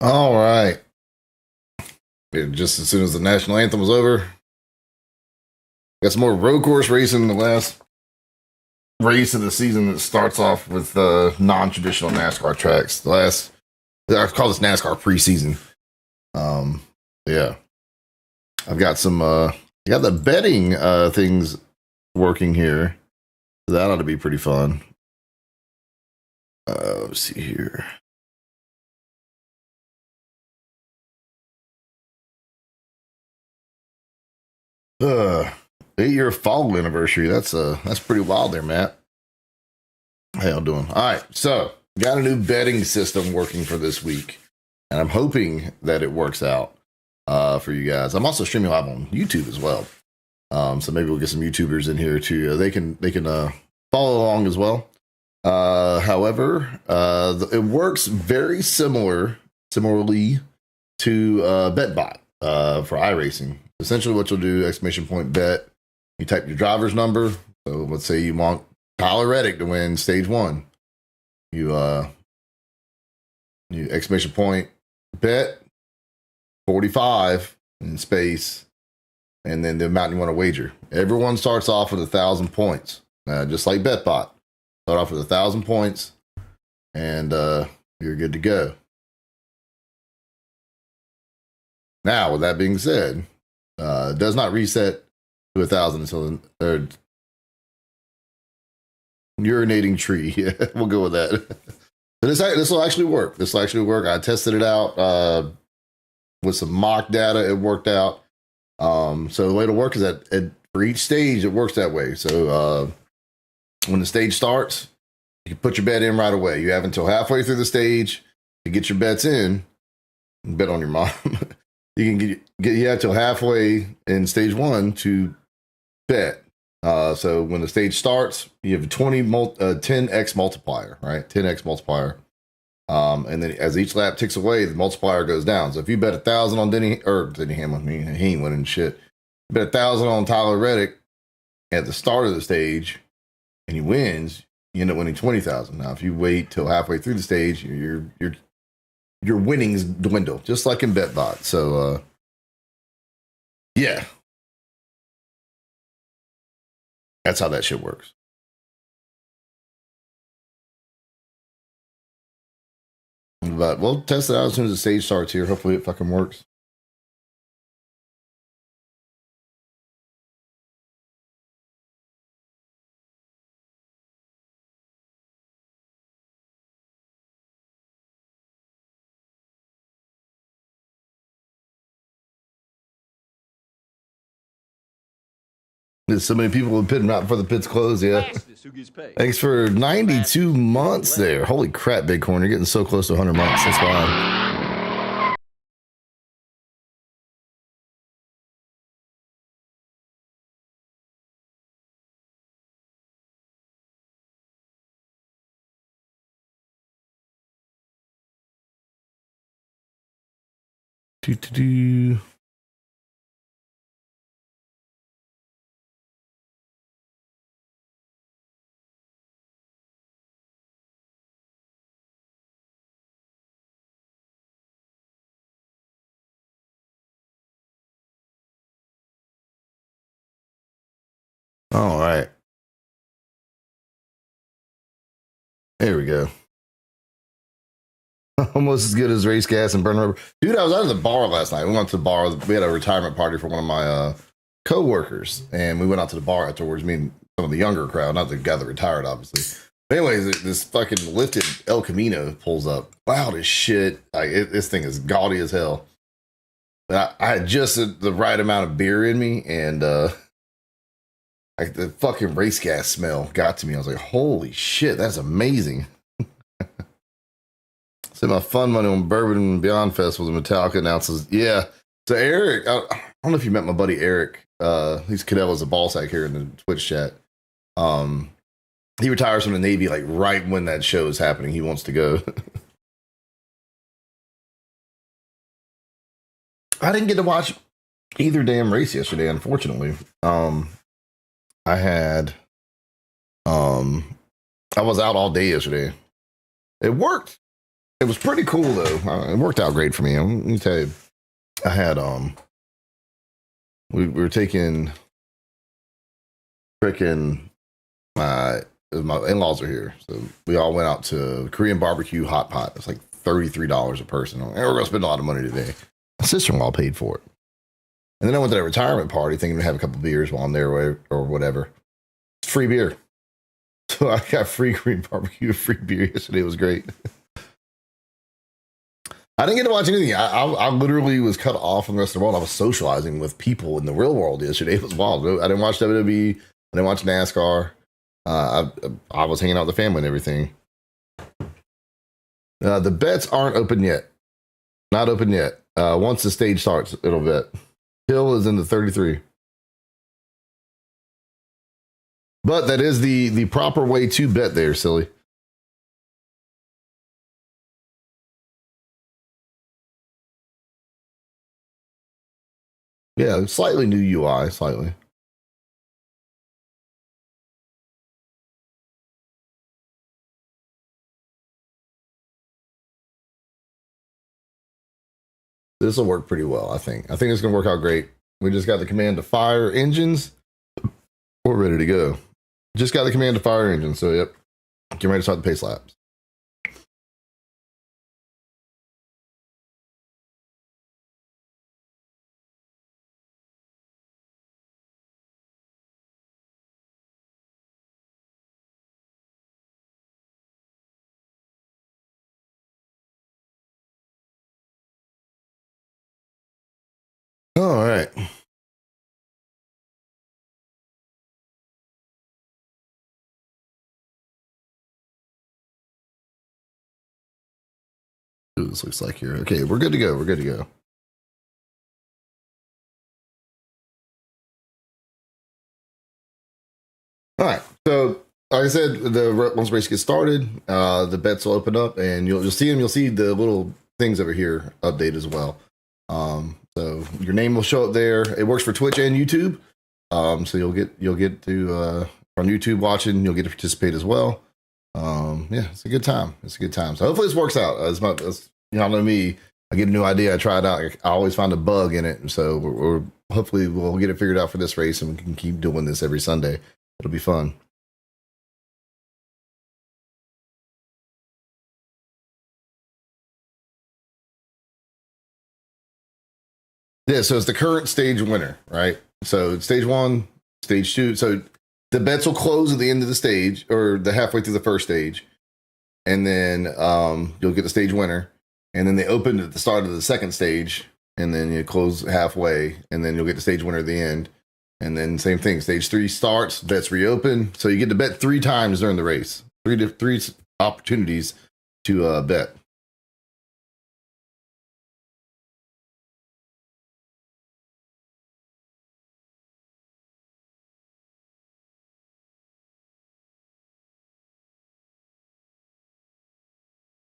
All right. Just as soon as the national anthem was over, got some more road course racing in the last race of the season that starts off with non-traditional NASCAR tracks. I call this NASCAR preseason. Um, yeah, I've got got the betting things working here. That ought to be pretty fun. Let's see here. Uh, 8-year fall anniversary. That's pretty wild there, Matt. How y'all doing? All right, so got a new betting system working for this week, and I'm hoping that it works out for you guys. I'm also streaming live on YouTube as well, so maybe we'll get some YouTubers in here too. They can follow along as well. However, it works very similarly to BetBot for iRacing. Essentially, what you'll do, exclamation point bet, you type your driver's number. So let's say you want Tyler Reddick to win stage 1. You exclamation point bet 45 in space, and then the amount you want to wager. Everyone starts off with 1,000 points, just like BetBot. Start off with 1,000 points, and you're good to go. Now, with that being said, it does not reset to 1,000 until the third urinating tree. Yeah, we'll go with that. But this will actually work. This will actually work. I tested it out with some mock data. It worked out. So the way it'll work is that for each stage, it works that way. So when the stage starts, you can put your bet in right away. You have until halfway through the stage to get your bets in. Bet on your mom. You can get until halfway in stage 1 to bet. So when the stage starts, you have a 10x multiplier, right? 10x multiplier. And then as each lap ticks away, the multiplier goes down. So if you bet 1,000 on Denny Hamlin, he ain't winning shit. Bet 1,000 on Tyler Reddick at the start of the stage, and he wins, you end up winning 20,000. Now, if you wait till halfway through the stage, your winnings dwindle, just like in BetBot. So, yeah. That's how that shit works. But we'll test it out as soon as the stage starts here. Hopefully it fucking works. There's so many people in the pit, not before the pit's closed. Yeah. Thanks for 92 months there. Holy crap, Bitcoin. You're getting so close to 100 months. That's wild. Do. All right. There we go. Almost as good as race gas and burn rubber. Dude, I was out of the bar last night. We went to the bar. We had a retirement party for one of my co-workers, and we went out to the bar afterwards. Me and some of the younger crowd, not the guy that retired, obviously. But anyways, this fucking lifted El Camino pulls up. Loud as shit. This thing is gaudy as hell. But I had just the right amount of beer in me, and the fucking race gas smell got to me. I was like, holy shit, that's amazing. So my fun money on Bourbon and Beyond Fest was Metallica announces. Yeah. So Eric, I don't know if you met my buddy Eric. He's Cadella's a ball sack here in the Twitch chat. He retires from the Navy like right when that show is happening. He wants to go. I didn't get to watch either damn race yesterday, unfortunately. I was out all day yesterday. It worked. It was pretty cool though. It worked out great for me. Let me tell you, I had we were taking freaking my in-laws are here, so we all went out to Korean barbecue hot pot. It's like $33 a person, and we're gonna spend a lot of money today. My sister-in-law paid for it, and then I went to that retirement party thinking to have a couple beers while I'm there or whatever. It's free beer, so I got free Korean barbecue, free beer yesterday. It was great. I didn't get to watch anything. I literally was cut off from the rest of the world. I was socializing with people in the real world yesterday. It was wild. I didn't watch WWE. I didn't watch NASCAR. I was hanging out with the family and everything. The bets aren't open yet. Not open yet. Once the stage starts, it'll bet. Hill is in the 33. But that is the proper way to bet there, silly. Yeah, slightly new UI, slightly. This will work pretty well, I think. I think it's going to work out great. We just got the command to fire engines. We're ready to go. Just got the command to fire engines. So, yep. Get ready to start the pace laps. All right. Ooh, this looks like here. Okay, we're good to go. We're good to go. All right. So, like I said, once the race gets started, the bets will open up, and you'll see them. You'll see the little things over here update as well. So your name will show up there. It works for Twitch and YouTube. So you'll get to on YouTube watching. You'll get to participate as well. Yeah, it's a good time. It's a good time. So hopefully this works out. Y'all know me. I get a new idea. I try it out. I always find a bug in it. So hopefully we'll get it figured out for this race, and we can keep doing this every Sunday. It'll be fun. Yeah, so it's the current stage winner, right? So stage one, stage two. So the bets will close at the end of the stage or the halfway through the first stage. And then you'll get the stage winner. And then they open at the start of the second stage. And then you close halfway. And then you'll get the stage winner at the end. And then same thing. Stage three starts, bets reopen. So you get to bet 3 times during the race. Three opportunities to bet.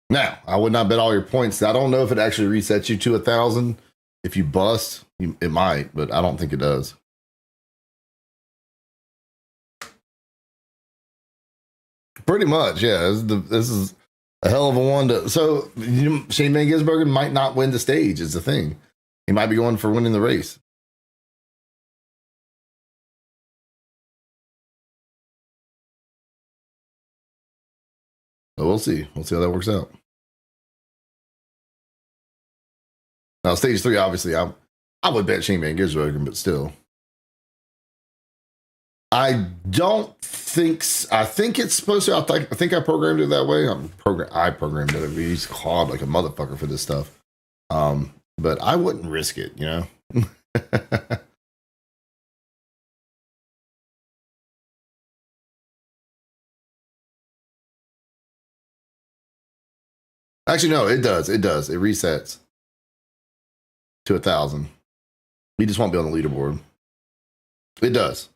Now, I would not bet all your points. I don't know if it actually resets you to 1,000. If you bust, it might, but I don't think it does. Pretty much, yeah. This is a hell of a one to. So Shane Van Gisbergen might not win the stage. Is the thing. He might be going for winning the race. So we'll see. We'll see how that works out. Now, stage three, obviously, I would bet Shane Van Gisbergen, but still. I don't think. I think it's supposed to. I think I programmed it that way. I programmed it. He's clawed like a motherfucker for this stuff. But I wouldn't risk it. You know. Actually, no. It does. It does. It resets to 1,000. He just won't be on the leaderboard. It does.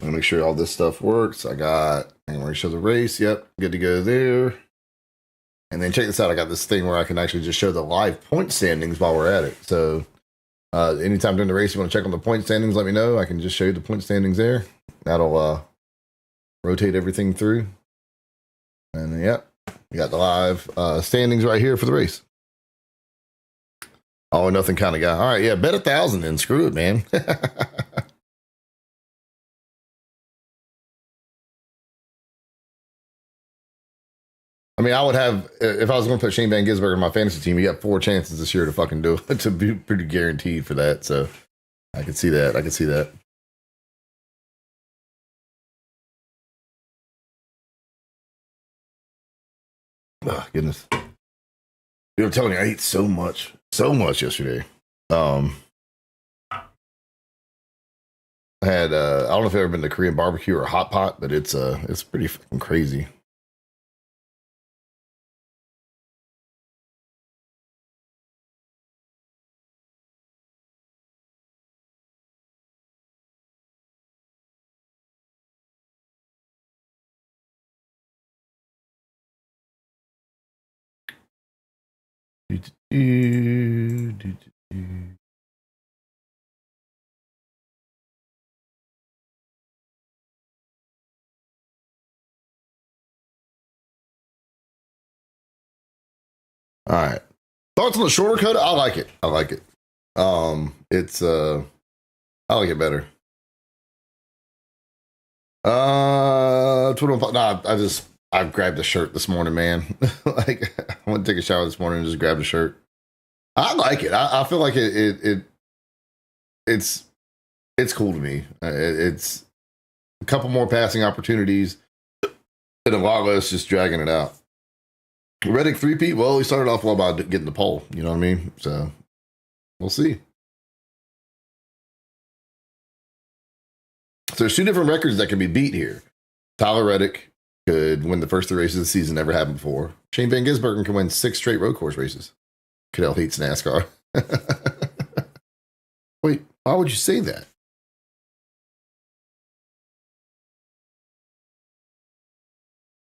Let me make sure all this stuff works. I'm going to show the race. Yep, good to go there. And then check this out. I got this thing where I can actually just show the live point standings while we're at it. So anytime during the race you want to check on the point standings, let me know. I can just show you the point standings there. That'll rotate everything through. And yep, we got the live standings right here for the race. All or nothing kind of guy. All right, yeah, bet 1,000 then. Screw it, man. I mean, I would have, if I was going to put Shane Van Gisbergen in my fantasy team, you got 4 chances this year to fucking do it, to be pretty guaranteed for that. So I could see that. I could see that. Oh, goodness. I'm telling you, I ate so much yesterday. I had, I don't know if you've ever been to Korean barbecue or hot pot, but it's pretty fucking crazy. All right. Thoughts on the shorter Coda? I like it. I like it. It's I like it better. Nah, I grabbed a shirt this morning, man. Like I went to take a shower this morning and just grabbed a shirt. I like it. I feel like it's cool to me. It's a couple more passing opportunities and a lot less just dragging it out. Reddick 3P, well, he started off well by getting the pole, you know what I mean? So we'll see. So there's 2 different records that can be beat here. Tyler Reddick could win the first 3 races of the season, never happened before. Shane Van Gisbergen can win 6 straight road course races. Cadell hates NASCAR. Wait, why would you say that?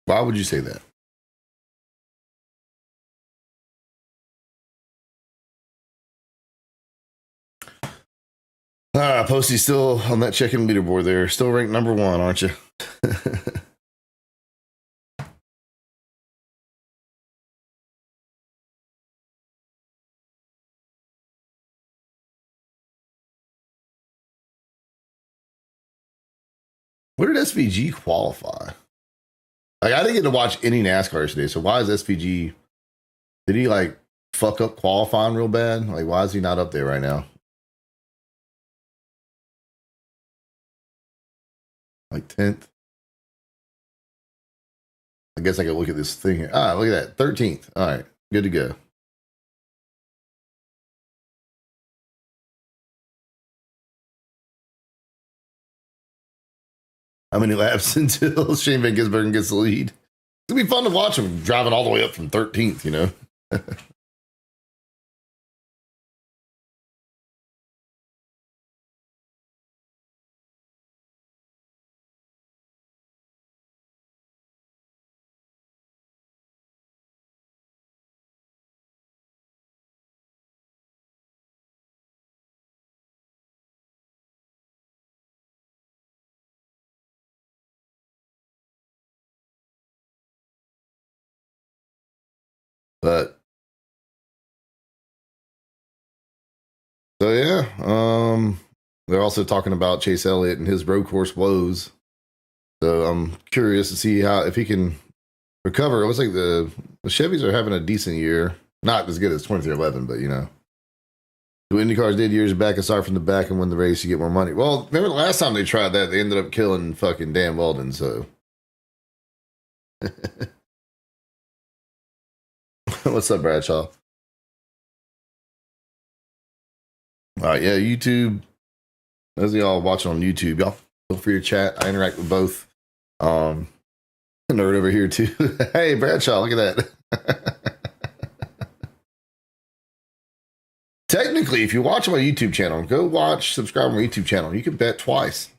Why would you say that? Posty's still on that check-in leaderboard there. Still ranked number 1, aren't you? Where did SVG qualify? Like, I didn't get to watch any NASCAR today, so why is SVG... Did he, like, fuck up qualifying real bad? Like, why is he not up there right now? Like 10th? I guess I could look at this thing here. Ah, look at that. 13th. All right. Good to go. How many laps until Shane Van Gisbergen gets the lead? It's going to be fun to watch him driving all the way up from 13th, you know? But so yeah, they're also talking about Chase Elliott and his road course woes. So I'm curious to see how if he can recover. It looks like the Chevys are having a decent year, not as good as 2311, but you know, the IndyCars did years back and start from the back and win the race. You get more money. Well, remember the last time they tried that, they ended up killing fucking Dan Weldon. So what's up, Bradshaw? All right, yeah, YouTube. Those of y'all watching on YouTube, y'all feel free to chat. I interact with both. Nerd over here too. Hey, Bradshaw, look at that. Technically, if you watch my YouTube channel, go subscribe on my YouTube channel. You can bet twice.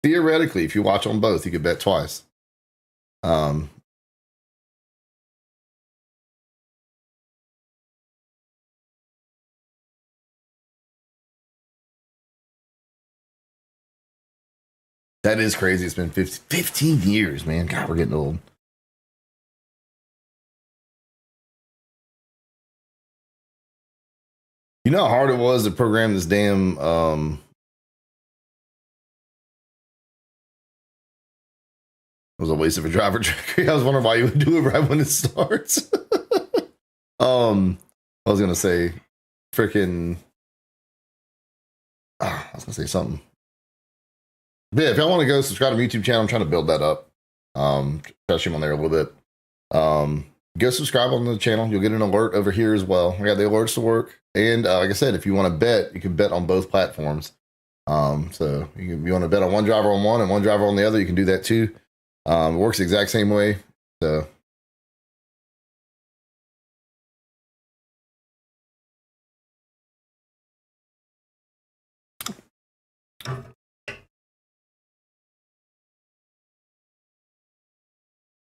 Theoretically, if you watch on both, you could bet twice. That is crazy. It's been 15 years, man. God, we're getting old. You know how hard it was to program this damn it was a waste of a driver tracker. I was wondering why you would do it right when it starts. I was gonna say freaking I was gonna say something. But yeah, if y'all want to go subscribe to my YouTube channel, I'm trying to build that up. Try to stream on there a little bit. Go subscribe on the channel. You'll get an alert over here as well. I got the alerts to work. And like I said, if you want to bet, you can bet on both platforms. So if you want to bet on one driver on one and one driver on the other, you can do that too. It works the exact same way. So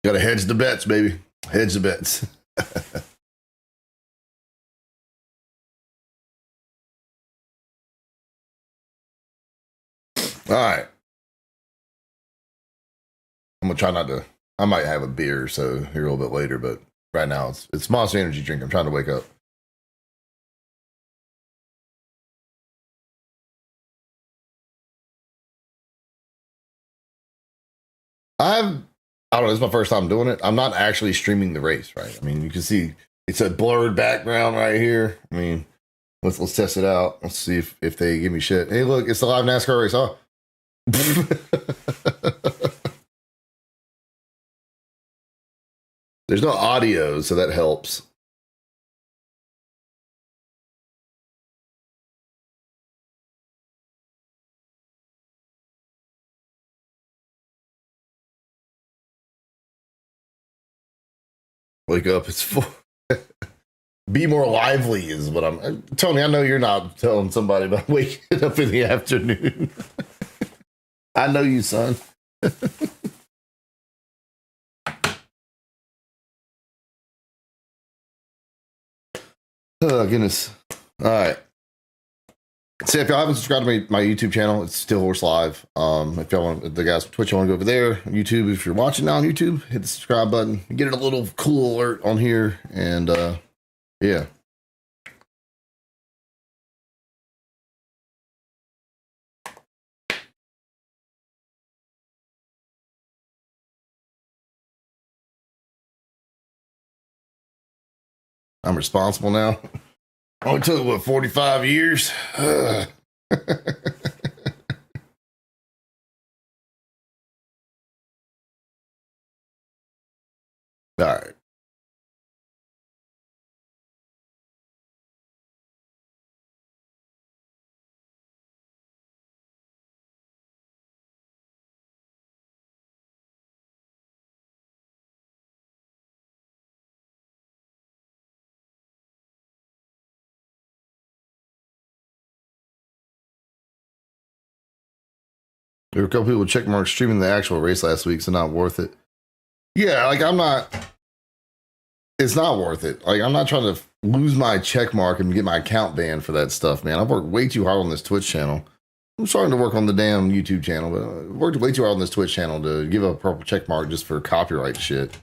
gotta hedge the bets, baby. Hedge the bets. All right. I'm gonna try not to. I might have a beer so here a little bit later, but right now it's Monster Energy drink. I'm trying to wake up. I don't know. It's my first time doing it. I'm not actually streaming the race, right? I mean, you can see it's a blurred background right here. I mean, let's test it out. Let's see if they give me shit. Hey, look, it's the live NASCAR race, huh? There's no audio, so that helps. Wake up, it's full. Be more lively is what I'm. Tony, I know you're not telling somebody about waking up in the afternoon. I know you, son. Oh, goodness. All right. See, if y'all haven't subscribed to my YouTube channel, it's Still Horse Live. If y'all want the guys from Twitch, you want to go over there. YouTube, if you're watching now on YouTube, hit the subscribe button. Get a little cool alert on here. And yeah. I'm responsible now. Only took, what, 45 years? All right. There were a couple people check mark streaming the actual race last week, so not worth it. Yeah, like it's not worth it. Like I'm not trying to lose my check mark and get my account banned for that stuff, man. I've worked way too hard on this Twitch channel. I'm starting to work on the damn YouTube channel, but I worked way too hard on this Twitch channel to give a purple check mark just for copyright shit.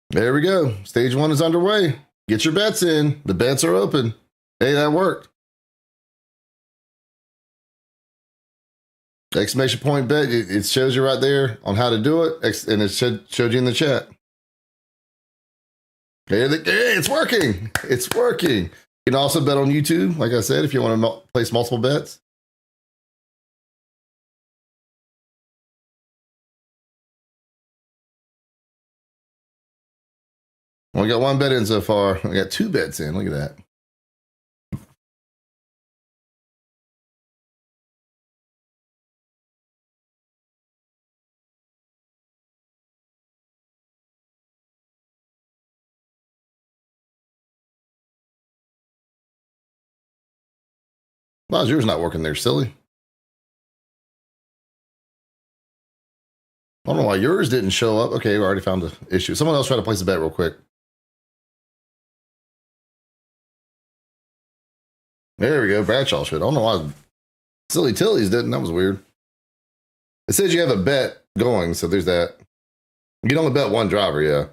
There we go. Stage 1 is underway. Get your bets in. The bets are open. Hey, that worked. Exclamation point bet. It shows you right there on how to do it, and it showed you in the chat. Hey, it's working. It's working. You can also bet on YouTube, like I said, if you want to place multiple bets. Only got one bet in so far. I got 2 bets in. Look at that. Why's yours not working there, silly? I don't know why yours didn't show up. Okay, we already found the issue. Someone else try to place a bet real quick. There we go. Bradshaw should. I don't know why Silly Tillies didn't. That was weird. It says you have a bet going, so there's that. You can only bet one driver, yeah.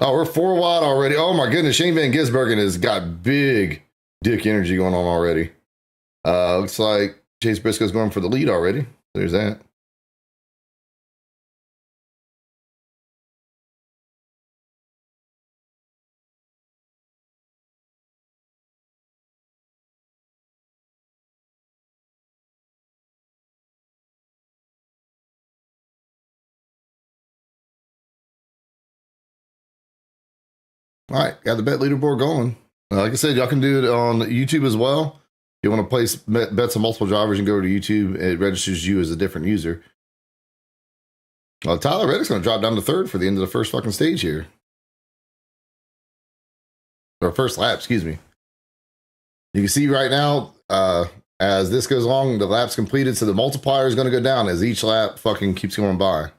Oh, we're 4 wide already. Oh my goodness, Shane Van Gisbergen has got big dick energy going on already. Looks like Chase Briscoe's going for the lead already. There's that. All right, got the bet leaderboard going. Like I said, y'all can do it on YouTube as well. If you want to place bets on multiple drivers, you can go to YouTube. It registers you as a different user. Tyler Reddick's going to drop down to third for the end of the first fucking stage here. Or first lap, excuse me. You can see right now, as this goes along, the lap's completed, so the multiplier is going to go down as each lap fucking keeps going by.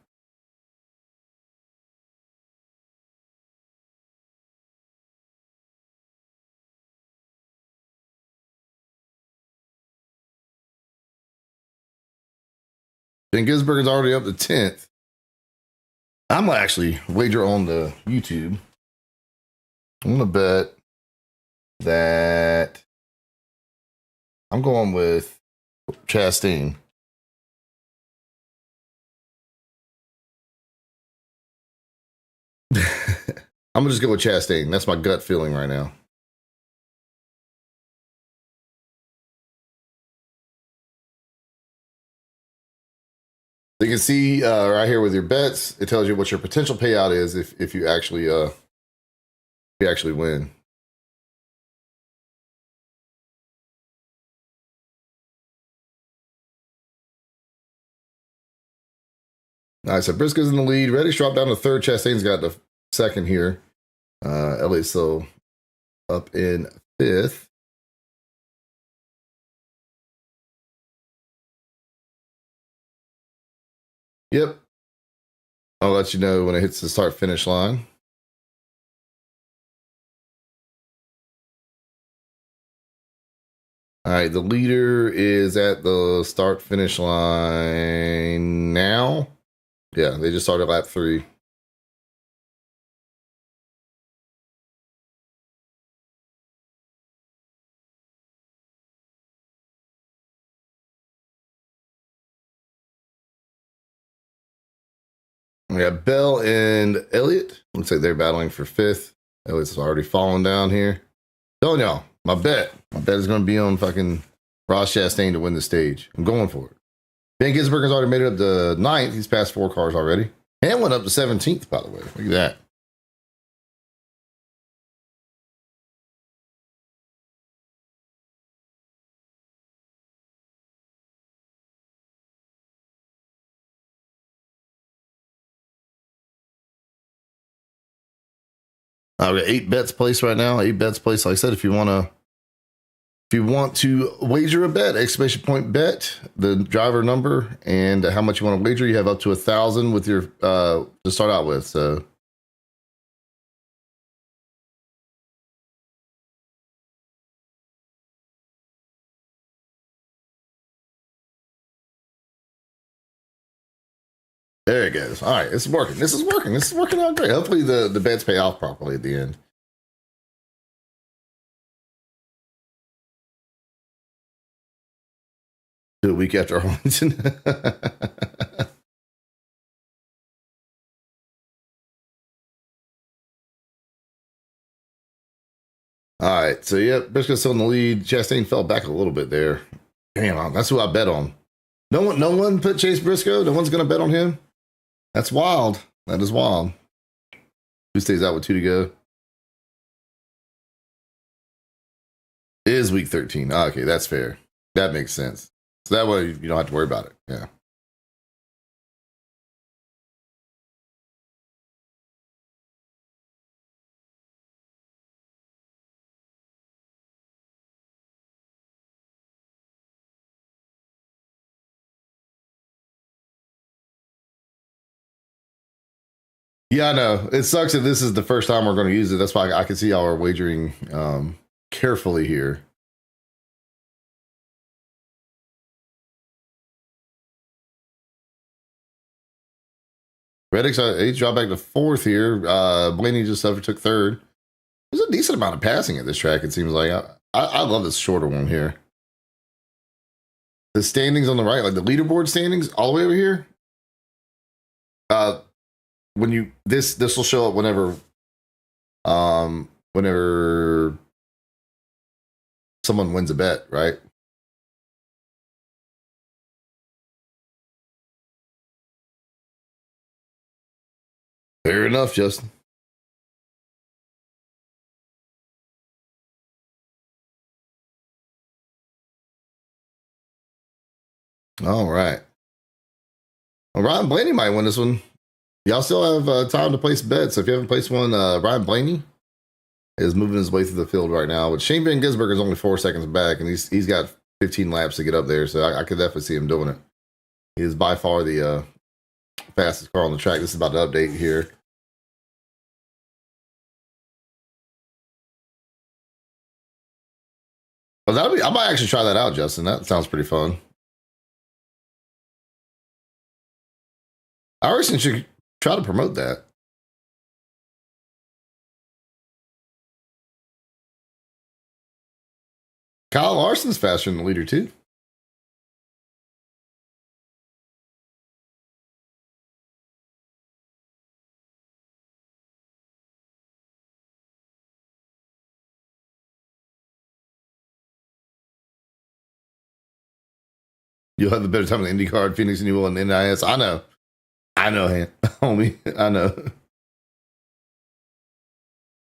Then Gisbergen's already up to 10th. I'm going to actually wager on the YouTube. I'm going to bet that I'm going with Chastain. I'm going to just go with Chastain. That's my gut feeling right now. You can see right here with your bets, it tells you what your potential payout is if you actually win. All right, so Briscoe's in the lead. Reddick's dropped down to third. Chastain's got the second here. Elliott's still up in fifth. Yep. I'll let you know when it hits the start finish line. All right, the leader is at the start finish line now. Yeah, they just started lap 3. We got Bell and Elliott. Looks like they're battling for 5th. Elliott's already falling down here. Telling y'all, my bet is going to be on fucking Ross Chastain to win the stage. I'm going for it. Ben Gisbergen's already made it up to 9th. He's passed 4 cars already. And went up to 17th, by the way. Look at that. We got 8 bets placed right now. 8 bets placed. Like I said, if you want to wager a bet, exclamation point bet, the driver number, and how much you want to wager, you have up to 1,000 with your to start out with. So there it goes. All right, it's working. This is working. This is working out great. Hopefully the bets pay off properly at the end. Do a week after Arlington. All right, so yep, Briscoe's still in the lead. Chastain fell back a little bit there. Damn, that's who I bet on. No one put Chase Briscoe. No one's gonna bet on him. That's wild. That is wild. Who stays out with 2 to go? It is week 13. Okay, that's fair. That makes sense. So that way you don't have to worry about it. Yeah. Yeah, I know. It sucks that this is the first time we're going to use it. That's why I can see y'all are wagering carefully here. Reddick's he dropped back to fourth here. Blaney just overtook third. There's a decent amount of passing at this track, it seems like. I love this shorter one here. The standings on the right, like the leaderboard standings, all the way over here. When you this will show up whenever whenever someone wins a bet, right? Fair enough, Justin. All right. Well, Ryan Blaney might win this one. Y'all still have time to place bets. So if you haven't placed one, Ryan Blaney is moving his way through the field right now. But Shane Van Gisbergen is only 4 seconds back, and he's got 15 laps to get up there. So I could definitely see him doing it. He is by far the fastest car on the track. This is about to update here. Well, I might actually try that out, Justin. That sounds pretty fun. I reckon should try to promote that. Kyle Larson's faster than the leader, too. You'll have the better time in the IndyCar, Phoenix, and you will in the NIS. I know, homie. I know.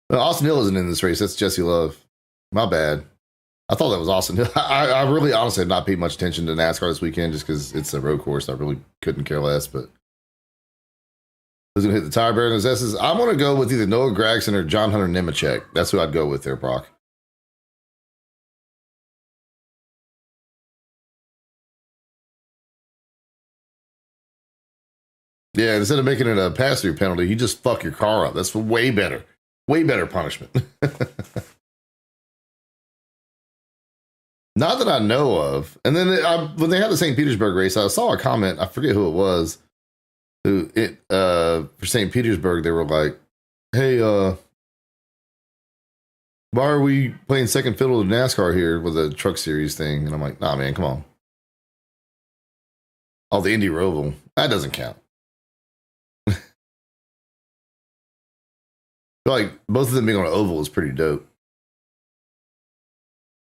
Well, Austin Hill isn't in this race. That's Jesse Love. My bad. I thought that was Austin Hill. I really honestly have not paid much attention to NASCAR this weekend just because it's a road course. I really couldn't care less. But who's going to hit the tire bearer in his S's? I'm going to go with either Noah Gragson or John Hunter Nemechek. That's who I'd go with there, Brock. Yeah, instead of making it a pass-through penalty, you just fuck your car up. That's way better. Way better punishment. Not that I know of. And then when they had the St. Petersburg race, I saw a comment. I forget who it was. For St. Petersburg, they were like, "Hey, why are we playing second fiddle to NASCAR here with a Truck Series thing?" And I'm like, "Nah, man, come on." Oh, the Indy Roval, that doesn't count. Like both of them being on an oval is pretty dope.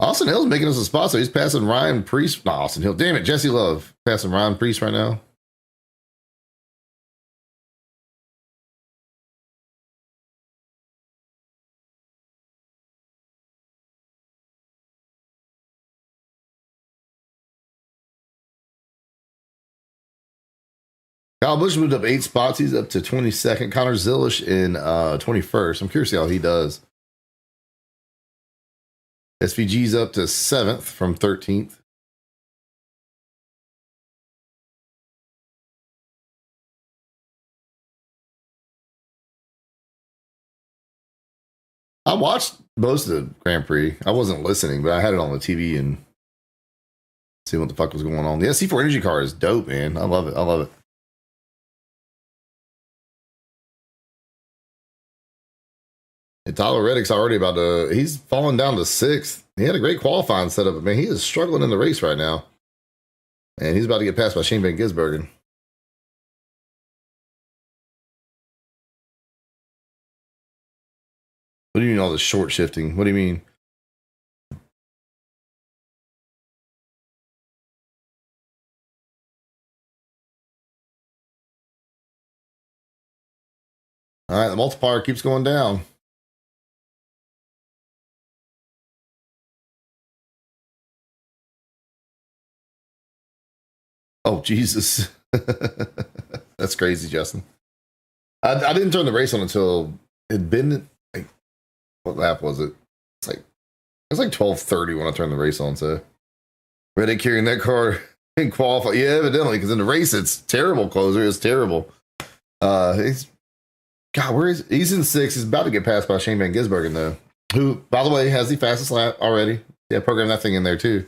Austin Hill's making us a spot, so he's passing Ryan Priest. Not Austin Hill. Damn it, Jesse Love passing Ryan Priest right now. Kyle Busch moved up 8 spots. He's up to 22nd. Connor Zilish in 21st. I'm curious to see how he does. SVG's up to 7th from 13th. I watched most of the Grand Prix. I wasn't listening, but I had it on the TV and see what the fuck was going on. The SC4 Energy car is dope, man. I love it. I love it. And Tyler Reddick's already about to, he's falling down to 6th. He had a great qualifying setup, but man, he is struggling in the race right now. And he's about to get passed by Shane Van Gisbergen. What do you mean all this short shifting? What do you mean? All right, the multiplier keeps going down. Oh, Jesus. That's crazy, Justin. I didn't turn the race on until it'd been, like, what lap was it? It was like 12:30 when I turned the race on. So Reddick carrying that car in qualify. Yeah, evidently, because in the race it's terrible. Closer is terrible. He's God, where is he's in 6th. He's about to get passed by Shane Van Gisbergen though, who, by the way, has the fastest lap already. Yeah, program that thing in there too.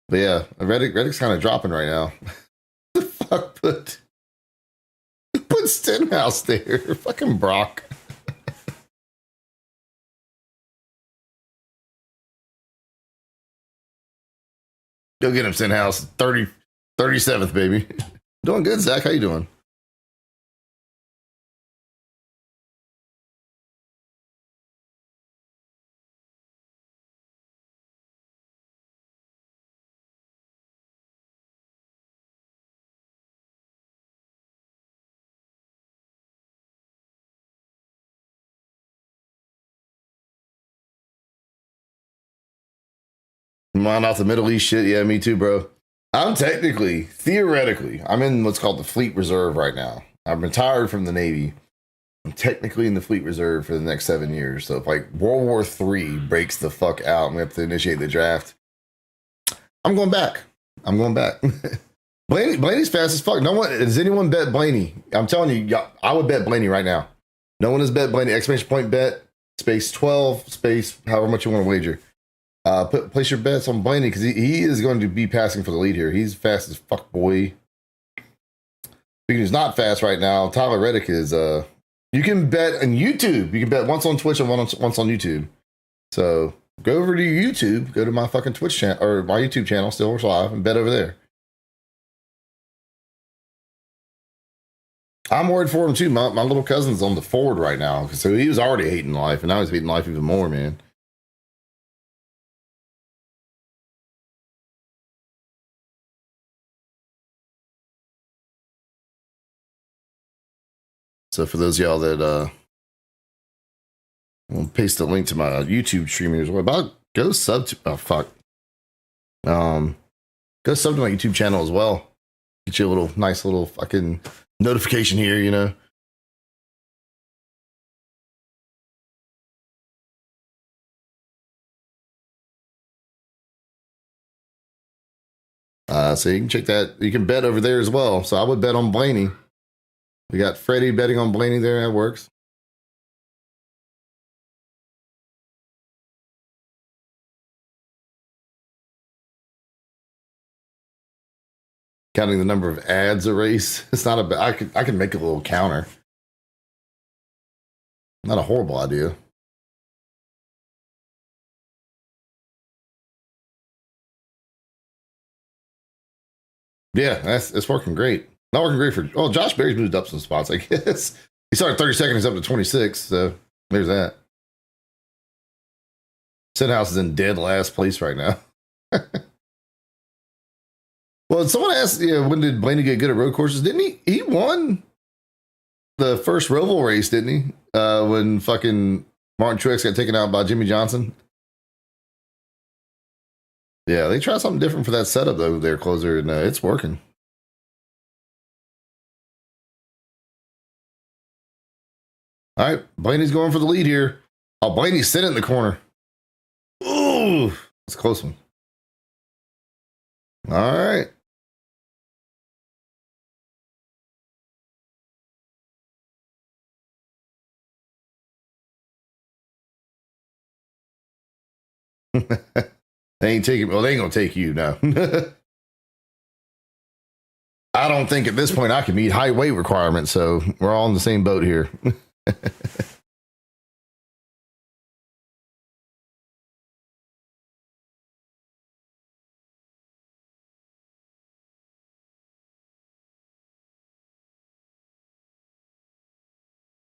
But yeah, Reddick's kind of dropping right now. The fuck put Stenhouse there? Fucking Brock. Go get him, Stenhouse. 37th, baby. Doing good, Zach. How you doing? Mine off the Middle East shit. Yeah, me too, bro. I'm theoretically, I'm in what's called the Fleet Reserve right now. I'm retired from the Navy. I'm technically in the Fleet Reserve for the next 7 years. So if like World War III breaks the fuck out and we have to initiate the draft, I'm going back. I'm going back. Blaney's fast as fuck. No one does anyone bet Blaney. I'm telling you, I would bet Blaney right now. No one has bet Blaney. Exclamation point bet space 12 space however much you want to wager. Place your bets on Blaney because he is going to be passing for the lead here. He's fast as fuck, boy. Speaking who's not fast right now, Tyler Reddick is. You can bet on YouTube. You can bet once on Twitch and once on YouTube. So go over to YouTube. Go to my fucking Twitch channel or my YouTube channel, Still Live, and bet over there. I'm worried for him too. My little cousin's on the Ford right now, so he was already hating life, and now he's hating life even more, man. So for those of y'all that I'll paste the link to my YouTube streaming as well. About go sub to go sub to my YouTube channel as well. Get you a little nice little fucking notification here, you know. So you can check that. You can bet over there as well. So I would bet on Blaney. We got Freddie betting on Blaney there. That works. Counting the number of ads a race. It's not a. I can make a little counter. Not a horrible idea. Yeah, it's working great. Not working great for. Oh, Josh Berry's moved up some spots, I guess. He started 32nd, he's up to 26. So there's that. Stenhouse is in dead last place right now. Well, someone asked, when did Blaney get good at road courses? Didn't he? He won the first Roval race, didn't he? When fucking Martin Truex got taken out by Jimmy Johnson. Yeah, they tried something different for that setup though. Their closer, and it's working. All right, Blaney's going for the lead here. Oh, Blaney's sitting in the corner. Ooh, it's a close one. All right. They ain't taking. Well, they ain't gonna take you now. I don't think at this point I can meet height weight requirements, so we're all in the same boat here.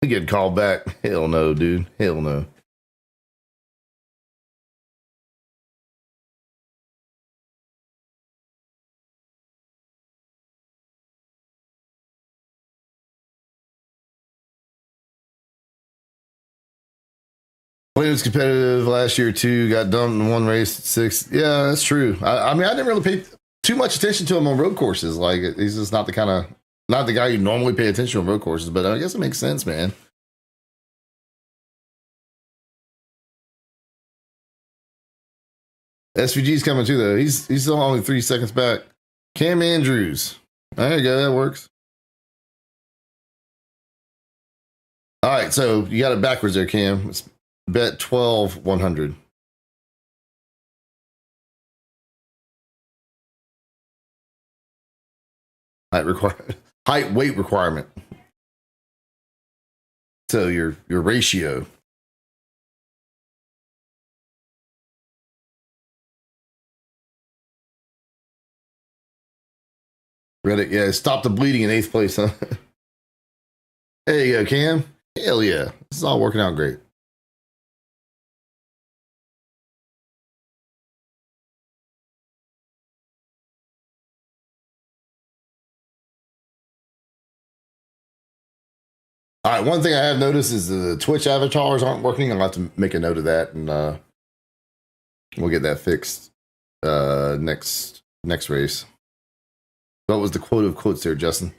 Get called back. Hell no, dude. Hell no. Blaney was competitive last year too. Got dumped in one race at 6. Yeah, that's true. I mean, I didn't really pay too much attention to him on road courses. Like he's just not the guy you normally pay attention on road courses. But I guess it makes sense, man. SVG's coming too, though. He's still only 3 seconds back. Cam Andrews. There you go. That works. All right, so you got it backwards there, Cam. It's bet 12 100. Height weight requirement. So your ratio. Read it? Yeah, stop the bleeding in 8th place, huh? There you go, Cam. Hell yeah. This is all working out great. All right, one thing I have noticed is the Twitch avatars aren't working. I'll have to make a note of that, and we'll get that fixed next race. What was the quote of quotes there, Justin?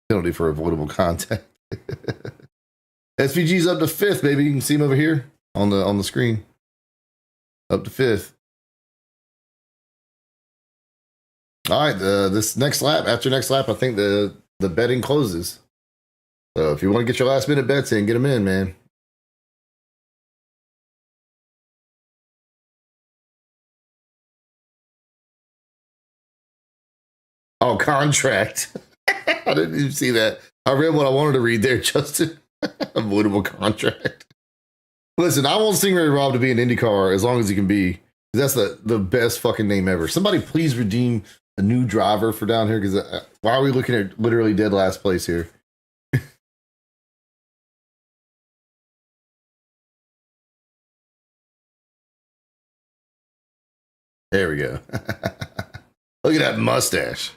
Penalty for avoidable contact. SVG's up to 5th, baby. You can see him over here on the screen. Up to 5th. All right, this next lap, after next lap, I think the betting closes. So if you want to get your last minute bets in, get them in, man. Oh, contract. I didn't even see that. I read what I wanted to read there, Justin. Avoidable contract. Listen, I want Stingray Rob to be an IndyCar as long as he can be. That's the best fucking name ever. Somebody please redeem a new driver for down here, because why are we looking at literally dead last place here? There we go. Look at that mustache.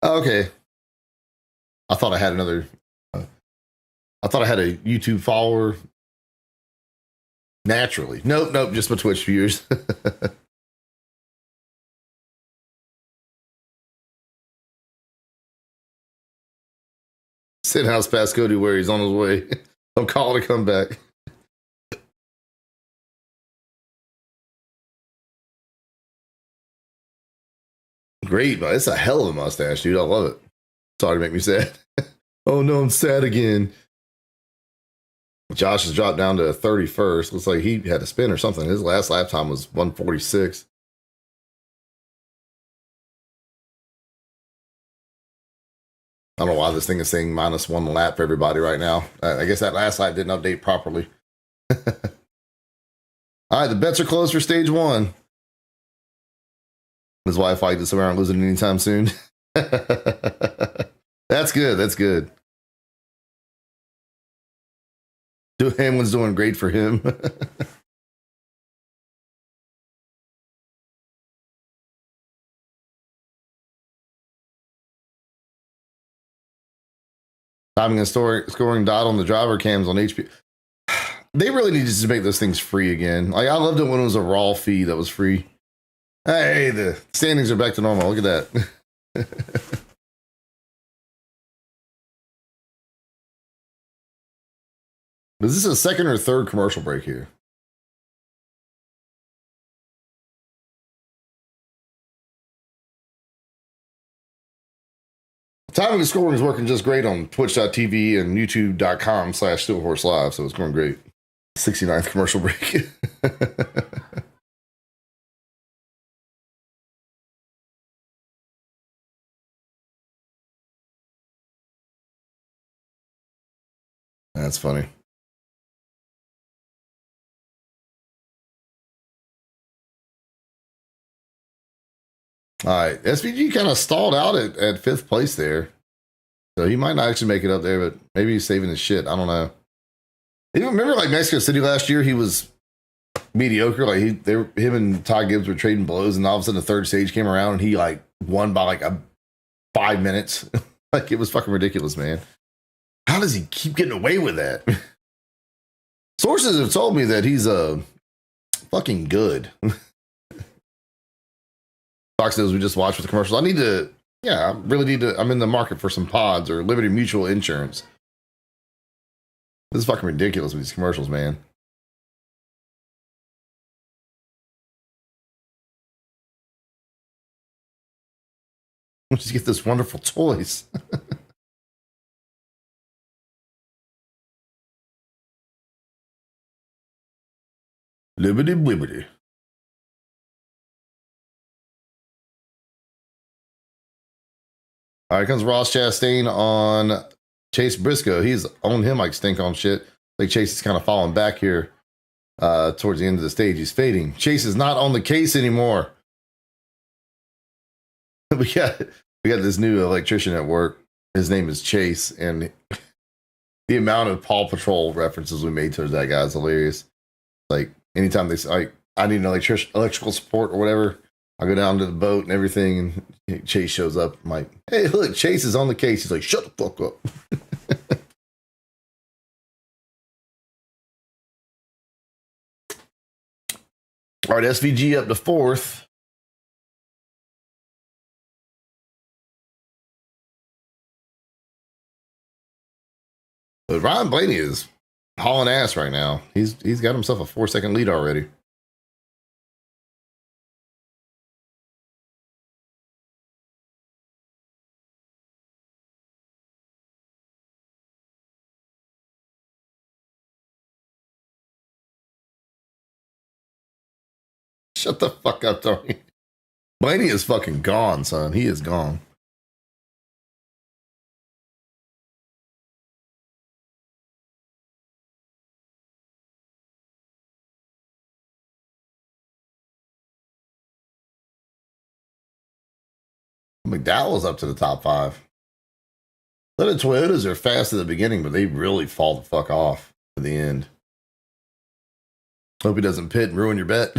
Okay. I thought I had another. I thought I had a YouTube follower. Naturally. Nope, just my Twitch viewers. House past Cody where he's on his way. I'm calling to come back. Great, but it's a hell of a mustache, dude. I love it. Sorry to make me sad. Oh no, I'm sad again. Josh has dropped down to 31st. Looks like he had to spin or something. His last lap time was 146. I don't know why this thing is saying -1 lap for everybody right now. I guess that last lap didn't update properly. All right, the bets are closed for stage 1. His wife like this around losing anytime soon. That's good. That's good. Hamlin's doing great for him. Timing and scoring dot on the driver cams on HP. They really need to just make those things free again. Like, I loved it when it was a raw feed that was free. Hey, the standings are back to normal. Look at that. Is this a second or third commercial break here? Timing and scoring is working just great on twitch.tv and youtube.com/stillhorse live, so it's going great. 69th commercial break. That's funny. All right, SVG kind of stalled out at 5th place there, so he might not actually make it up there, but maybe he's saving his shit. I don't know. You remember, like, Mexico City last year, he was mediocre. Like, him and Todd Gibbs were trading blows, and all of a sudden the third stage came around and he like won by like 5 minutes. Like, it was fucking ridiculous, man. How does he keep getting away with that? Sources have told me that he's fucking good. Fox News we just watched with the commercials. I really need to. I'm in the market for some pods or Liberty Mutual insurance. This is fucking ridiculous with these commercials, man. We'll just get this wonderful toys. Liberty blibbity. All right, comes Ross Chastain on Chase Briscoe. He's on him like stink on shit. Like Chase is kind of falling back here towards the end of the stage. He's fading. Chase is not on the case anymore. we got this new electrician at work. His name is Chase, and the amount of Paw Patrol references we made towards that guy is hilarious. Like anytime they say, like, I need an electrical support or whatever, I go down to the boat and everything, and Chase shows up. I'm like, hey, look, Chase is on the case. He's like, shut the fuck up. All right, SVG up to fourth. But Ryan Blaney is hauling ass right now. He's got himself a 4-second lead already. Shut the fuck up, Tony. Blaney is fucking gone, son. He is gone. McDowell's up to the top 5. The Toyotas are fast at the beginning, but they really fall the fuck off at the end. Hope he doesn't pit and ruin your bet.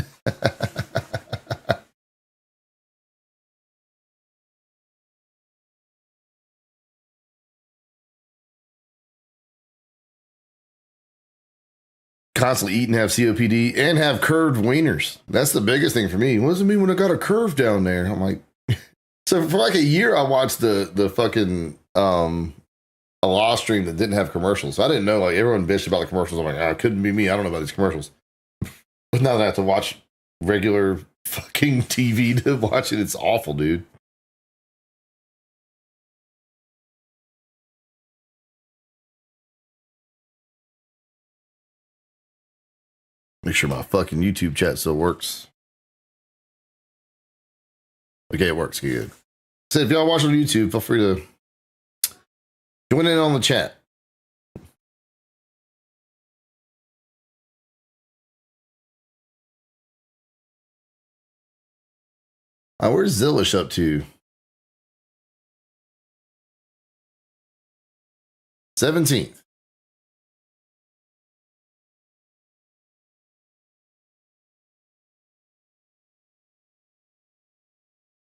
Constantly eat and have COPD and have curved wieners. That's the biggest thing for me. What does it mean when I got a curve down there? I'm like, so for like a year, I watched the fucking a law stream that didn't have commercials. So I didn't know, like, everyone bitched about the commercials. I'm like, it couldn't be me. I don't know about these commercials. But now that I have to watch regular fucking TV to watch it, it's awful, dude. Make sure my fucking YouTube chat still works. Okay, it works good. So if y'all watch on YouTube, feel free to join in on the chat. Where's Zillish up to? 17th.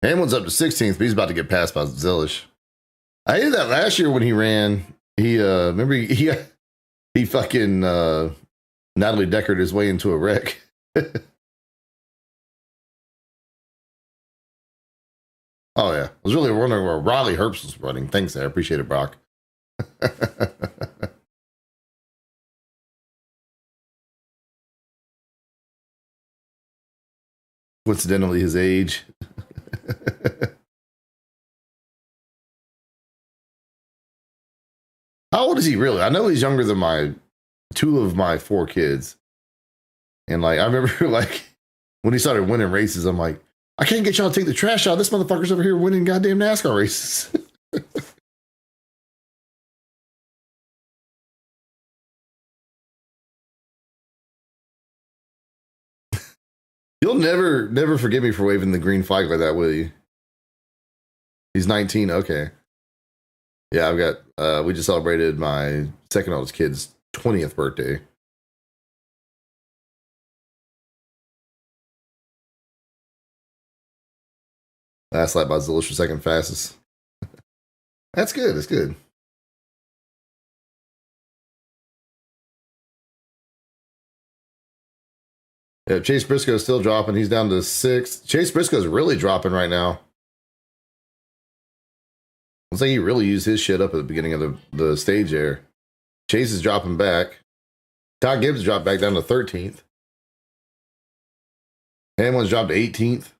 Hamlin's up to 16th, but he's about to get passed by Zillish. I hated that last year when he ran. He remember he fucking Natalie Deckard his way into a wreck. Oh yeah, I was really wondering where Riley Herbst was running. Thanks, I appreciate it, Brock. Coincidentally, his age. How old is he really? I know he's younger than two of my 4 kids. And like, I remember like when he started winning races, I'm like, I can't get y'all to take the trash out. This motherfucker's over here winning goddamn NASCAR races. You'll never forgive me for waving the green flag like that, will you? He's 19. Okay. Yeah, I've got, we just celebrated my second oldest kid's 20th birthday. Last lap by Zillish for second fastest. That's good. That's good. Yeah, Chase Briscoe's still dropping. He's down to 6th. Chase Briscoe's really dropping right now. Looks like he really used his shit up at the beginning of the stage there. Chase is dropping back. Todd Gibbs dropped back down to 13th. Hamlin's dropped to 18th.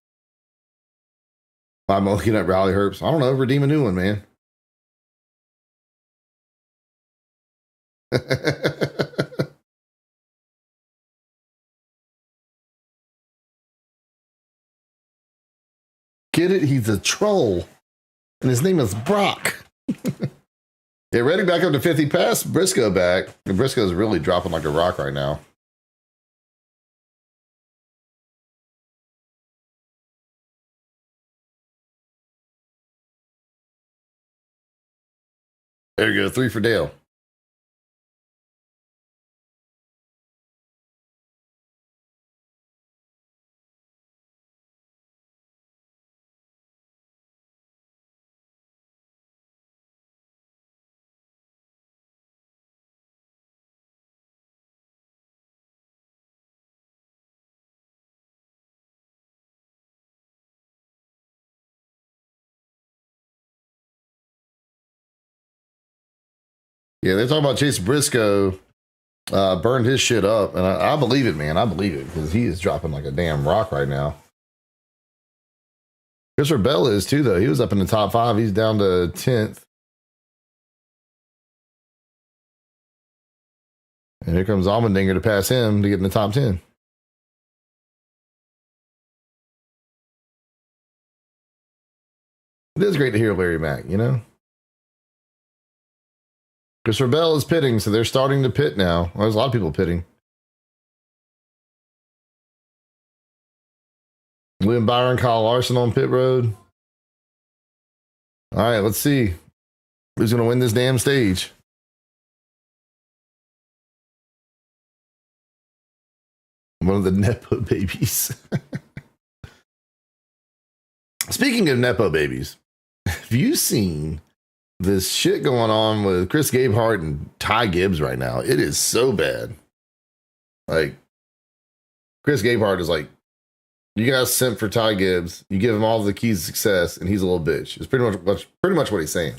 I'm looking at Rally Herps. I don't know. Redeem a new one, man. Get it? He's a troll. And his name is Brock. Yeah, Reddick back up to 50. Pass Briscoe back. And Briscoe's really dropping like a rock right now. There you go. 3 for Dale. Yeah, they're talking about Chase Briscoe burned his shit up. And I believe it, man. I believe it because he is dropping like a damn rock right now. Christopher Bell is too, though. He was up in the top 5. He's down to 10th. And here comes Allmendinger to pass him to get in the top 10. It is great to hear Larry Mack, you know? Christopher Bell is pitting, so they're starting to pit now. Well, there's a lot of people pitting. William Byron, Kyle Larson on pit road. All right, let's see who's going to win this damn stage. One of the Nepo babies. Speaking of Nepo babies, have you seen this shit going on with Chris Gabehart and Ty Gibbs right now? It is so bad. Like, Chris Gabehart is like, you guys sent for Ty Gibbs. You give him all the keys to success, and he's a little bitch. It's pretty much what he's saying.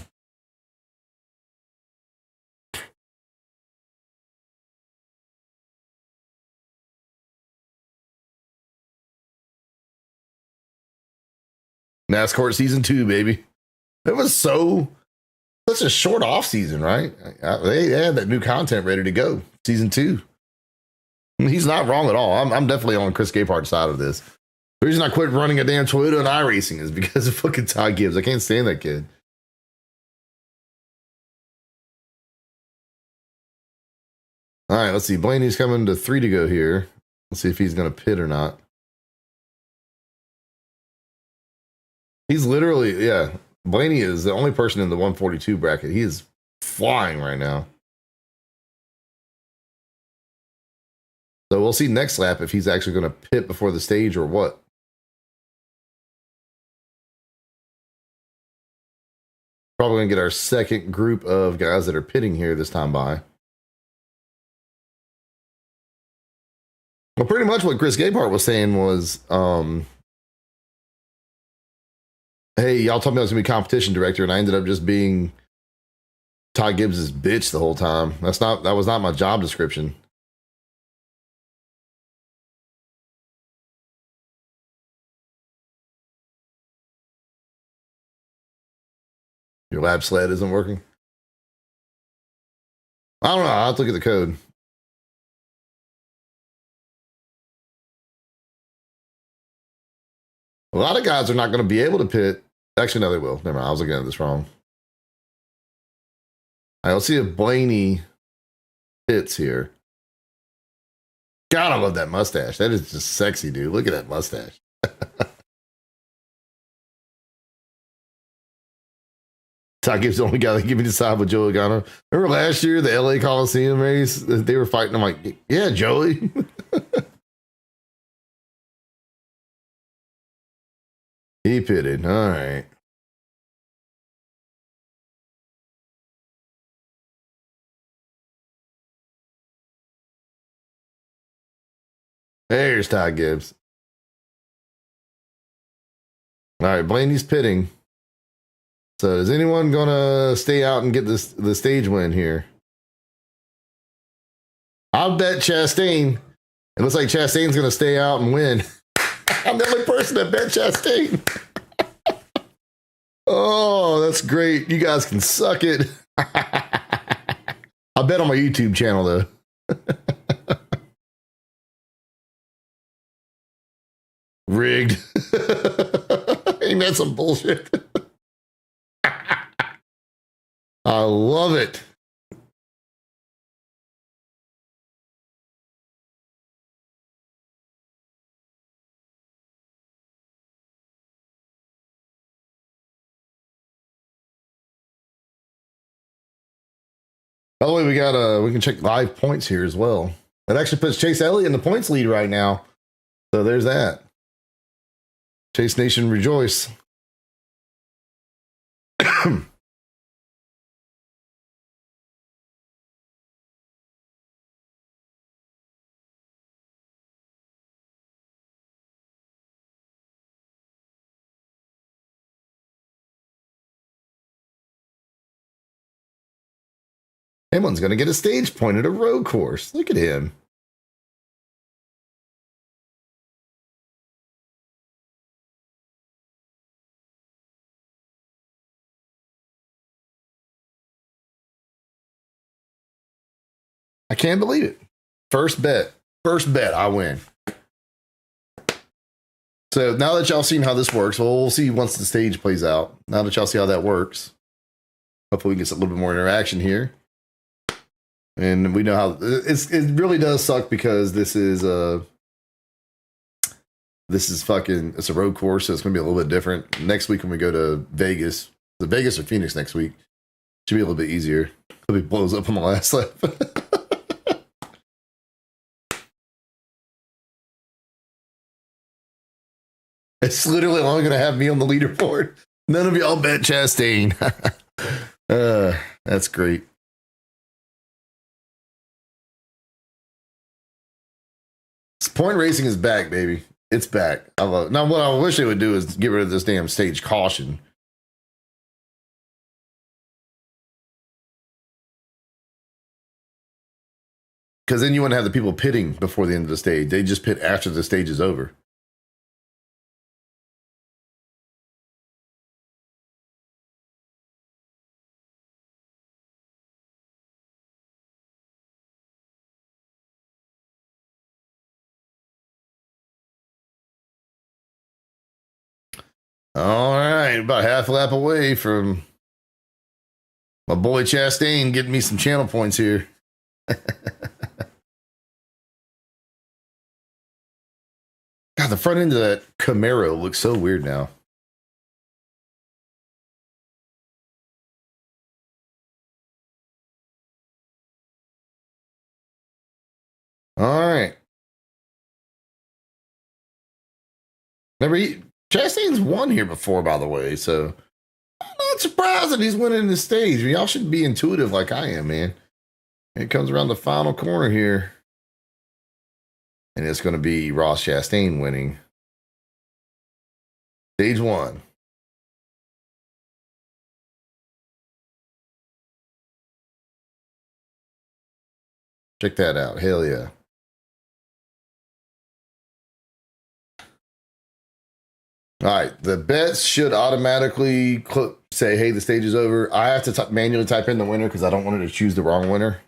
NASCAR season 2, baby. It was such a short off season, right? They had that new content ready to go. Season 2. He's not wrong at all. I'm definitely on Chris Gabehart's side of this. The reason I quit running a damn Toyota and iRacing is because of fucking Ty Gibbs. I can't stand that kid. All right, let's see. Blaney's coming to 3 to go here. Let's see if he's going to pit or not. He's literally, yeah. Blaney is the only person in the 142 bracket. He is flying right now. So we'll see next lap if he's actually going to pit before the stage or what. Probably going to get our second group of guys that are pitting here this time by. Well, pretty much what Chris Gabehart was saying was, hey, y'all told me I was going to be competition director, and I ended up just being Ty Gibbs' bitch the whole time. That was not my job description. Your lab sled isn't working? I don't know. I'll have to look at the code. A lot of guys are not going to be able to pit. Actually, no, they will. Never mind. I was looking at this wrong. All right, let's see if Blaney pits here. God, I love that mustache. That is just sexy, dude. Look at that mustache. Ty Gibbs the only guy that gave me the side with Joey Logano. Remember last year, the LA Coliseum race? They were fighting. I'm like, yeah, Joey. He pitted. All right. There's Ty Gibbs. All right, Blaney's pitting. So is anyone going to stay out and get the stage win here? I'll bet Chastain. It looks like Chastain's going to stay out and win. I'm the only person that bet Chastain. Oh, that's great. You guys can suck it. I bet on my YouTube channel though. Rigged. Ain't that some bullshit? I love it. By the way, we can check live points here as well. It actually puts Chase Elliott in the points lead right now. So there's that. Chase Nation rejoice. Hamlin's going to get a stage point at a road course. Look at him. I can't believe it. First bet, I win. So now that y'all seen how this works, well, we'll see once the stage plays out. Now that y'all see how that works, hopefully we get a little bit more interaction here. And we know how it really does suck because this is it's a road course, so it's gonna be a little bit different. Next week when we go to Vegas, the Vegas or Phoenix next week, should be a little bit easier. Hope it blows up on the last lap. It's literally only going to have me on the leaderboard. None of y'all bet Chastain. That's great. Point racing is back, baby. It's back. I love it. Now, what I wish they would do is get rid of this damn stage caution. Because then you wouldn't have the people pitting before the end of the stage. They just pit after the stage is over. All right, about half a lap away from my boy Chastain getting me some channel points here. God, the front end of that Camaro looks so weird now. All right. Chastain's won here before, by the way, so I'm not surprised that he's winning the stage. Y'all should be intuitive like I am, man. It comes around the final corner here. And it's going to be Ross Chastain winning. Stage 1. Check that out. Hell yeah. All right. The bets should automatically say, hey, the stage is over. I have to manually type in the winner because I don't want it to choose the wrong winner.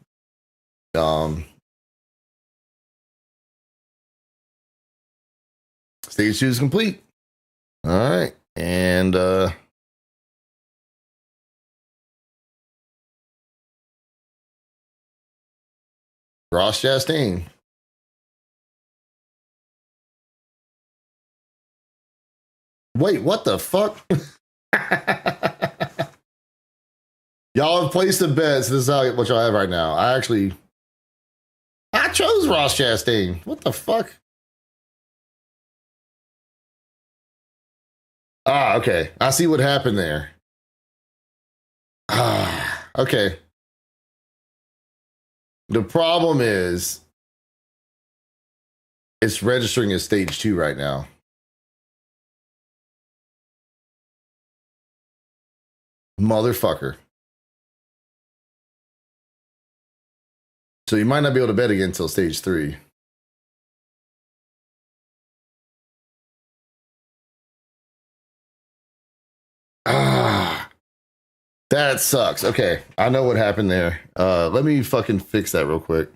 Stage 2 is complete. All right. And Ross Chastain. Wait, what the fuck? Y'all have placed the bets. This is what y'all have right now. I chose Ross Chastain. What the fuck? Ah, okay. I see what happened there. Ah, okay. The problem is it's registering as stage 2 right now. Motherfucker. So you might not be able to bet again until stage 3. Ah. That sucks. Okay, I know what happened there. Let me fucking fix that real quick.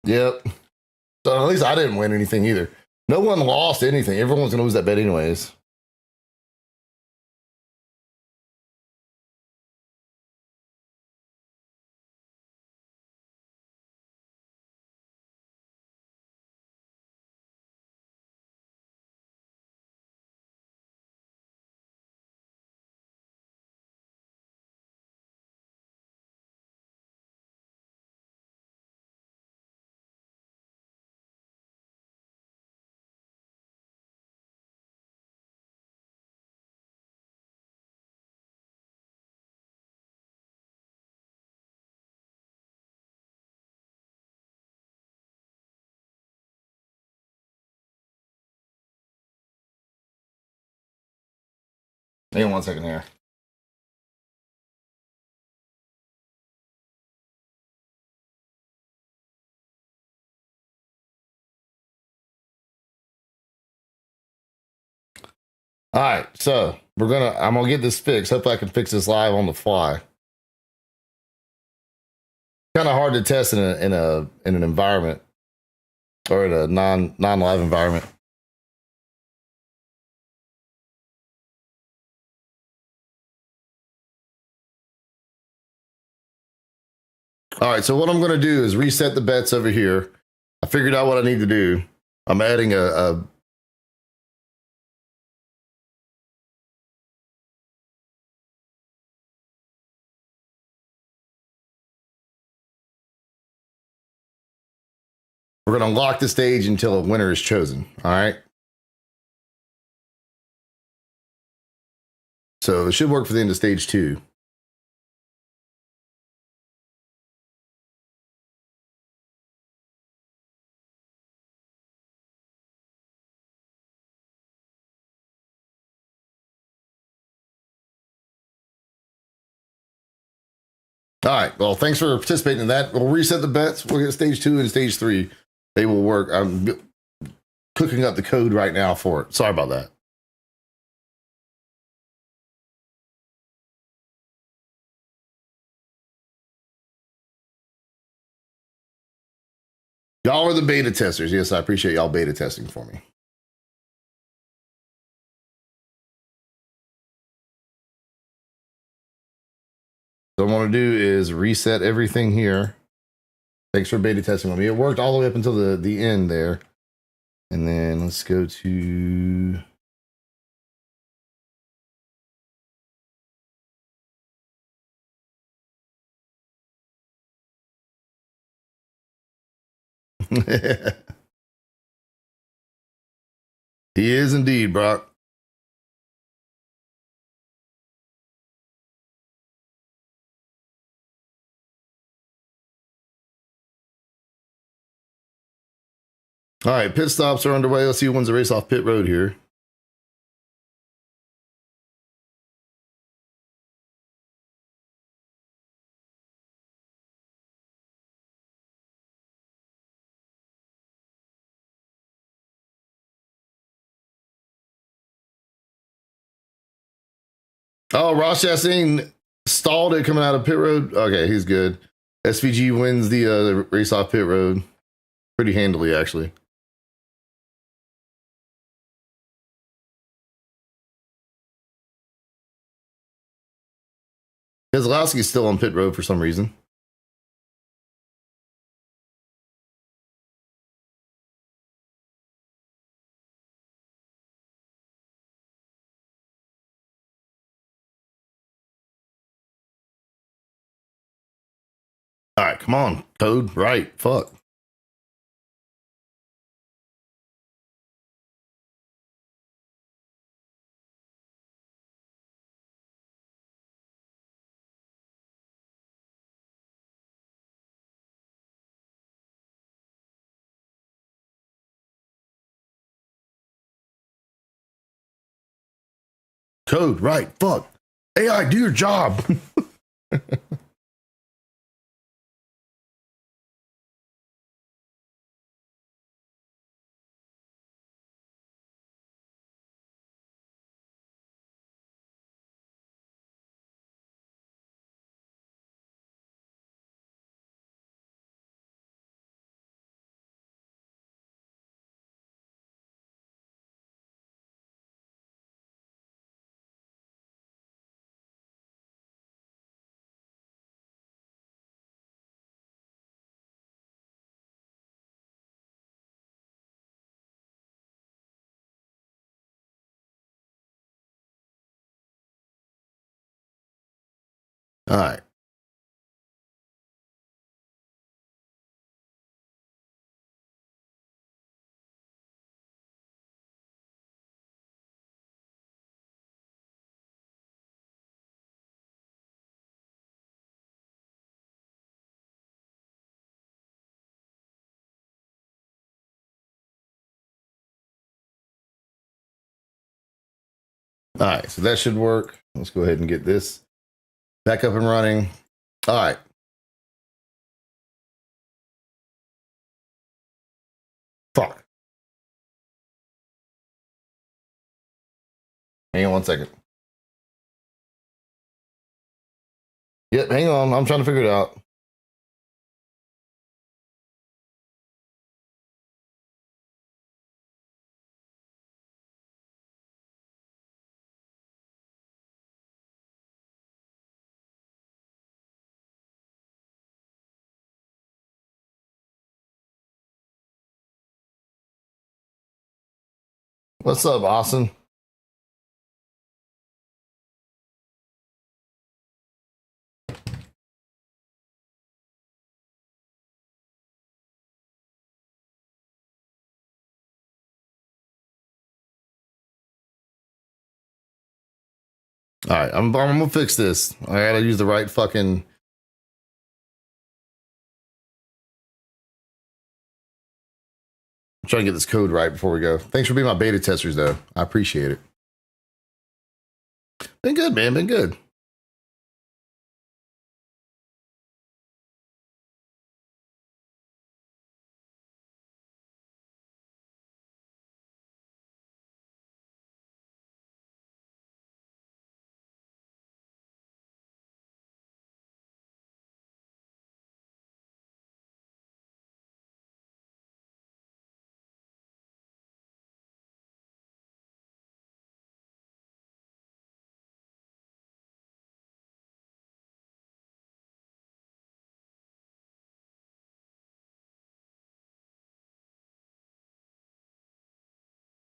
Yep. So at least I didn't win anything either. No one lost anything. Everyone's gonna lose that bet anyways. Hang on 1 second here. All right, so I'm gonna get this fixed. Hopefully I can fix this live on the fly. Kind of hard to test in an environment or in a non live environment. All right, so what I'm gonna do is reset the bets over here. I figured out what I need to do. I'm adding a we're gonna lock the stage until a winner is chosen. All right. So it should work for the end of stage 2. All right. Well, thanks for participating in that. We'll reset the bets. We'll get stage 2 and stage 3. They will work. I'm cooking up the code right now for it. Sorry about that. Y'all are the beta testers. Yes, I appreciate y'all beta testing for me. So what I'm going to do is reset everything here. Thanks for beta testing with me. It worked all the way up until the end there. And then let's go to... He is indeed, Brock. All right, pit stops are underway. Let's see who wins the race off pit road here. Oh, Ross Chastain stalled it coming out of pit road. Okay, he's good. SVG wins the race off pit road pretty handily, actually. Keselowski's still on pit road for some reason. All right, come on, code right. Fuck. Code, right. Fuck. AI, do your job. All right. All right. So that should work. Let's go ahead and get this back up and running. All right. Fuck. Hang on 1 second. Yep. Hang on. I'm trying to figure it out. What's up, Austin? All right. I'm gonna fix this. I gotta use the right fucking. I'm trying to get this code right before we go. Thanks for being my beta testers, though. I appreciate it. Been good, man. Been good.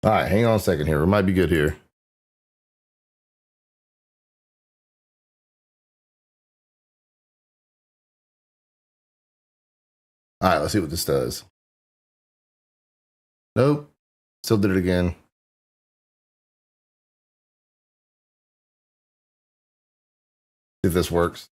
All right. Hang on a second here. We might be good here. All right. Let's see what this does. Nope. Still did it again. See if this works.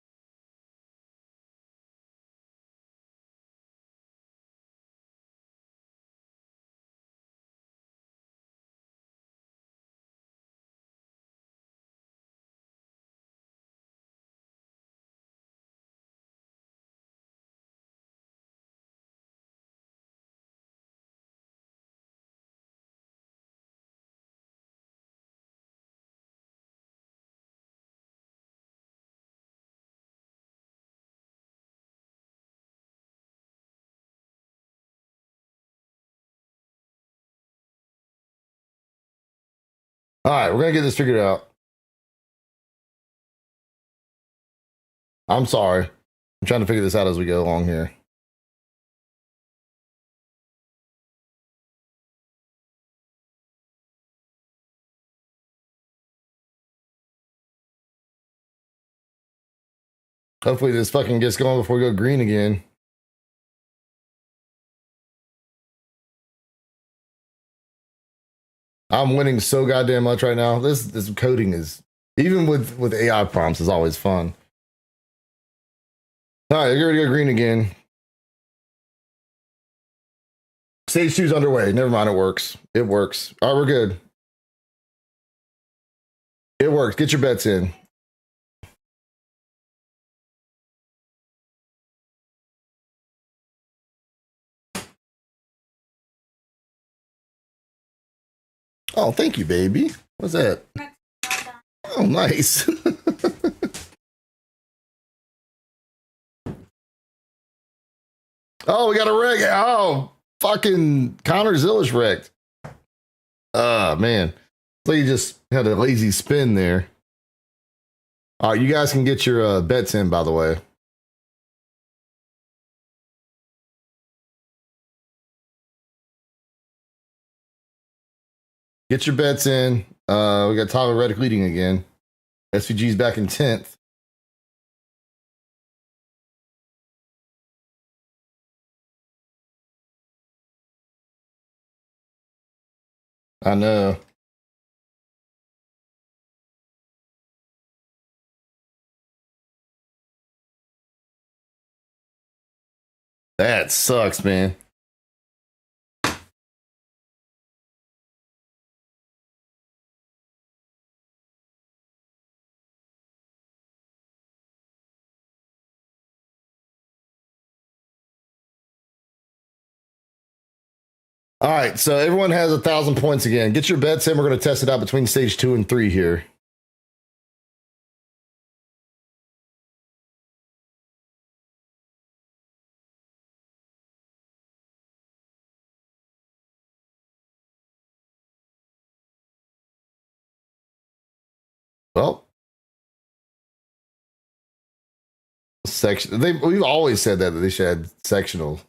All right. We're going to get this figured out. I'm sorry. I'm trying to figure this out as we go along here. Hopefully this fucking gets going before we go green again. I'm winning so goddamn much right now. This coding is, even with AI prompts, is always fun. All right, you're gonna go green again. Stage 2's underway. Never mind, it works. It works. All right, we're good. It works. Get your bets in. Oh, thank you, baby. What's that? Oh, nice. Oh, we got a wreck. Oh, fucking Connor Zillish wrecked. Oh, man. So you just had a lazy spin there. All right, you guys can get your bets in, by the way. Get your bets in. We got Tyler Reddick leading again. SVG's back in 10th. I know. That sucks, man. All right, so everyone has 1,000 points again. Get your bets in. We're going to test it out between stage 2 and 3 here. Well, section. We've always said that they should have sectional.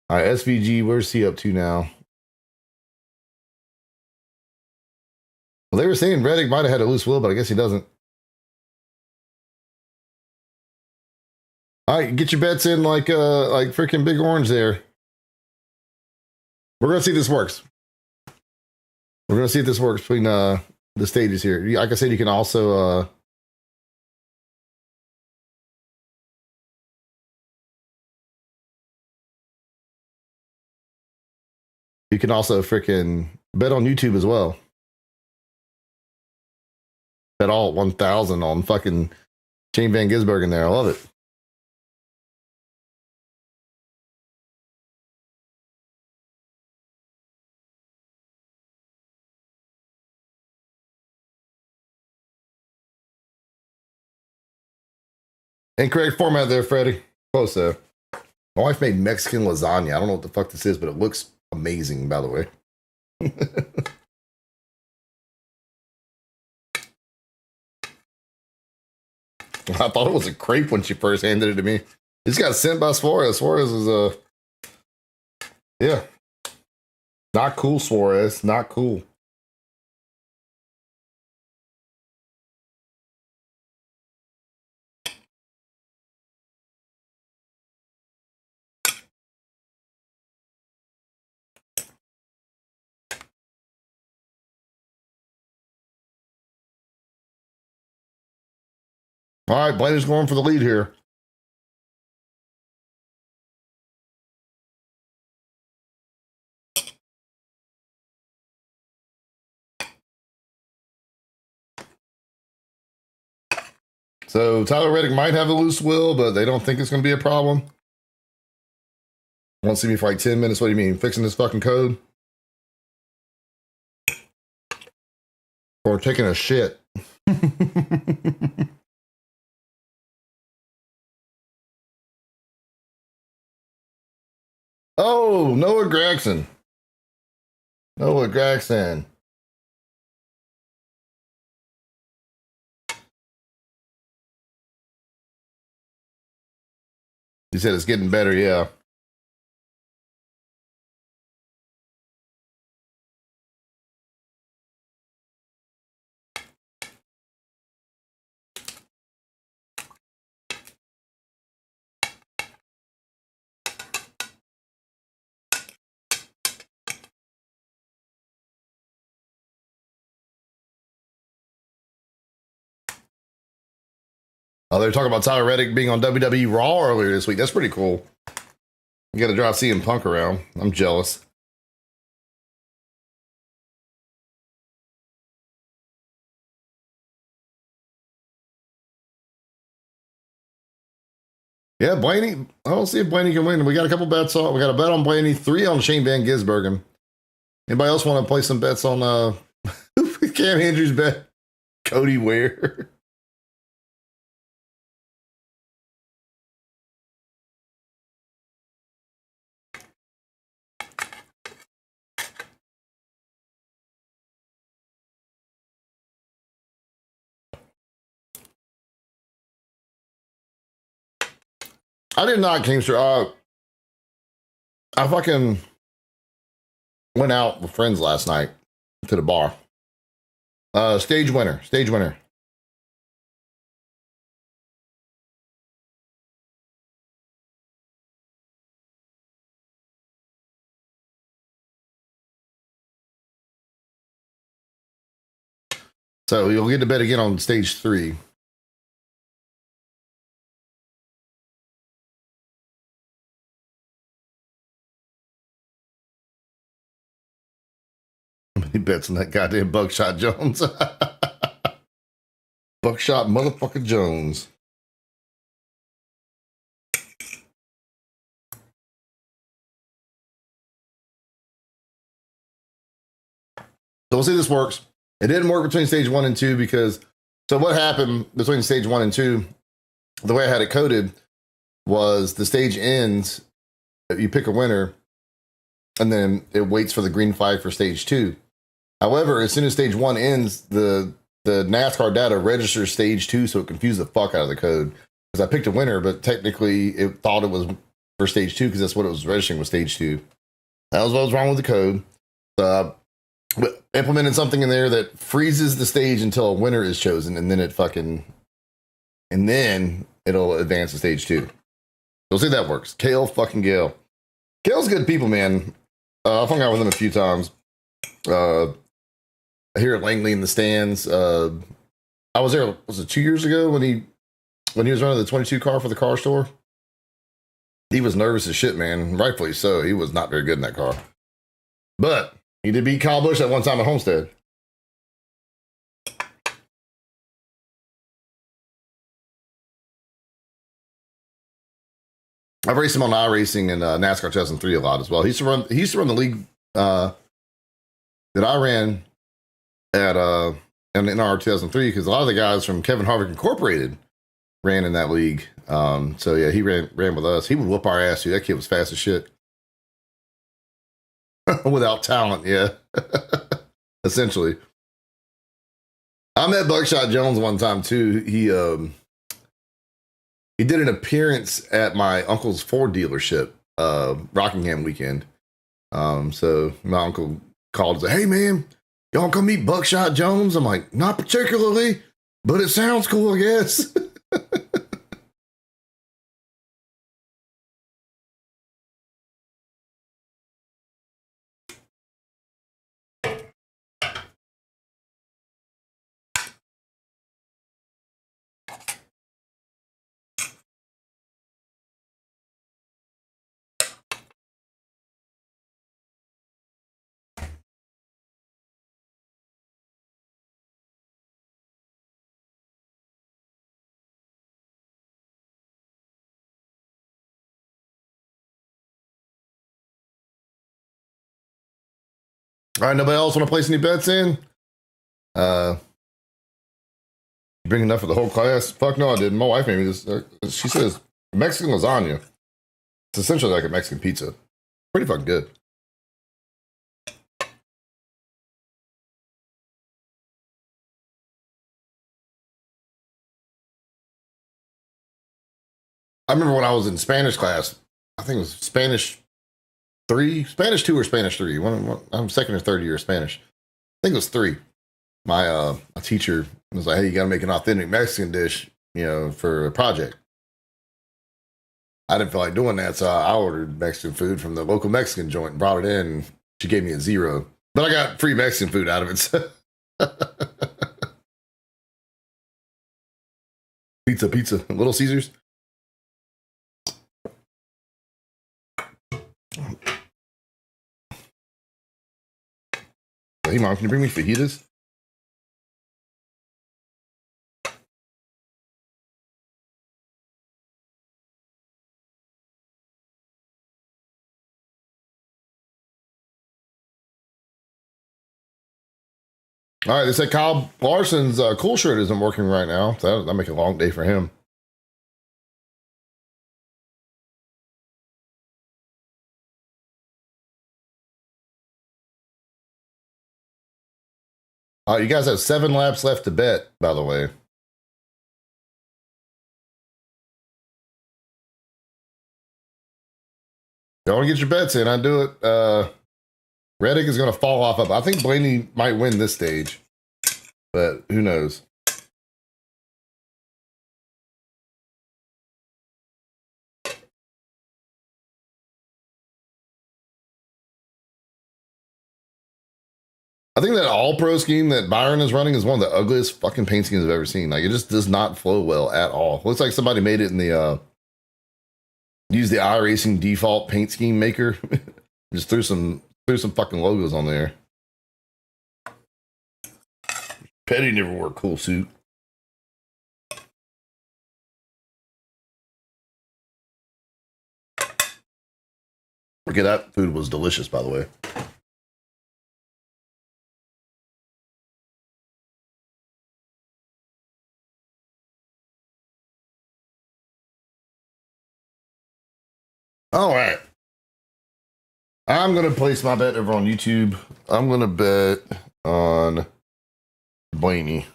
All right, SVG, where's he up to now? Well, they were saying Reddick might have had a loose wheel, but I guess he doesn't. All right, get your bets in like freaking Big Orange there. We're gonna see if this works. We're gonna see if this works between the stages here. Like I said, you can also freaking bet on YouTube as well. Bet all 1,000 on fucking Shane Van Gisbergen there. I love it. Incorrect format there, Freddie. Close though. My wife made Mexican lasagna. I don't know what the fuck this is, but it looks amazing, by the way. I thought it was a crepe when she first handed it to me. It's got sent by Suarez. Suarez is yeah. Not cool, Suarez. Not cool. All right, Blaney's going for the lead here. So Tyler Reddick might have a loose wheel, but they don't think it's going to be a problem. Won't see me for like 10 minutes. What do you mean? Fixing this fucking code? Or taking a shit? Oh, Noah Gregson. Noah Gregson. He said it's getting better, yeah. They were talking about Tyler Reddick being on WWE Raw earlier this week. That's pretty cool. You got to drive CM Punk around. I'm jealous. Yeah, Blaney. I'll see if Blaney can win. We got a couple bets on. We got a bet on Blaney, 3 on Shane Van Gisbergen. Anybody else want to play some bets on Cam Andrews bet? Cody Ware. I did not Kingster. I fucking went out with friends last night to the bar. Stage winner. So you'll get to bet again on stage 3. He bets on that goddamn Buckshot Jones. Buckshot motherfucker Jones. So we'll see if this works. It didn't work between stage 1 and 2 because, so what happened between stage 1 and 2, the way I had it coded was the stage ends, you pick a winner, and then it waits for the green flag for stage 2. However, as soon as stage 1 ends, the NASCAR data registers stage 2, so it confused the fuck out of the code. Because I picked a winner, but technically it thought it was for stage 2 because that's what it was registering with stage 2. That was what was wrong with the code. Implemented something in there that freezes the stage until a winner is chosen, and then it'll advance to stage 2. We'll see if that works. Kale fucking Gale. Kale's good people, man. I've hung out with him a few times. Here at Langley in the stands. I was there, was it 2 years ago when he was running the 22 car for the car store? He was nervous as shit, man. Rightfully so. He was not very good in that car. But he did beat Kyle Busch at one time at Homestead. I've raced him on iRacing and NASCAR 2003 a lot as well. He used to run the league that I ran at in NR 2003 because a lot of the guys from Kevin Harvick Incorporated ran in that league. So yeah, he ran with us. He would whoop our ass too. That kid was fast as shit. Without talent, yeah. Essentially. I met Buckshot Jones one time too. He did an appearance at my uncle's Ford dealership, Rockingham weekend. So my uncle called and said, "Hey man, y'all come meet Buckshot Jones?" I'm like, "Not particularly, but it sounds cool, I guess." All right, nobody else want to place any bets in? Bring enough for the whole class? Fuck no, I didn't. My wife made me this. She says Mexican lasagna. It's essentially like a Mexican pizza. Pretty fucking good. I remember when I was in Spanish class, I think it was Spanish 2 or Spanish 3. I'm second or third year of Spanish. I think it was 3. My teacher was like, "Hey, you got to make an authentic Mexican dish, for a project." I didn't feel like doing that, so I ordered Mexican food from the local Mexican joint and brought it in. And she gave me a 0, but I got free Mexican food out of it. So. Pizza. Little Caesars. Hey, Mom, can you bring me fajitas? All right, they said Kyle Larson's cool shirt isn't working right now. So that'll make a long day for him. You guys have 7 laps left to bet, by the way. You want to get your bets in? I do it. Reddick is going to fall off. I think Blaney might win this stage, but who knows? I think that all pro scheme that Byron is running is one of the ugliest fucking paint schemes I've ever seen. Like, it just does not flow well at all. Looks like somebody made it in the use the iRacing default paint scheme maker. Just threw some fucking logos on there. Petty never wore a cool suit. Okay, that food was delicious, by the way. All right. I'm going to place my bet over on YouTube. I'm going to bet on Blaney.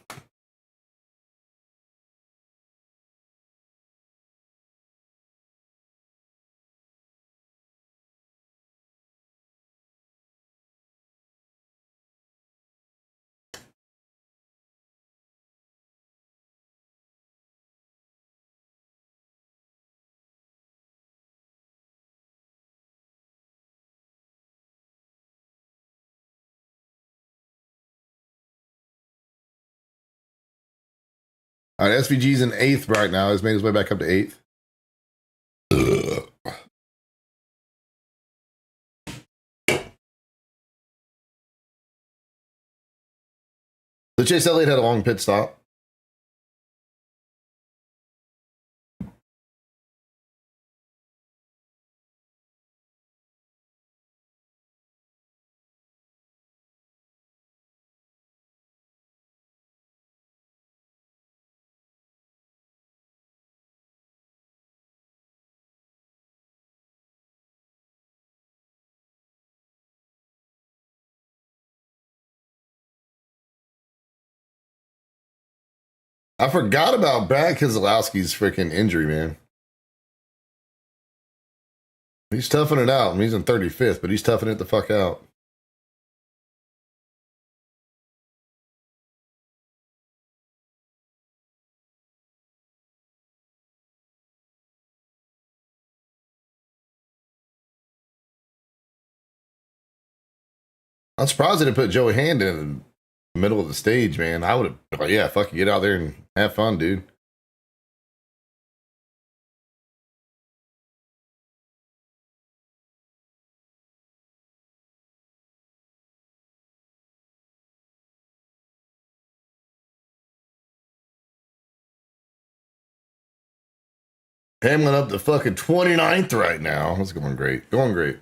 All right, SVG's in 8th right now. He's made his way back up to 8th. The Chase Elliott had a long pit stop. I forgot about Brad Keselowski's freaking injury, man. He's toughing it out. I mean, he's in 35th, but he's toughing it the fuck out. I'm surprised they didn't put Joey Hand in the middle of the stage, man. I would have, like, yeah, fuck, get out there and have fun, dude. Hamlin up to fucking 29th right now. That's going great. Going great.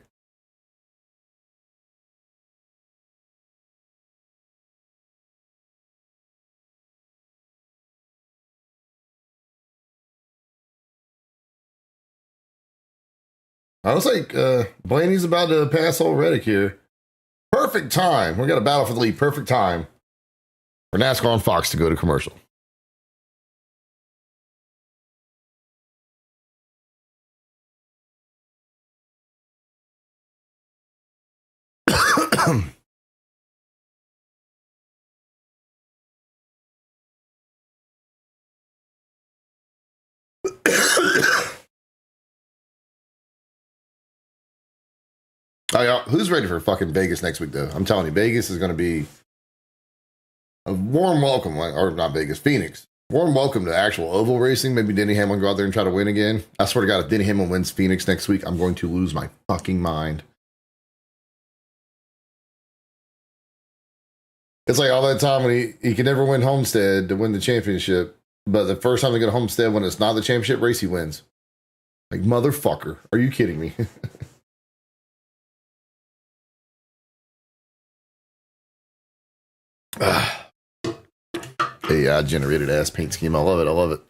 I was like, Blaney's about to pass old Reddick here. Perfect time. We got a battle for the lead. Perfect time for NASCAR on Fox to go to commercial. Oh, yeah. Who's ready for fucking Vegas next week, though? I'm telling you, Vegas is going to be a warm welcome, or not Vegas, Phoenix. Warm welcome to actual oval racing. Maybe Denny Hamlin go out there and try to win again. I swear to God, if Denny Hamlin wins Phoenix next week, I'm going to lose my fucking mind. It's like all that time when he can never win Homestead to win the championship, but the first time they get a Homestead when it's not the championship race, he wins. Like, motherfucker, are you kidding me? Hey, I generated ass paint scheme. I love it. I love it.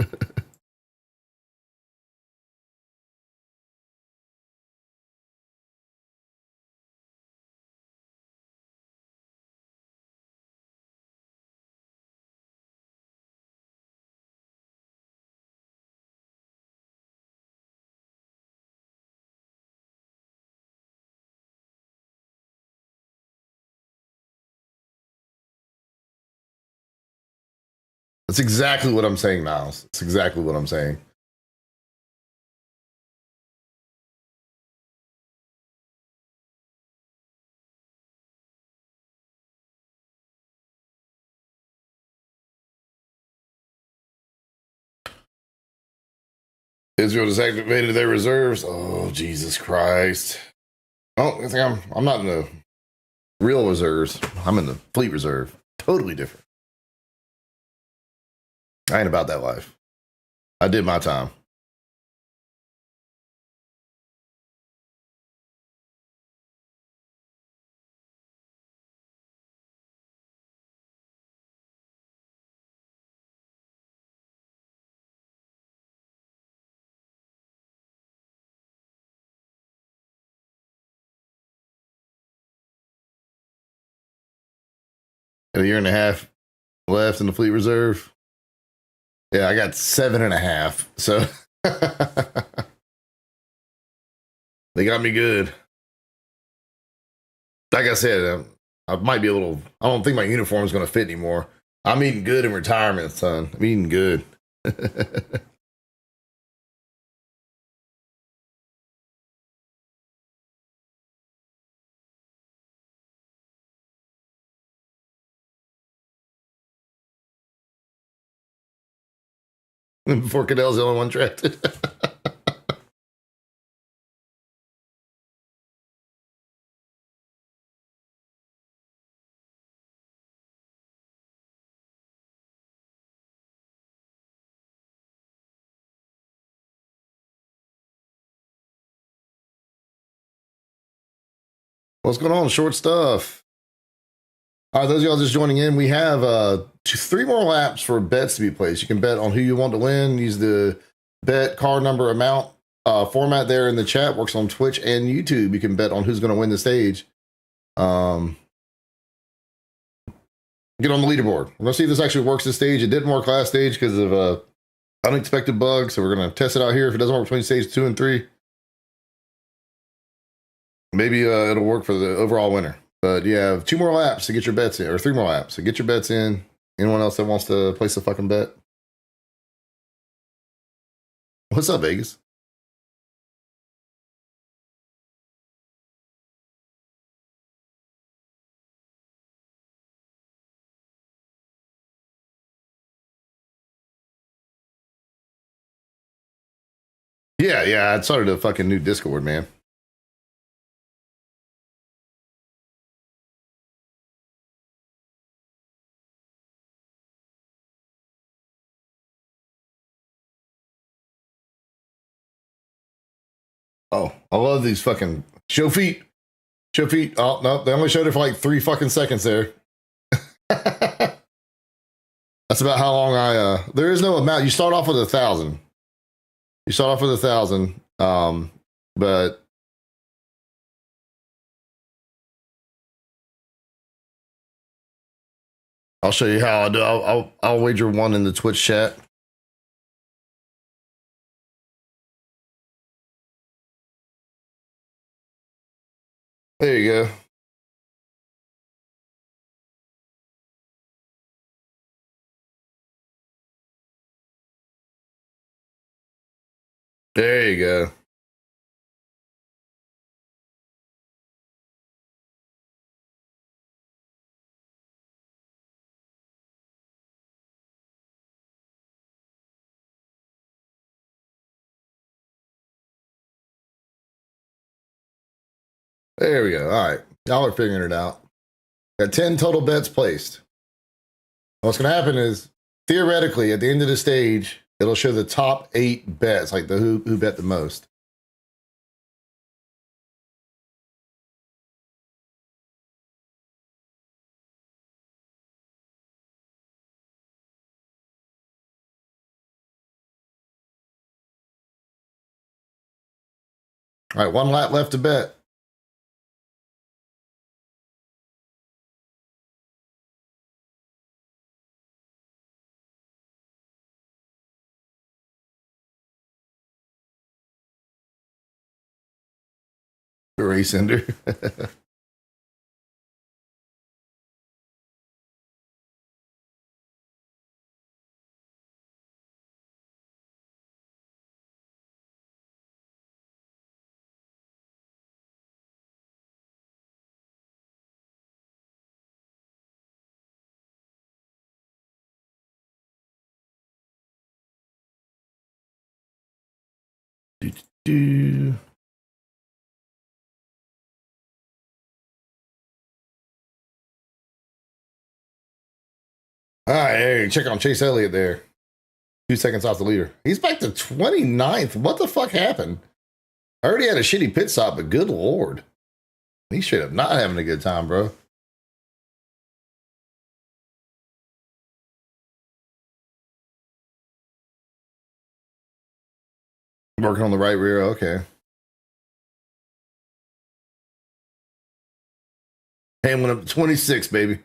That's exactly what I'm saying, Miles. That's exactly what I'm saying. Israel has activated their reserves. Oh, Jesus Christ. Oh, I think I'm not in the real reserves. I'm in the fleet reserve. Totally different. I ain't about that life. I did my time. A year and a half left in the fleet reserve. Yeah, I got 7.5. So they got me good. Like I said, I might be a little. I don't think my uniform is going to fit anymore. I'm eating good in retirement, son. I'm eating good. Before Cadell's the only one drafted. What's going on? Short stuff. All right, those of y'all just joining in, we have 3 more laps for bets to be placed. You can bet on who you want to win. Use the bet car number amount format there in the chat. Works on Twitch and YouTube. You can bet on who's going to win the stage. Get on the leaderboard. We're going to see if this actually works this stage. It didn't work last stage because of unexpected bugs. So we're going to test it out here. If it doesn't work between stage 2 and 3, maybe it'll work for the overall winner. But you have 2 more laps to get your bets in, or 3 more laps to get your bets in. Anyone else that wants to place a fucking bet? What's up, Vegas? Yeah, I started a fucking new Discord, man. Oh, I love these fucking show feet. Show feet. Oh, no, they only showed it for like 3 fucking seconds there. That's about how long there is no amount. You start off with 1,000. You start off with 1,000. But I'll show you how I do. I'll wager 1 in the Twitch chat. There you go. There you go. There we go. All right. Y'all are figuring it out. Got 10 total bets placed. What's going to happen is, theoretically, at the end of the stage, it'll show the top 8 bets, like the who bet the most. All right, 1 lap left to bet. Race ender. Do. All right, hey, check on Chase Elliott there. 2 seconds off the leader. He's back to 29th. What the fuck happened? I already had a shitty pit stop, but good lord. He's straight up not having a good time, bro. Working on the right rear, okay. Hey, went up to 26, baby.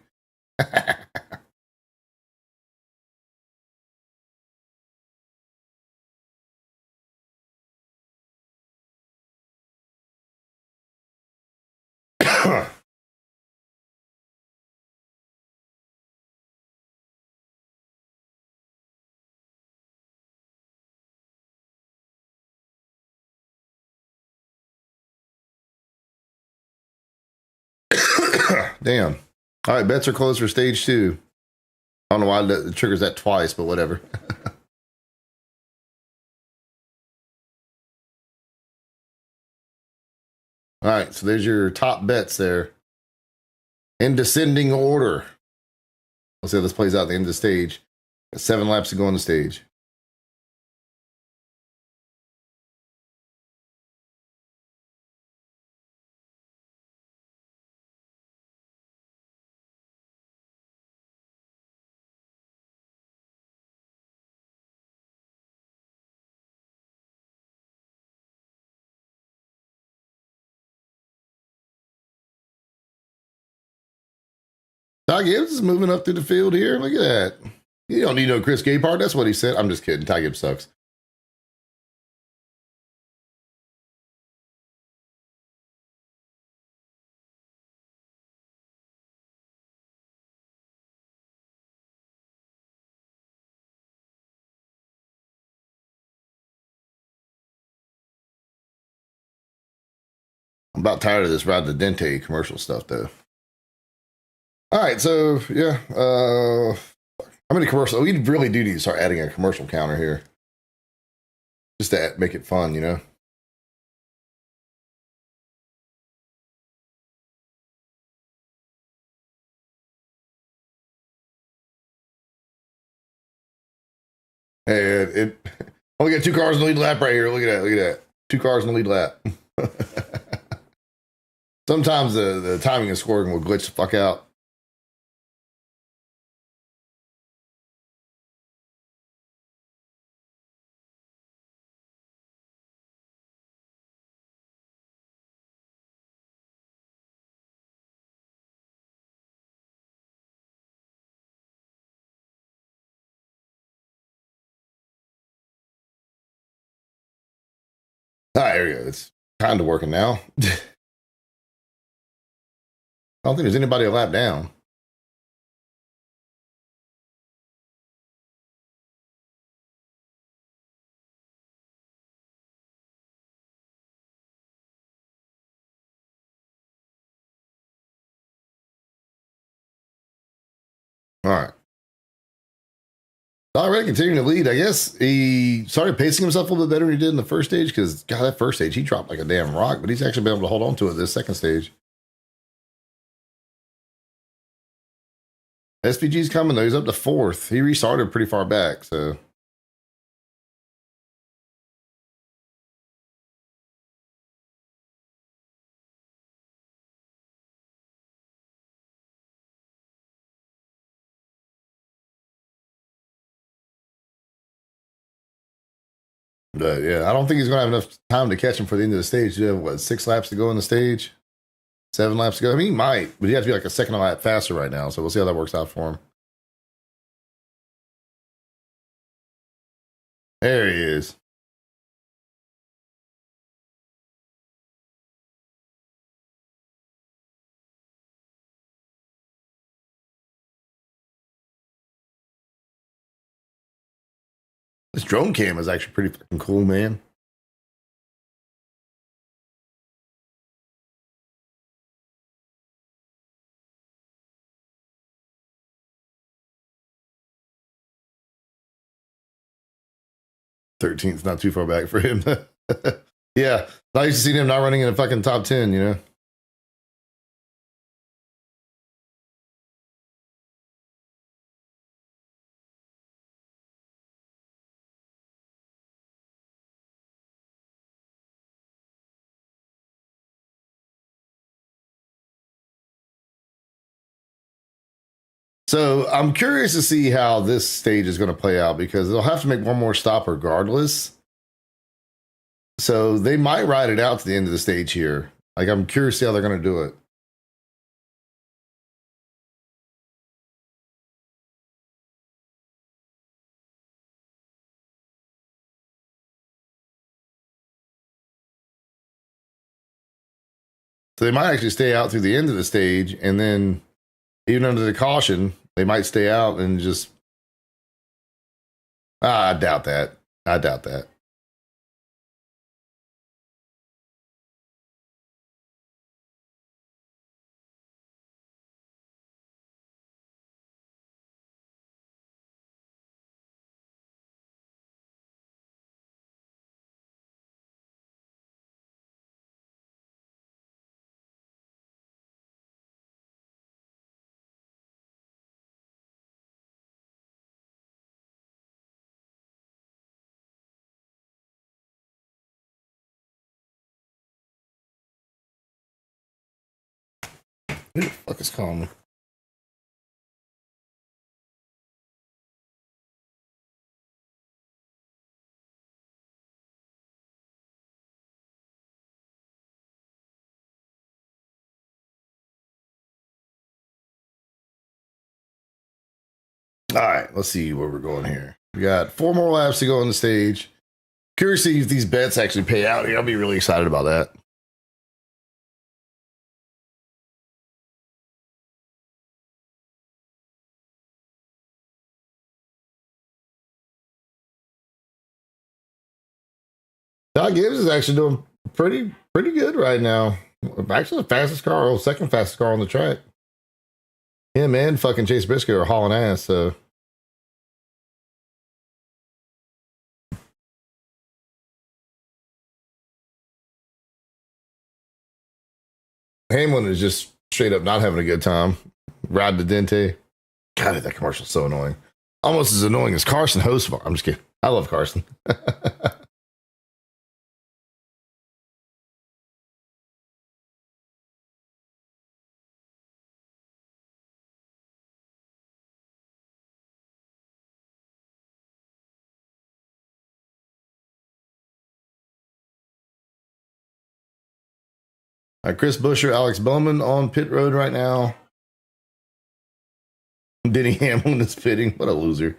Damn. All right, bets are closed for stage 2. I don't know why it triggers that twice, but whatever. All right, so there's your top bets there. In descending order. Let's see how this plays out at the end of the stage. Got 7 laps to go on the stage. Ty Gibbs is moving up through the field here. Look at that. You don't need no Chris Gaypart. That's what he said. I'm just kidding. Ty Gibbs sucks. I'm about tired of this Ride the Dente commercial stuff, though. All right, so yeah, how many commercials? We really do need to start adding a commercial counter here, just to make it fun, you know. Hey, it only got 2 cars in the lead lap right here. Look at that. Look at that. 2 cars in the lead lap. Sometimes the timing and scoring will glitch the fuck out. There we go. It's kind of working now. I don't think there's anybody a lap down. All right. Already continuing to lead. I guess he started pacing himself a little bit better than he did in the first stage because, God, that first stage, he dropped like a damn rock, but he's actually been able to hold on to it this second stage. SPG's coming, though. He's up to fourth. He restarted pretty far back, so. But yeah, I don't think he's going to have enough time to catch him for the end of the stage. You have, what, 6 laps to go in the stage? 7 laps to go? I mean, he might, but he has to be like a second lap faster right now, so we'll see how that works out for him. There he is. This drone cam is actually pretty fucking cool, man. '13th, not too far back for him. Yeah, I used to see him not running in a fucking top 10, you know? So I'm curious to see how this stage is going to play out because they'll have to make one more stop regardless. So they might ride it out to the end of the stage here. Like, I'm curious to see how they're going to do it. So they might actually stay out through the end of the stage, and then even under the caution, they might stay out and just. I doubt that. I doubt that. Who the fuck is calling me? All right, let's see where we're going here. We got 4 more laps to go on the stage. Curious to see if these bets actually pay out here. I'll be really excited about that. Doug Gibbs is actually doing pretty good right now. Actually, the fastest car, or second fastest car on the track. Him and fucking Chase Briscoe are hauling ass. So Hamlin is just straight up not having a good time. Ride the Dente. God, that commercial's so annoying. Almost as annoying as Carson Hocevar. I'm just kidding. I love Carson. Chris Buescher, Alex Bowman on pit road right now. Denny Hamlin is pitting. What a loser.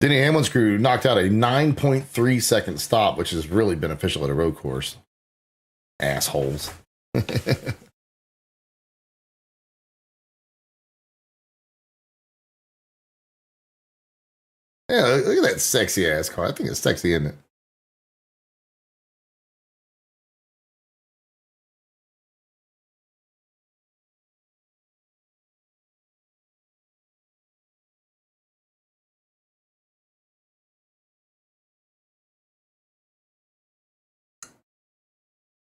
Denny Hamlin's crew knocked out a 9.3 second stop, which is really beneficial at a road course. Assholes. Yeah, look at that sexy ass car. I think it's sexy, isn't it?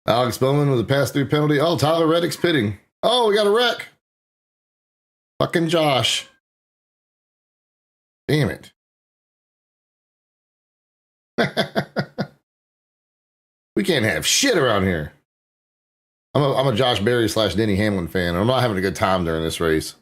Alex Bowman with a pass-through penalty. Oh, Tyler Reddick's pitting. Oh, we got a wreck. Fucking Josh. Damn it. We can't have shit around here. I'm a Josh Berry / Denny Hamlin fan. I'm not having a good time during this race.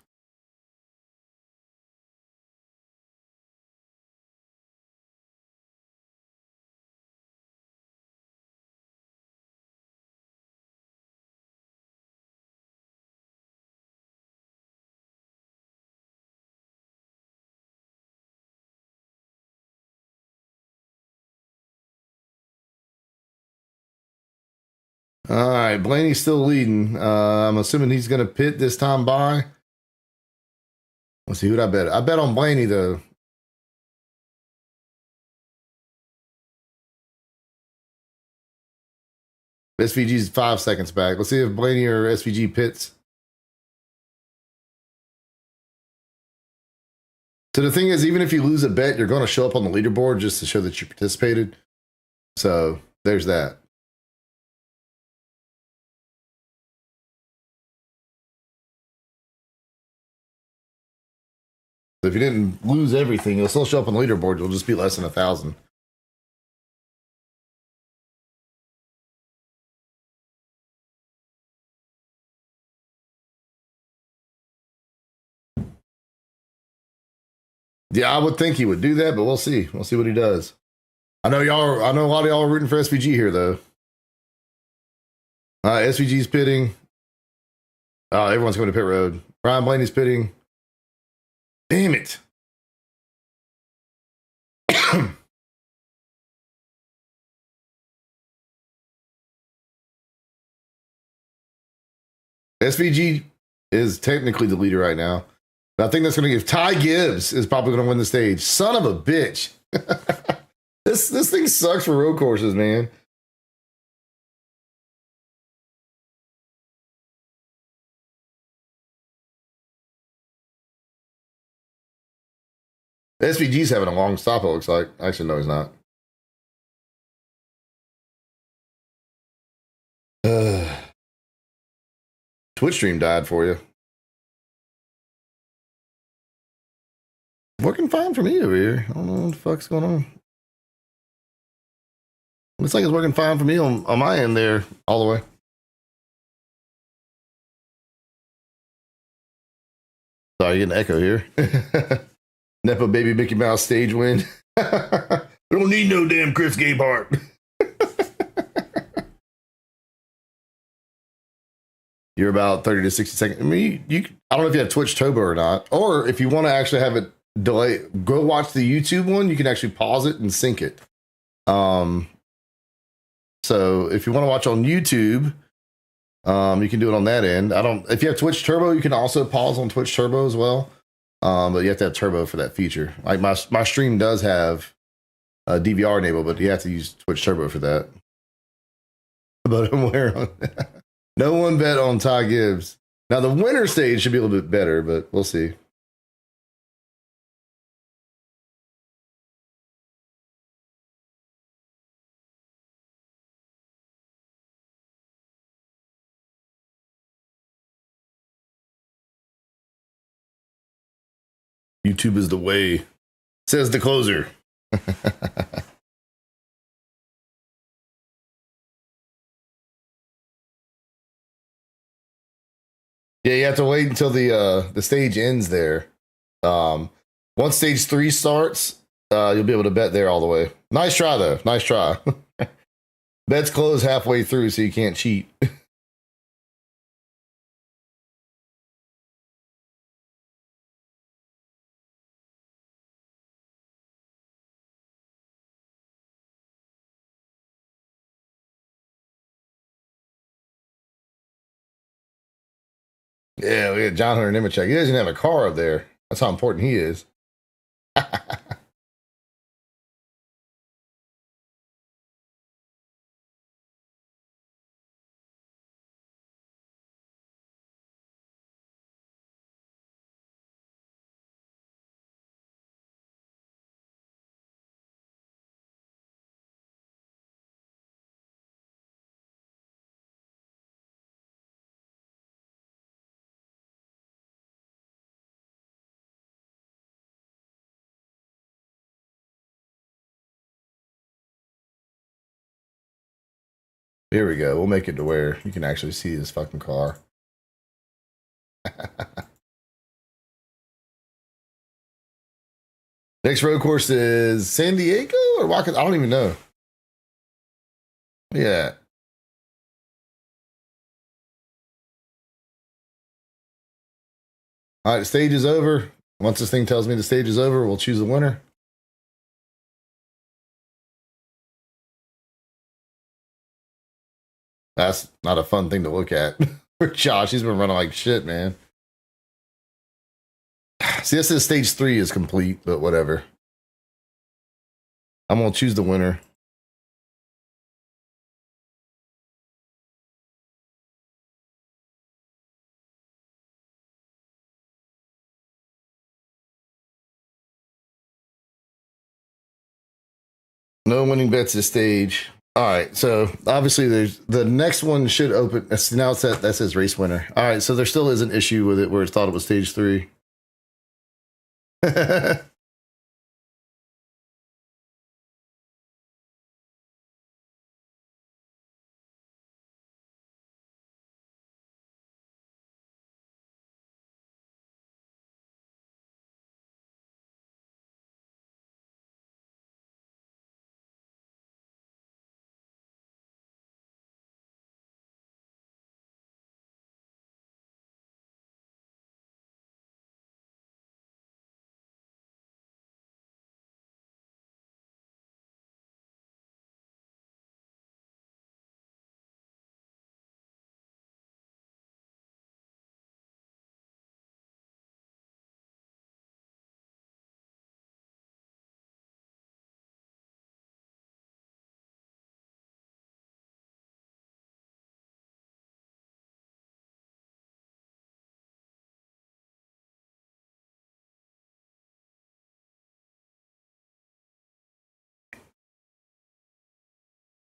All right, Blaney's still leading. I'm assuming he's going to pit this time by. Let's see who'd I bet. I bet on Blaney though. SVG's 5 seconds back. Let's see if Blaney or SVG pits. So the thing is, even if you lose a bet, you're going to show up on the leaderboard just to show that you participated. So there's that. So if you didn't lose everything, you'll still show up on the leaderboard. You'll just be less than 1,000. Yeah, I would think he would do that, but we'll see. We'll see what he does. I know a lot of y'all are rooting for SVG here, though. SVG's pitting. Everyone's going to pit road. Brian Blaney's pitting. Damn it. SVG is technically the leader right now. I think that's going to give Ty Gibbs is probably going to win the stage. Son of a bitch. This thing sucks for road courses, man. SVG's having a long stop, it looks like. Actually, no, he's not. Twitch stream died for you. Working fine for me over here. I don't know what the fuck's going on. Looks like it's working fine for me on my end there, all the way. Sorry, you get an echo here. Nepo baby Mickey Mouse stage win. We don't need no damn Chris Gabehart. You're about 30 to 60 seconds. I mean, I don't know if you have Twitch Turbo or not, or if you want to actually have it delay, go watch the YouTube one. You can actually pause it and sync it. So if you want to watch on YouTube, you can do it on that end. If you have Twitch Turbo, you can also pause on Twitch Turbo as well. But you have to have Turbo for that feature. Like my stream does have a DVR enabled, but you have to use Twitch Turbo for that. But I'm wearing no one bet on Ty Gibbs. Now the winter stage should be a little bit better, but we'll see. YouTube is the way, says the closer. Yeah, you have to wait until the stage ends there. Once stage 3 starts, you'll be able to bet there all the way. Nice try though. Nice try. Bets close halfway through, so you can't cheat. Yeah, we got John Hunter Nemechek. He doesn't have a car up there. That's how important he is. Here we go. We'll make it to where you can actually see his fucking car. Next road course is San Diego or Watkins? I don't even know. Yeah. All right, stage is over. Once this thing tells me the stage is over, we'll choose the winner. That's not a fun thing to look at. For Josh, he's been running like shit, man. See, this is stage 3 is complete, but whatever. I'm gonna choose the winner. No winning bets this stage. All right, so obviously there's the next one should open. Now it's that says race winner. All right, so there still is an issue with it where it thought it was stage 3.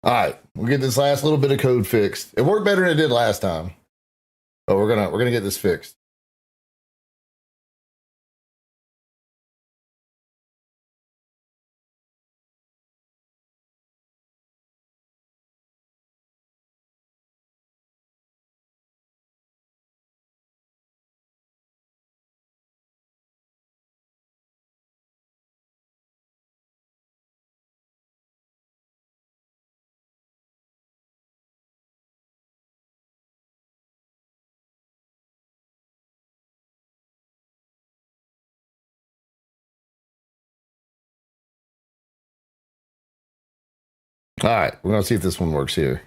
All right, we'll get this last little bit of code fixed. It worked better than it did last time, but we're gonna get this fixed. All right, we're gonna see if this one works here.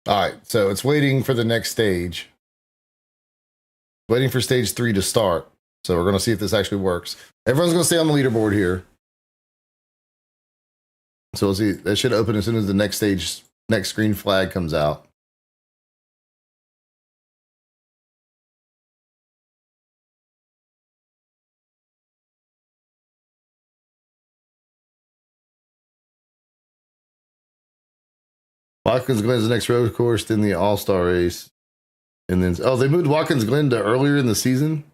All right, so it's waiting for the next stage. Waiting for stage 3 to start. So we're gonna see if this actually works. Everyone's gonna stay on the leaderboard here. So we'll see. That should open as soon as the next stage, next green flag comes out. Watkins Glen's the next road course, then the All Star race, and then they moved Watkins Glen to earlier in the season.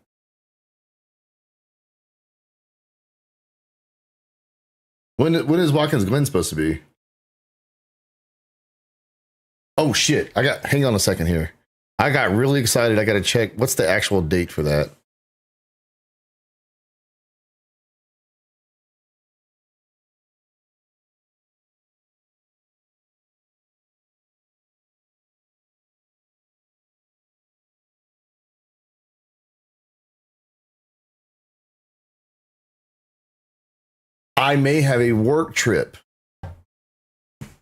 When is Watkins Glen supposed to be? Oh shit! Hang on a second here. I got really excited. I got to check what's the actual date for that. I may have a work trip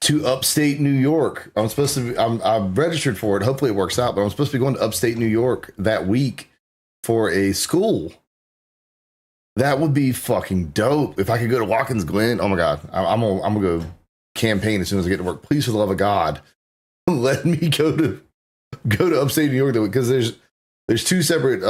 to upstate New York. I'm registered for it. Hopefully it works out, but I'm supposed to be going to upstate New York that week for a school. That would be fucking dope. If I could go to Watkins Glen, oh my God, I'm gonna go campaign as soon as I get to work. Please, for the love of God, let me go to upstate New York, because there's two separate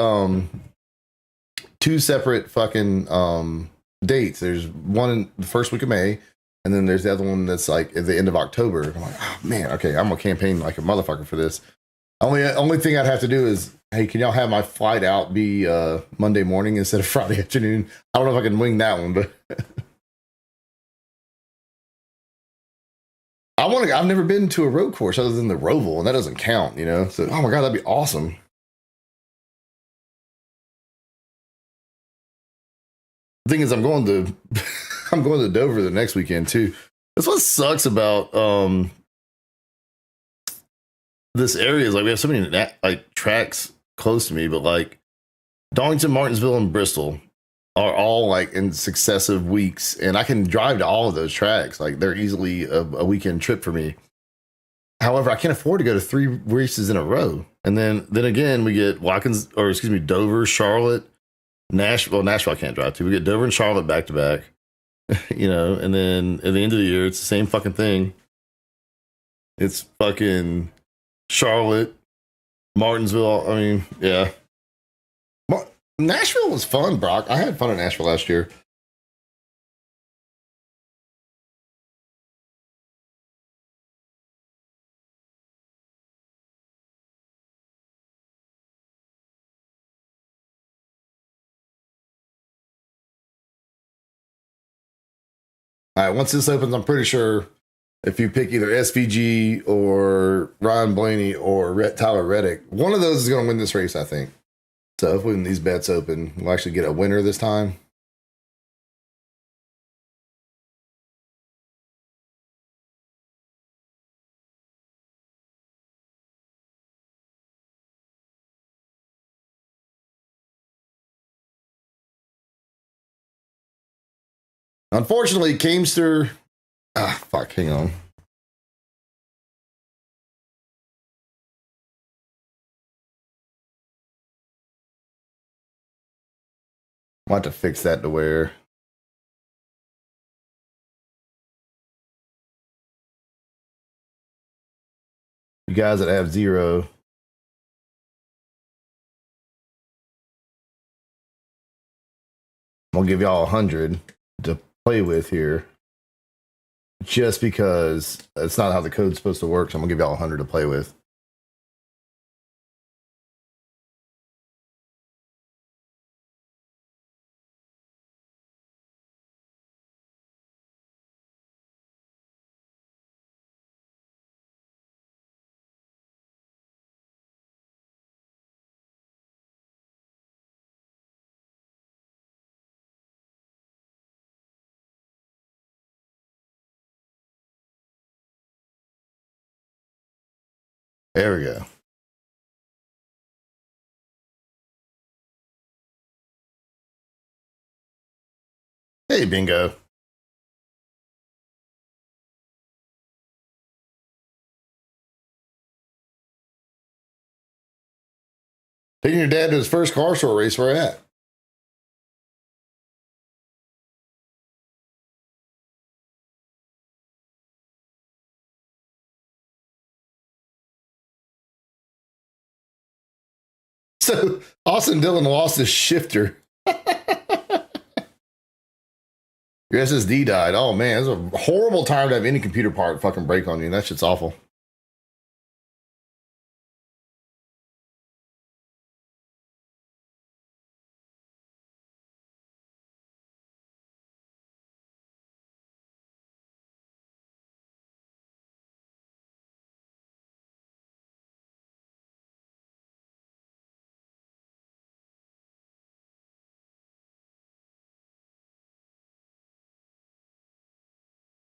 fucking dates. There's one in the first week of May, and then there's the other one that's like at the end of October. I'm like, oh man, okay, I'm gonna campaign like a motherfucker for this. Only thing I'd have to do is, hey, can y'all have my flight out be Monday morning instead of Friday afternoon? I don't know if I can wing that one, but I've never been to a road course other than the Roval, and that doesn't count, you know? So, oh my God, that'd be awesome. The thing is, I'm going to Dover the next weekend too. That's what sucks about this area, is like we have so many like tracks close to me, but like Darlington, Martinsville, and Bristol are all like in successive weeks, and I can drive to all of those tracks. Like they're easily a weekend trip for me. However, I can't afford to go to 3 races in a row. And then again, we get Dover, Charlotte, Nashville. Nashville I can't drive to. We get Dover and Charlotte back to back. You know, and then at the end of the year, it's the same fucking thing. It's fucking Charlotte, Martinsville. I mean, yeah. Nashville was fun, Brock. I had fun in Nashville last year. All right, once this opens, I'm pretty sure if you pick either SVG or Ryan Blaney or Tyler Reddick, one of those is going to win this race, I think. So if when these bets open, we'll actually get a winner this time. Unfortunately, Keemster. Fuck, hang on. I'll have to fix that to where. You guys that have 0. I'm going to give y'all 100 to play with here. Just because that's not how the code's supposed to work. So I'm going to give y'all 100 to play with. There we go. Hey, bingo. Taking your dad to his first car show race, where at? So Austin Dillon lost his shifter. Your SSD died. Oh man, it's a horrible time to have any computer part fucking break on you. That shit's awful.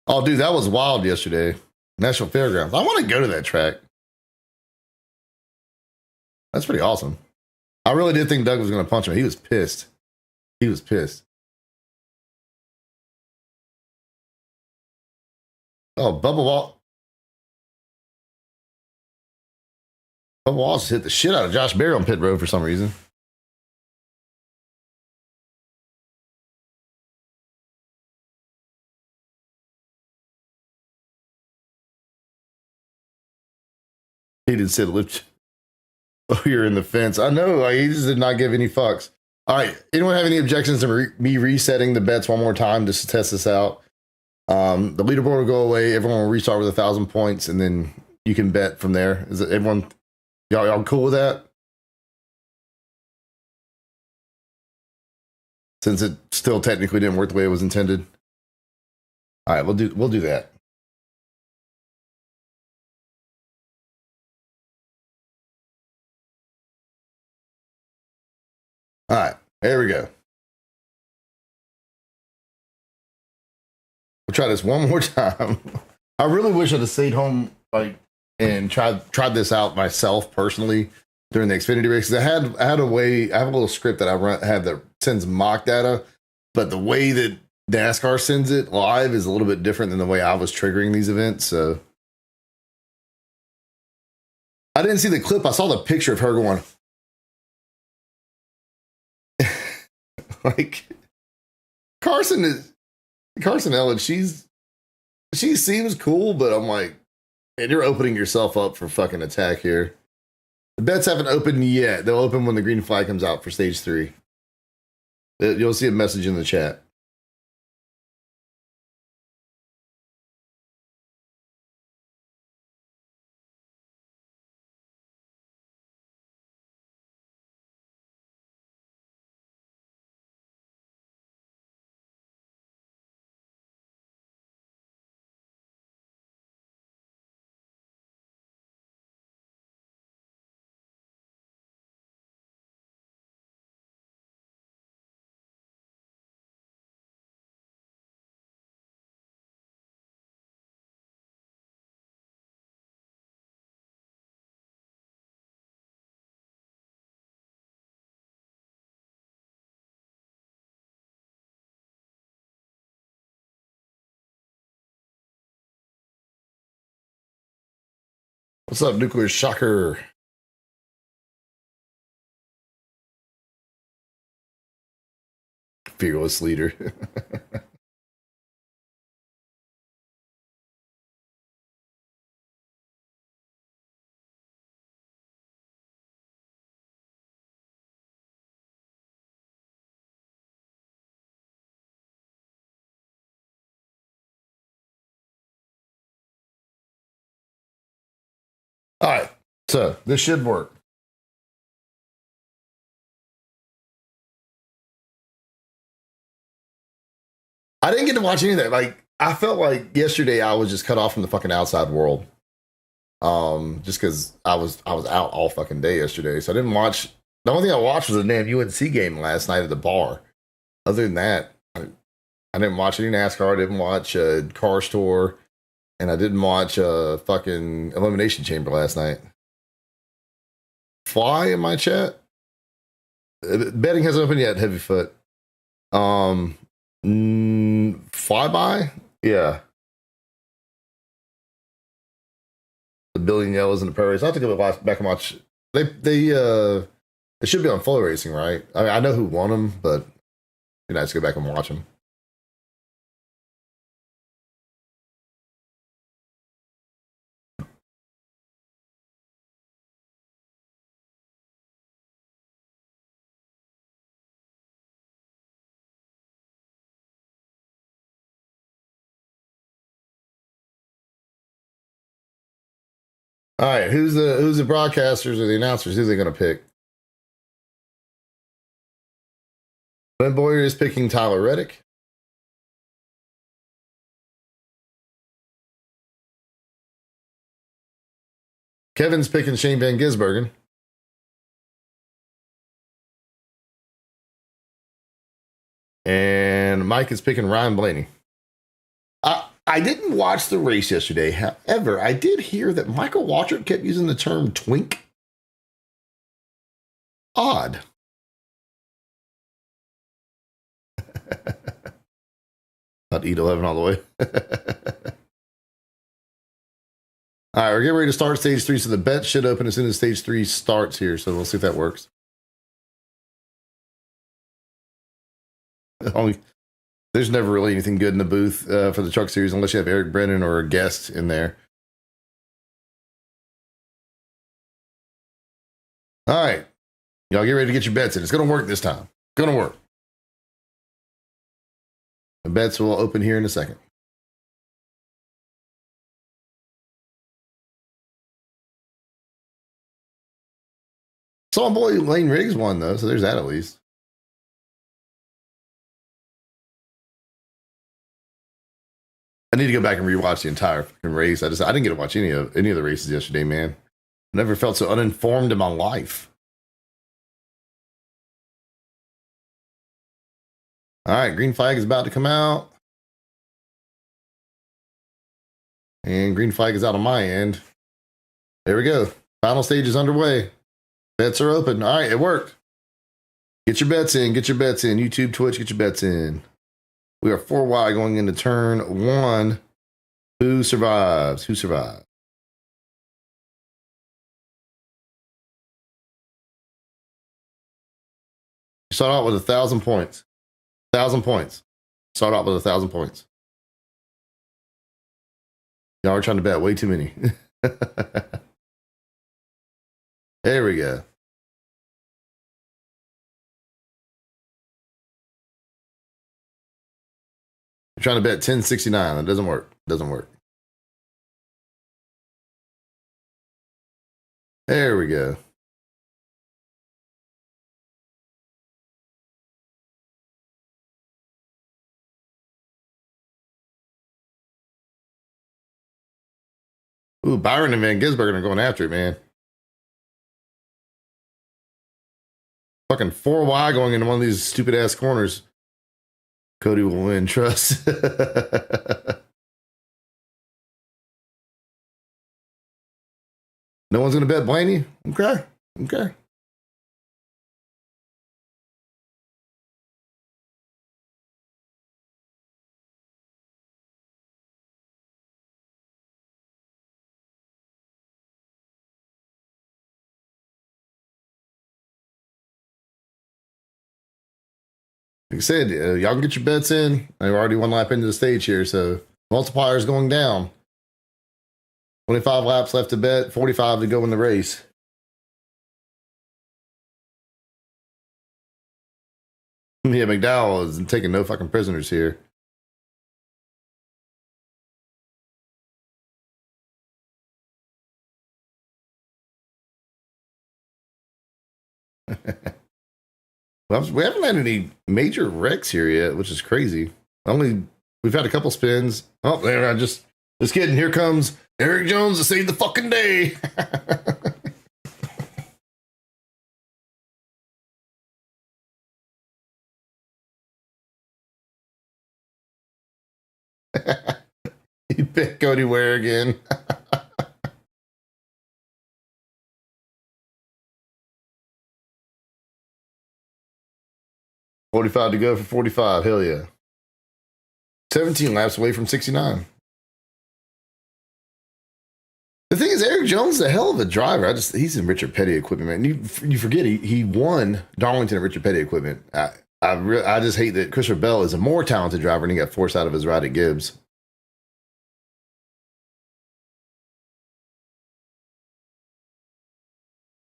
Oh, dude, that was wild yesterday. National Fairgrounds. I want to go to that track. That's pretty awesome. I really did think Doug was going to punch him. He was pissed. He was pissed. Oh, Bubba Wallace hit the shit out of Josh Berry on pit road for some reason. He did sit lift. Oh, you're in the fence. I know. Like, he just did not give any fucks. All right. Anyone have any objections to me resetting the bets one more time just to test this out? The leaderboard will go away. Everyone will restart with 1,000 points, and then you can bet from there. Is it everyone? Y'all cool with that? Since it still technically didn't work the way it was intended. All right, we'll do that. All right, there we go. We'll try this one more time. I really wish I'd have stayed home and tried this out myself personally during the Xfinity race. I have a little script that had that sends mock data, but the way that NASCAR sends it live is a little bit different than the way I was triggering these events. So I didn't see the clip. I saw the picture of her going like Carson Ellen. She seems cool, but I'm like, and you're opening yourself up for fucking attack here. The bets haven't opened yet. They'll open when the green flag comes out for stage 3. You'll see a message in the chat. What's up, Nuclear Shocker? Fearless leader. All right, so this should work. I didn't get to watch any of that. Like, I felt like yesterday I was just cut off from the fucking outside world. Just because I was out all fucking day yesterday, so I didn't watch. The only thing I watched was a damn UNC game last night at the bar. Other than that, I didn't watch any NASCAR. I didn't watch Car Store, and I didn't watch fucking Elimination Chamber last night. Fly in my chat. Betting hasn't opened yet. Heavyfoot. Flyby. Yeah. The Billion Yellows and the Prairies. I have to go back and watch. They should be on Flow Racing, right? I mean, I know who won them, but it'd be nice to go back and watch them. All right, who's the broadcasters or the announcers? Who are they going to pick? Ben Boyer is picking Tyler Reddick. Kevin's picking Shane Van Gisbergen. And Mike is picking Ryan Blaney. I didn't watch the race yesterday. However, I did hear that Michael Waltrip kept using the term twink. Odd. Not eat 11 all the way. All right, we're getting ready to start stage 3, so the bet should open as soon as stage 3 starts here. So we'll see if that works. Only there's never really anything good in the booth for the Truck Series unless you have Eric Brennan or a guest in there. All right, y'all get ready to get your bets in. It's going to work this time. It's going to work. The bets will open here in a second. Saw boy Lane Riggs won though, so there's that at least. I need to go back and rewatch the entire fucking race. I didn't get to watch any of the races yesterday, man. Never felt so uninformed in my life. All right, green flag is about to come out. And green flag is out on my end. There we go. Final stage is underway. Bets are open. All right, it worked. Get your bets in. Get your bets in. YouTube, Twitch, get your bets in. We are 4 wide going into turn 1. Who survives? Who survives? Start out with 1,000 points. 1,000 points. Start out with 1,000 points. Y'all are trying to bet way too many. There we go. You're trying to bet 1069. That doesn't work. Doesn't work. There we go. Ooh, Byron and Van Gisbergen are going after it, man. Fucking 4 wide going into one of these stupid ass corners. Cody will win, trust. No one's going to bet Blaney? Okay. Okay. Like I said, y'all can get your bets in. I've already 1 lap into the stage here, so multiplier is going down. 25 laps left to bet, 45 to go in the race. Yeah, McDowell is taking no fucking prisoners here. Well, we haven't had any major wrecks here yet, which is crazy. We've had a couple spins. Oh, there! Just kidding. Here comes Eric Jones to save the fucking day. You bet Cody Ware again. 45 to go for 45. Hell yeah. 17 laps away from 69. The thing is, Eric Jones is a hell of a driver. He's in Richard Petty equipment, man. You forget he won Darlington at Richard Petty equipment. I just hate that Christopher Bell is a more talented driver and he got forced out of his ride at Gibbs.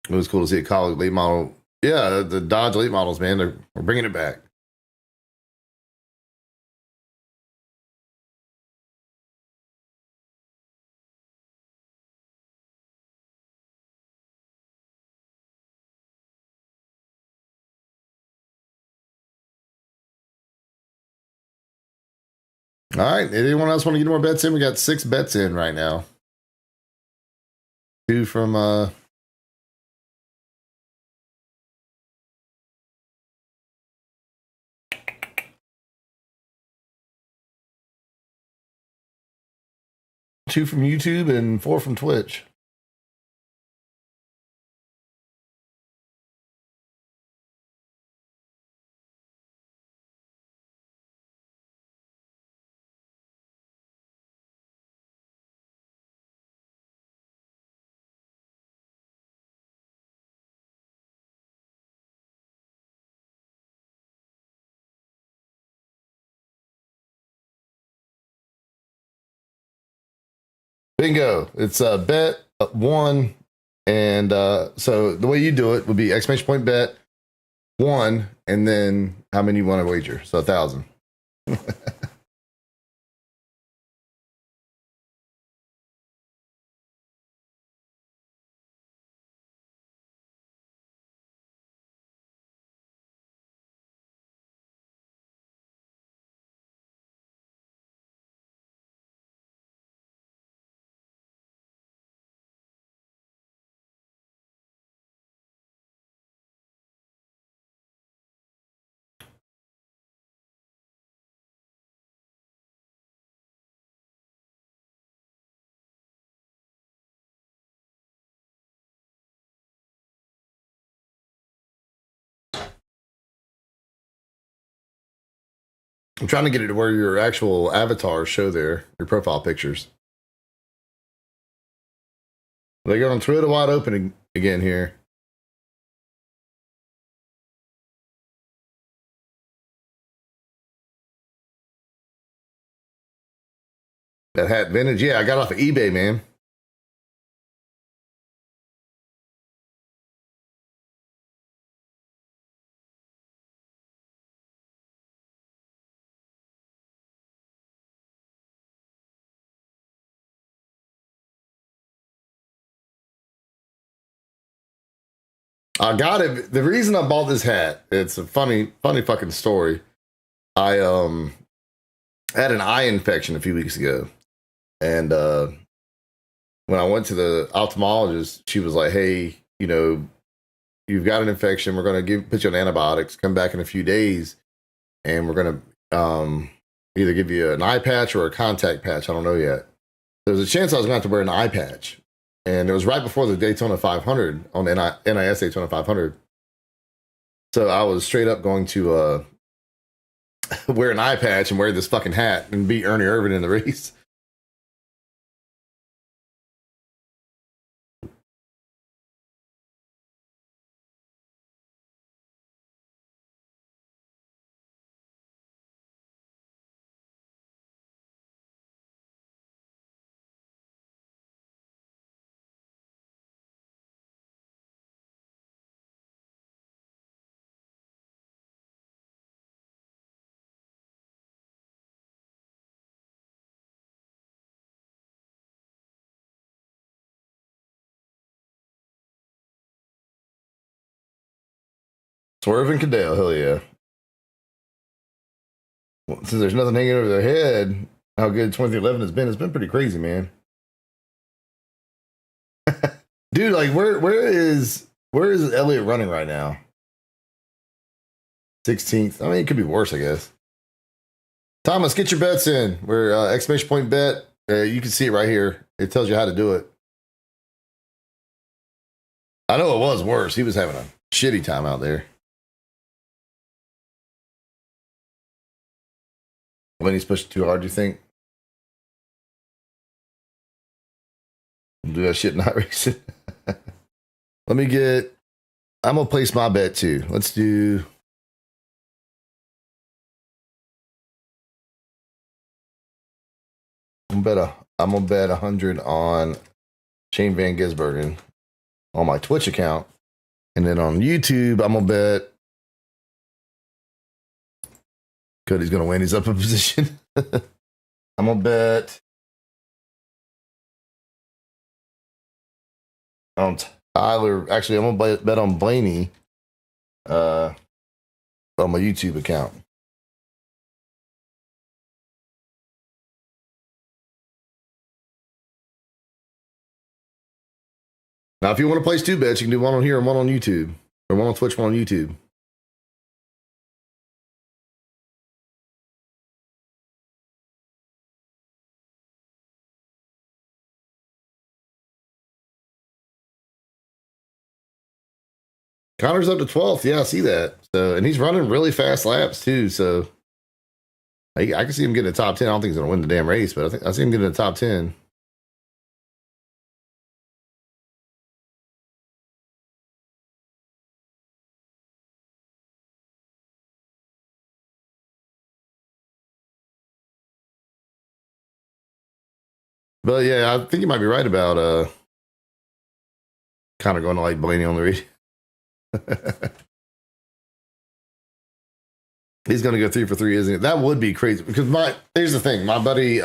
It was cool to see a college late model. Yeah, the Dodge late models, man. We're bringing it back. All right. Anyone else want to get more bets in? We got 6 bets in right now. 2 from 2 from YouTube and 4 from Twitch. Bingo. It's bet one. And so the way you do it would be exclamation point bet one, and then how many you want to wager. So 1,000. I'm trying to get it to where your actual avatars show there, your profile pictures. They're going to throw it wide open again here. That hat vintage, yeah, I got off of eBay, man. I got it. The reason I bought this hat, it's a funny fucking story. I had an eye infection a few weeks ago, and when I went to the ophthalmologist, she was like, "Hey, you've got an infection. We're going to put you on antibiotics. Come back in a few days, and we're going to either give you an eye patch or a contact patch. I don't know yet." There was a chance I was going to have to wear an eye patch, and it was right before the Daytona 500 on the NIS Daytona 500. So I was straight up going to wear an eye patch and wear this fucking hat and beat Ernie Irvan in the race. Swerve Cadell, hell yeah. Well, since there's nothing hanging over their head, how good 2011 has been, it's been pretty crazy, man. Dude, like where is Elliott running right now? 16th. I mean, it could be worse, I guess. Thomas, get your bets in. We're exclamation point bet. You can see it right here. It tells you how to do it. I know it was worse. He was having a shitty time out there. When he's pushing too hard, do you think? Do that shit not racing. Let me get. I'm gonna place my bet too. Let's do. I'm gonna bet 100 on Shane Van Gisbergen on my Twitch account, and then on YouTube I'm gonna bet Cody's gonna win. He's up in position. I'm gonna bet on Tyler. Actually, I'm gonna bet on Blaney on my YouTube account. Now, if you want to place two bets, you can do one on here and one on YouTube, or one on Twitch, one on YouTube. Connor's up to 12th. Yeah, I see that. So, and he's running really fast laps too. So, I can see him getting a top 10. I don't think he's going to win the damn race, but I see him getting a top 10. But yeah, I think you might be right about kind of going to like Blaney on the radio. He's going to go 3 for 3, isn't it? That would be crazy because here's the thing. My buddy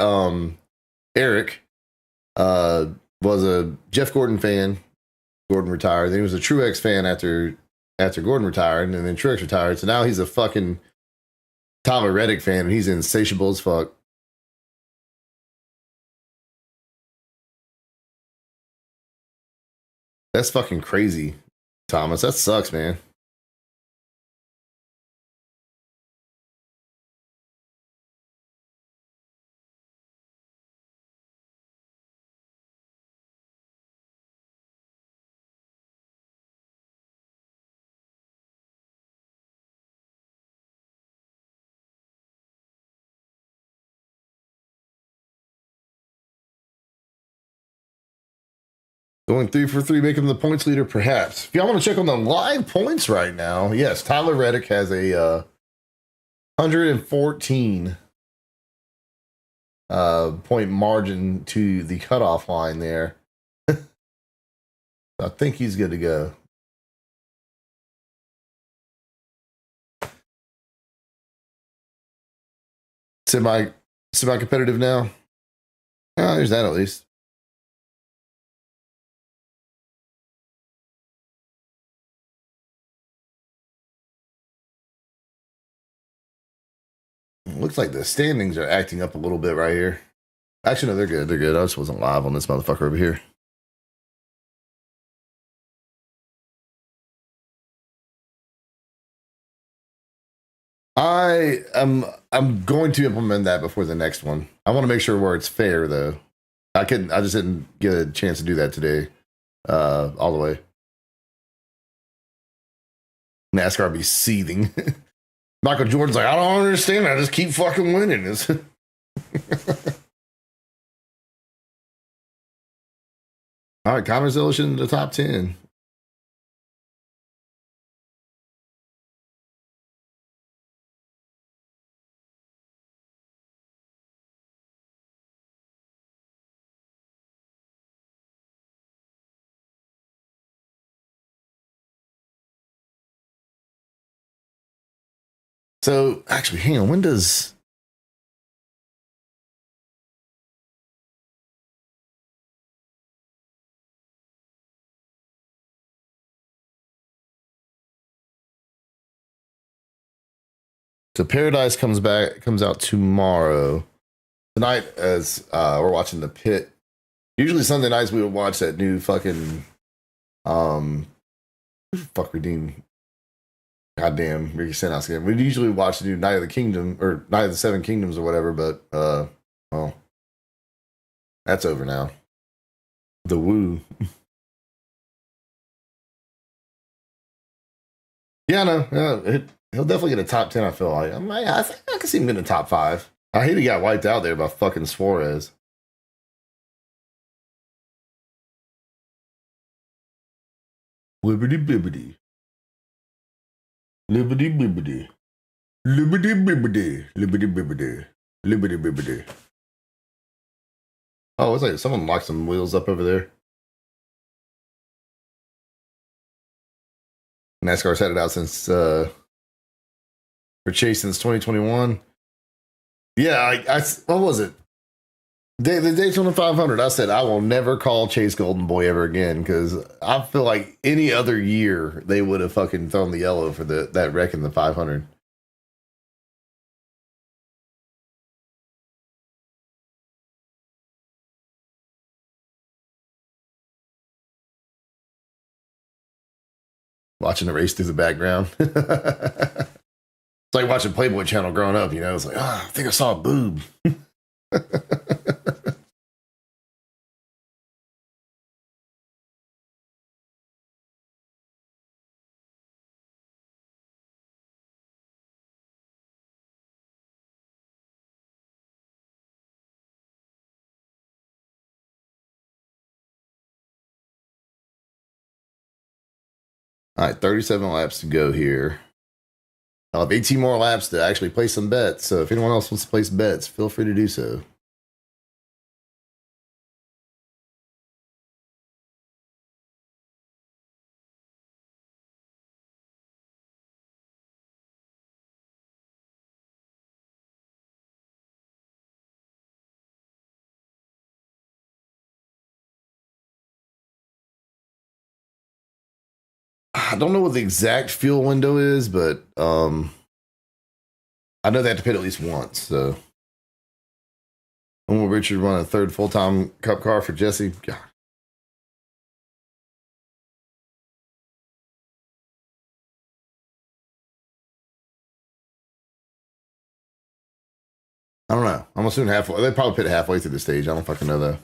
Eric uh, was a Jeff Gordon fan. Gordon retired. Then he was a Truex fan after Gordon retired, and then Truex retired. So now he's a fucking Tyler Reddick fan, and he's insatiable as fuck. That's fucking crazy, Thomas. That sucks, man. Going 3 for 3, making him the points leader, perhaps. If y'all want to check on the live points right now, yes, Tyler Reddick has a 114 point margin to the cutoff line there. I think he's good to go. Semi competitive now. Oh, there's that at least. Looks like the standings are acting up a little bit right here. Actually, no, they're good. They're good. I just wasn't live on this motherfucker over here. I'm going to implement that before the next one. I want to make sure where it's fair though. I just didn't get a chance to do that today. All the way. NASCAR be seething. Michael Jordan's like, I don't understand. I just keep fucking winning. All right, conversation in the top 10. So actually, hang on. When does so Paradise comes out tomorrow. Tonight, as we're watching the pit. Usually Sunday nights we would watch that new fucking fuck redeem. Goddamn Ricky Stenhouse game. We usually watch the new Night of the Kingdom or Night of the Seven Kingdoms or whatever, but well, that's over now. The Woo. Yeah, no, he'll definitely get a top 10. I feel like I think I can see him getting a top 5. I hate he got wiped out there by fucking Suarez. Liberty bibbity. Liberty bibbity. Liberty bibbity. Liberty bibbity. Liberty bibbity. Oh, it's like someone locked some wheels up over there. NASCAR's had it out since for Chase since 2021. Yeah, I what was it? The Daytona 500. I said I will never call Chase Golden Boy ever again because I feel like any other year they would have fucking thrown the yellow for that wreck in the 500. Watching the race through the background. It's like watching Playboy Channel growing up. You know, it's like, I think I saw a boob. All right, 37 laps to go here. I'll have 18 more laps to actually place some bets. So if anyone else wants to place bets, feel free to do so. I don't know what the exact fuel window is, but I know they have to pit at least once. So, when will Richard run a third full-time Cup car for Jesse? God. I don't know. I'm assuming halfway. They probably pit halfway through the stage. I don't fucking know though.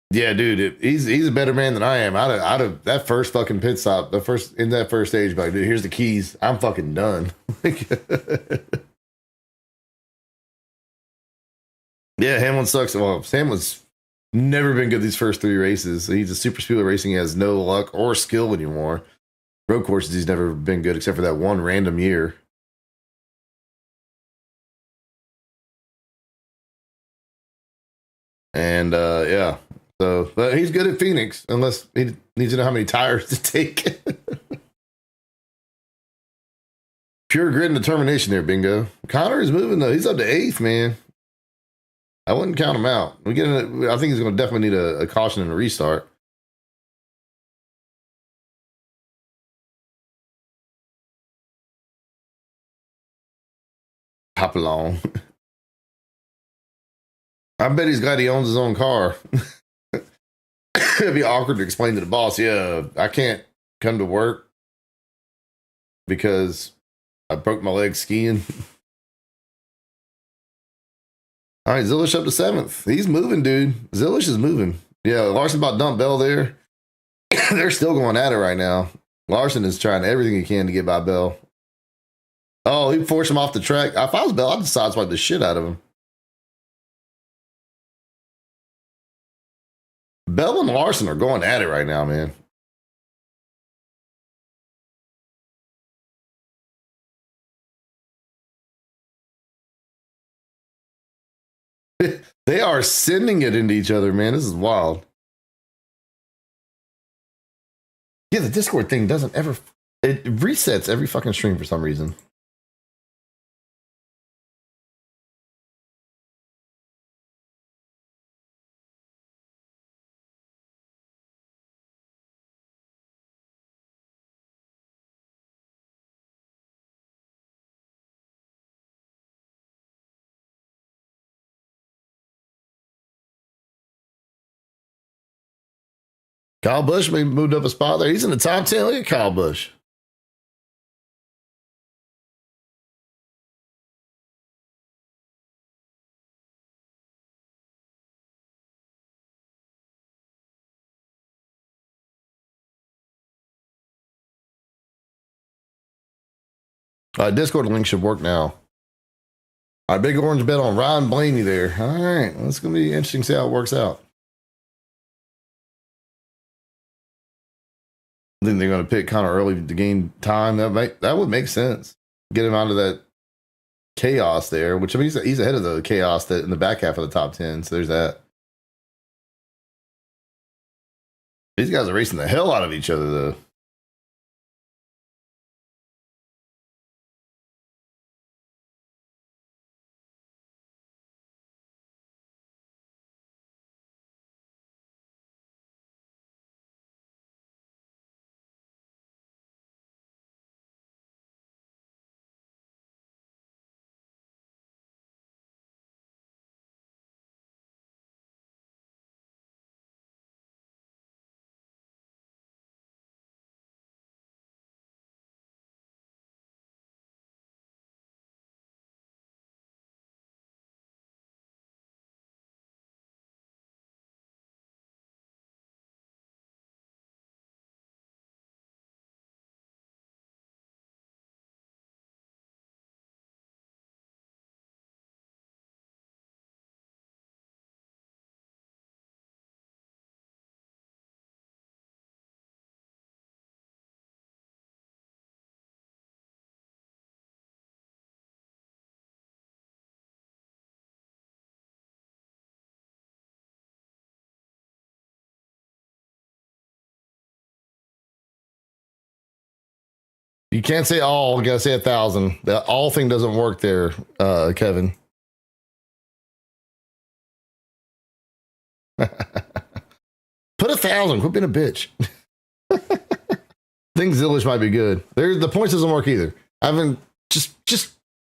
Yeah, dude, he's a better man than I am. I'd have that first fucking pit stop, that first stage, like, dude, here's the keys. I'm fucking done. Yeah, Hamlin sucks. Well, Hamlin's never been good these first three races. He's a super speedway racing. He has no luck or skill anymore. Road courses, he's never been good except for that one random year. And yeah, so but he's good at Phoenix, unless he needs to know how many tires to take. Pure grit and determination there, Bingo. Connor is moving though. He's up to eighth, man. I wouldn't count him out. I think he's going to definitely need a caution and a restart. Hop along. I bet he's glad he owns his own car. It'd be awkward to explain to the boss, yeah, I can't come to work because I broke my leg skiing. All right, Zillish up to seventh. He's moving, dude. Zillish is moving. Yeah, Larson about dumped Bell there. They're still going at it right now. Larson is trying everything he can to get by Bell. Oh, he forced him off the track. If I was Bell, I'd sideswipe the shit out of him. Bell and Larson are going at it right now, man. They are sending it into each other, man. This is wild. Yeah, the Discord thing doesn't ever. It resets every fucking stream for some reason. Kyle Busch maybe moved up a spot there. He's in the top 10. Look at Kyle Busch. Discord link should work now. All right, big orange bet on Ryan Blaney there. All right, well, it's going to be interesting to see how it works out. I think they're going to pick Connor early to gain time. That would make sense. Get him out of that chaos there, which I mean he's ahead of the chaos that in the back half of the top 10. So there's that. These guys are racing the hell out of each other though. You can't say all, you gotta say 1,000. The all thing doesn't work there, Kevin. Put 1,000. Quit being a bitch. Think Zillish might be good. The points doesn't work either. I haven't just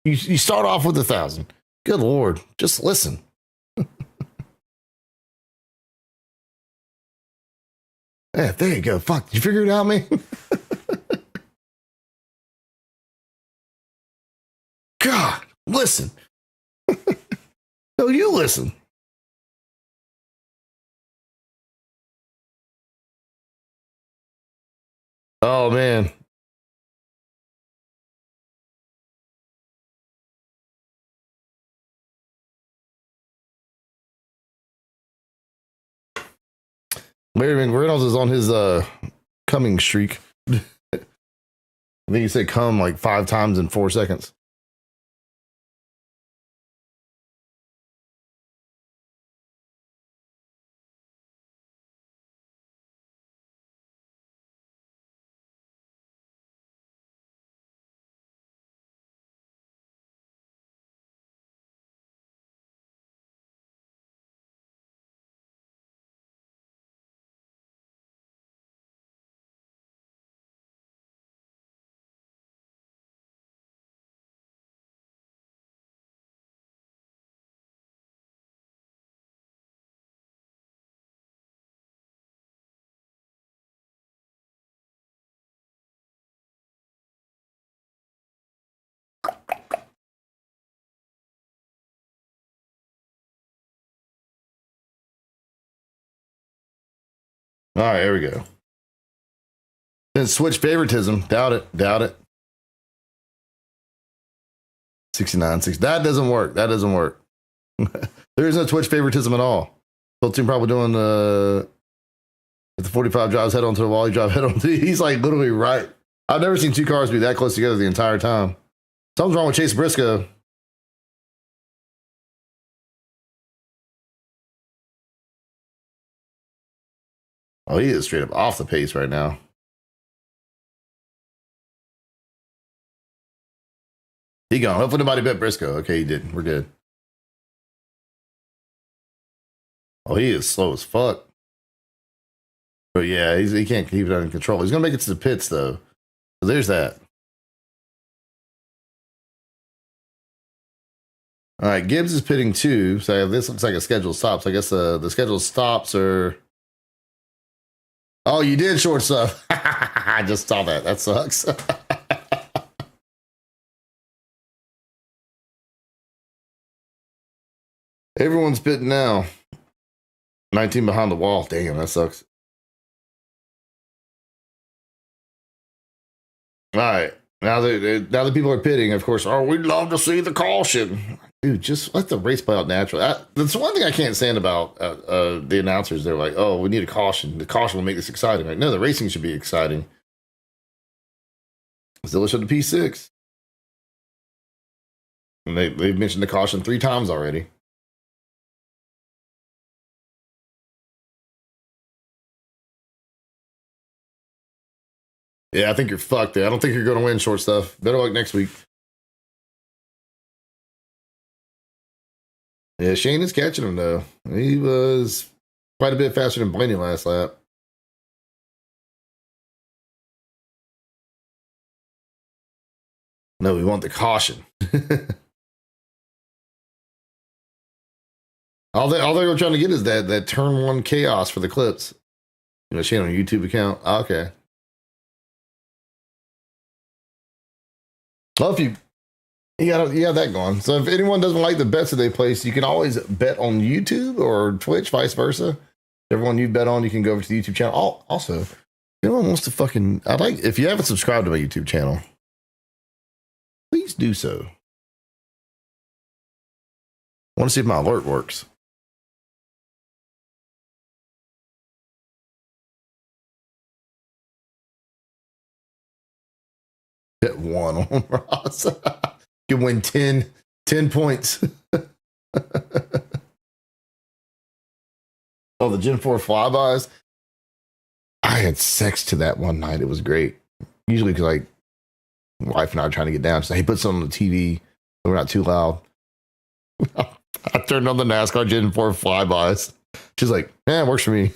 you start off with 1,000. Good Lord, just listen. Yeah, there you go. Fuck, did you figure it out, man? God, listen. No, you listen. Oh man. Larry McReynolds is on his coming streak. I think he said come like 5 times in 4 seconds. All right, here we go. Then switch favoritism. Doubt it. Doubt it. 69, 6. That doesn't work. That doesn't work. There is no Twitch favoritism at all. Phil probably doing if the 45 drives head onto the wall, you drive head on. He's like literally right. I've never seen 2 cars be that close together the entire time. Something's wrong with Chase Briscoe. Oh, he is straight up off the pace right now. He gone. Hopefully nobody bet Briscoe. Okay, he didn't. We're good. Oh, he is slow as fuck. But yeah, he can't keep it under control. He's gonna make it to the pits though. So there's that. All right, Gibbs is pitting 2. So this looks like a scheduled stop. So I guess the scheduled stops are. Oh, you did shortstop. I just saw that. That sucks. Everyone's pitting now. 19 behind the wall. Damn, that sucks. All right. Now that people are pitting, of course, oh, we'd love to see the caution. Dude, just let the race play out naturally. That's one thing I can't stand about the announcers. They're like, oh, we need a caution. The caution will make this exciting. Like, no, the racing should be exciting. Zilla showed the P6. And they've mentioned the caution 3 times already. Yeah, I think you're fucked there. I don't think you're going to win short stuff. Better luck next week. Yeah, Shane is catching him, though. He was quite a bit faster than Blaney last lap. No, we want the caution. all they were trying to get is that turn 1 chaos for the clips. You know, Shane on a YouTube account. Okay. Well, if you got that going. So if anyone doesn't like the bets that they place, you can always bet on YouTube or Twitch, vice versa. Everyone you bet on, you can go over to the YouTube channel. Also, if anyone wants to if you haven't subscribed to my YouTube channel, please do so. I want to see if my alert works. Hit 1 on Ross. You win 10 points. Oh, the Gen 4 flybys. I had sex to that one night. It was great. Usually because like my wife and I are trying to get down. So hey, put something on the TV. We're not too loud. I turned on the NASCAR Gen 4 flybys. She's like, yeah, it works for me.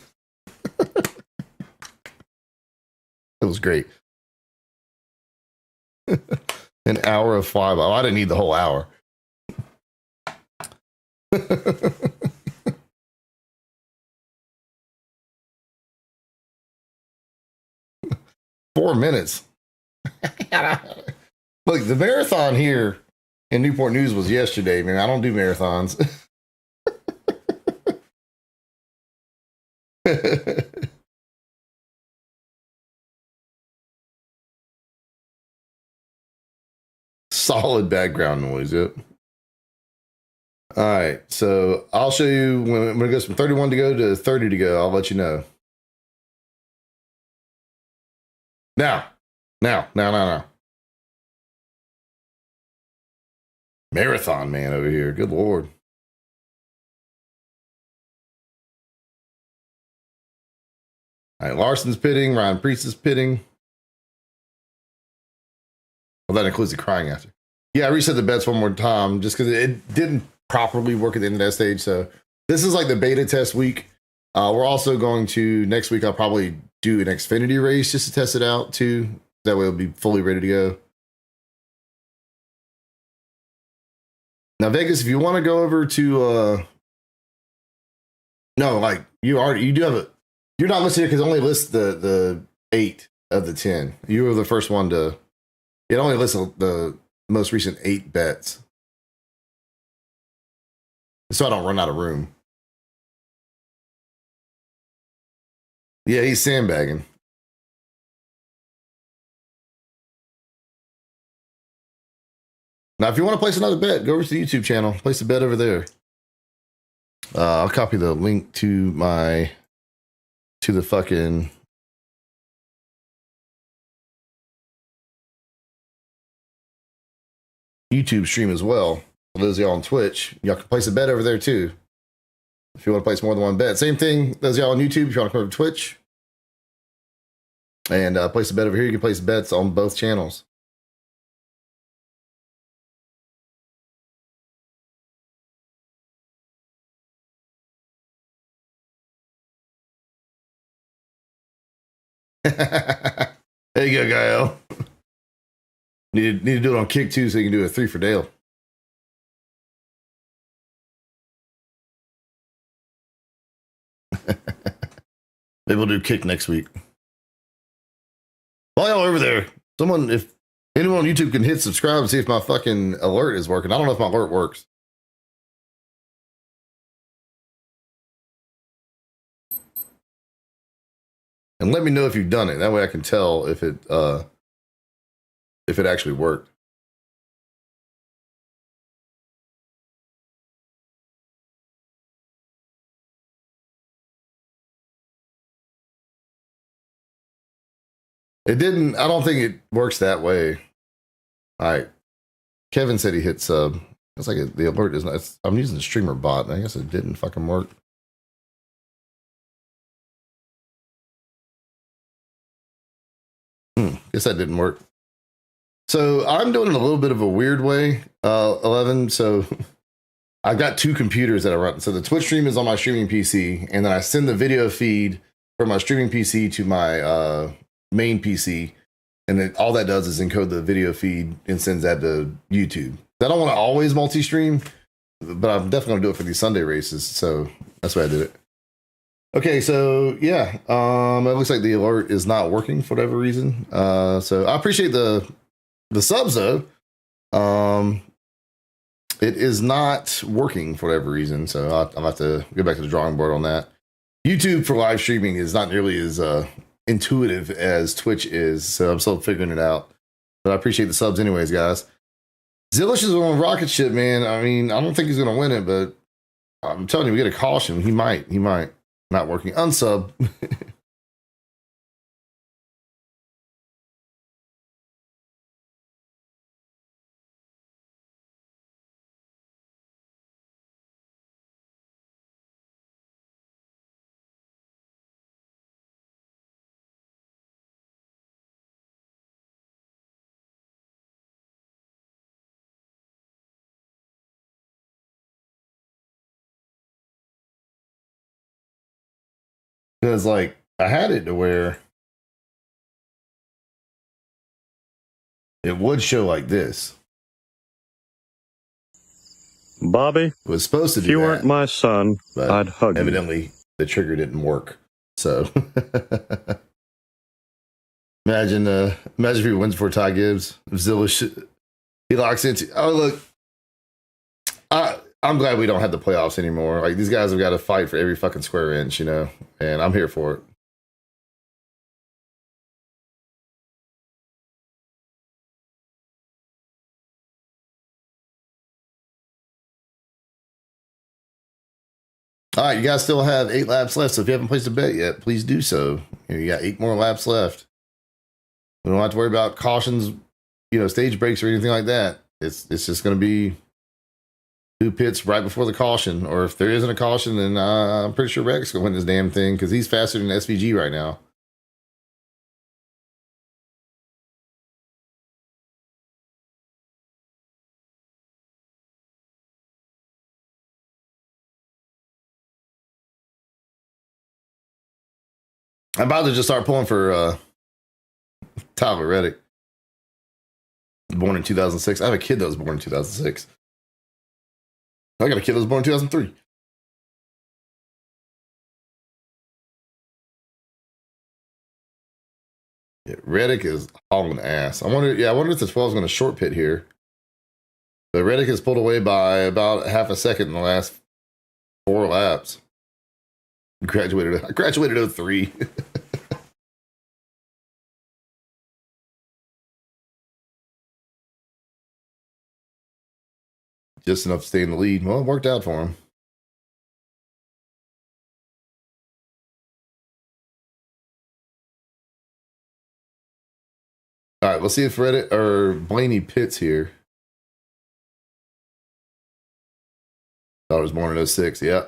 It was great. An hour of flyby. Oh, I didn't need the whole hour. 4 minutes. Look, the marathon here in Newport News was yesterday, man. I don't do marathons. Solid background noise. Yep. All right. So I'll show you when it goes from 31 to go to 30 to go. I'll let you know. Now. Marathon man over here. Good Lord. All right. Larson's pitting. Ryan Priest is pitting. Well, that includes the crying after. Yeah, I reset the bets one more time just because it didn't properly work at the end of that stage. So this is like the beta test week. We're also going to next week. I'll probably do an Xfinity race just to test it out too. That way it'll be fully ready to go. Now Vegas, if you want to go over to no, like you do have a. You're not listed here because it only lists the 8 of the 10. You were the first one to. It only lists the most recent 8 bets, so I don't run out of room. Yeah, he's sandbagging. Now, if you want to place another bet, go over to the YouTube channel. Place a bet over there. I'll copy the link to the fucking YouTube stream as well. For those of y'all on Twitch, y'all can place a bet over there too. If you want to place more than one bet. Same thing, those of y'all on YouTube, if you want to come over to Twitch and place a bet over here, you can place bets on both channels. There you go, Gael. Need to do it on Kick too, so you can do a 3 for Dale. Maybe we'll do Kick next week. While y'all over there, if anyone on YouTube can hit subscribe and see if my fucking alert is working. I don't know if my alert works. And let me know if you've done it. That way I can tell if it actually worked. It didn't. I don't think it works that way. All right. Kevin said he hit sub. It's like the alert is not. I'm using the streamer bot. I guess it didn't fucking work. Guess that didn't work. So I'm doing it a little bit of a weird way, 11. So I've got 2 computers that I run. So the Twitch stream is on my streaming PC, and then I send the video feed from my streaming PC to my main PC, and then all that does is encode the video feed and sends that to YouTube. I don't want to always multi-stream, but I'm definitely gonna do it for these Sunday races. So that's why I did it. Okay, so yeah, it looks like the alert is not working for whatever reason. So I appreciate the subs though. It is not working for whatever reason, so I'll have to go back to the drawing board on that. YouTube for live streaming is not nearly as intuitive as Twitch is, so I'm still figuring it out. But I appreciate the subs anyways, guys. Zillish is on rocket ship, man. I mean, I don't think he's gonna win it, but I'm telling you, we get a caution. He might. Not working. Unsub. Because like I had it to where it would show like this. Bobby, It was supposed to if do you that, weren't my son, but I'd hug you. evidently the trigger didn't work. So imagine if he wins for Ty Gibbs. If Zilla he locks into. Oh look, I'm glad we don't have the playoffs anymore. Like these guys have got to fight for every fucking square inch, you know, and I'm here for it. All right, you guys still have 8 laps left. So if you haven't placed a bet yet, please do so. You got 8 more laps left. We don't have to worry about cautions, stage breaks or anything like that. It's just going to be who pits right before the caution, or if there isn't a caution, then I'm pretty sure Rex going to win this damn thing because he's faster than SVG right now. I'm about to just start pulling for Tyler Reddick, born in 2006. I have a kid that was born in 2006. I got a kid that was born in 2003. Yeah, Reddick is hauling ass. I wonder if the 12 is going to short pit here. But Reddick has pulled away by about half a second in the last 4 laps. I graduated 03. Just enough to stay in the lead. Well, it worked out for him. All right, let's see if Reddit or Blaney pits here. Thought it was born in 06. Yeah.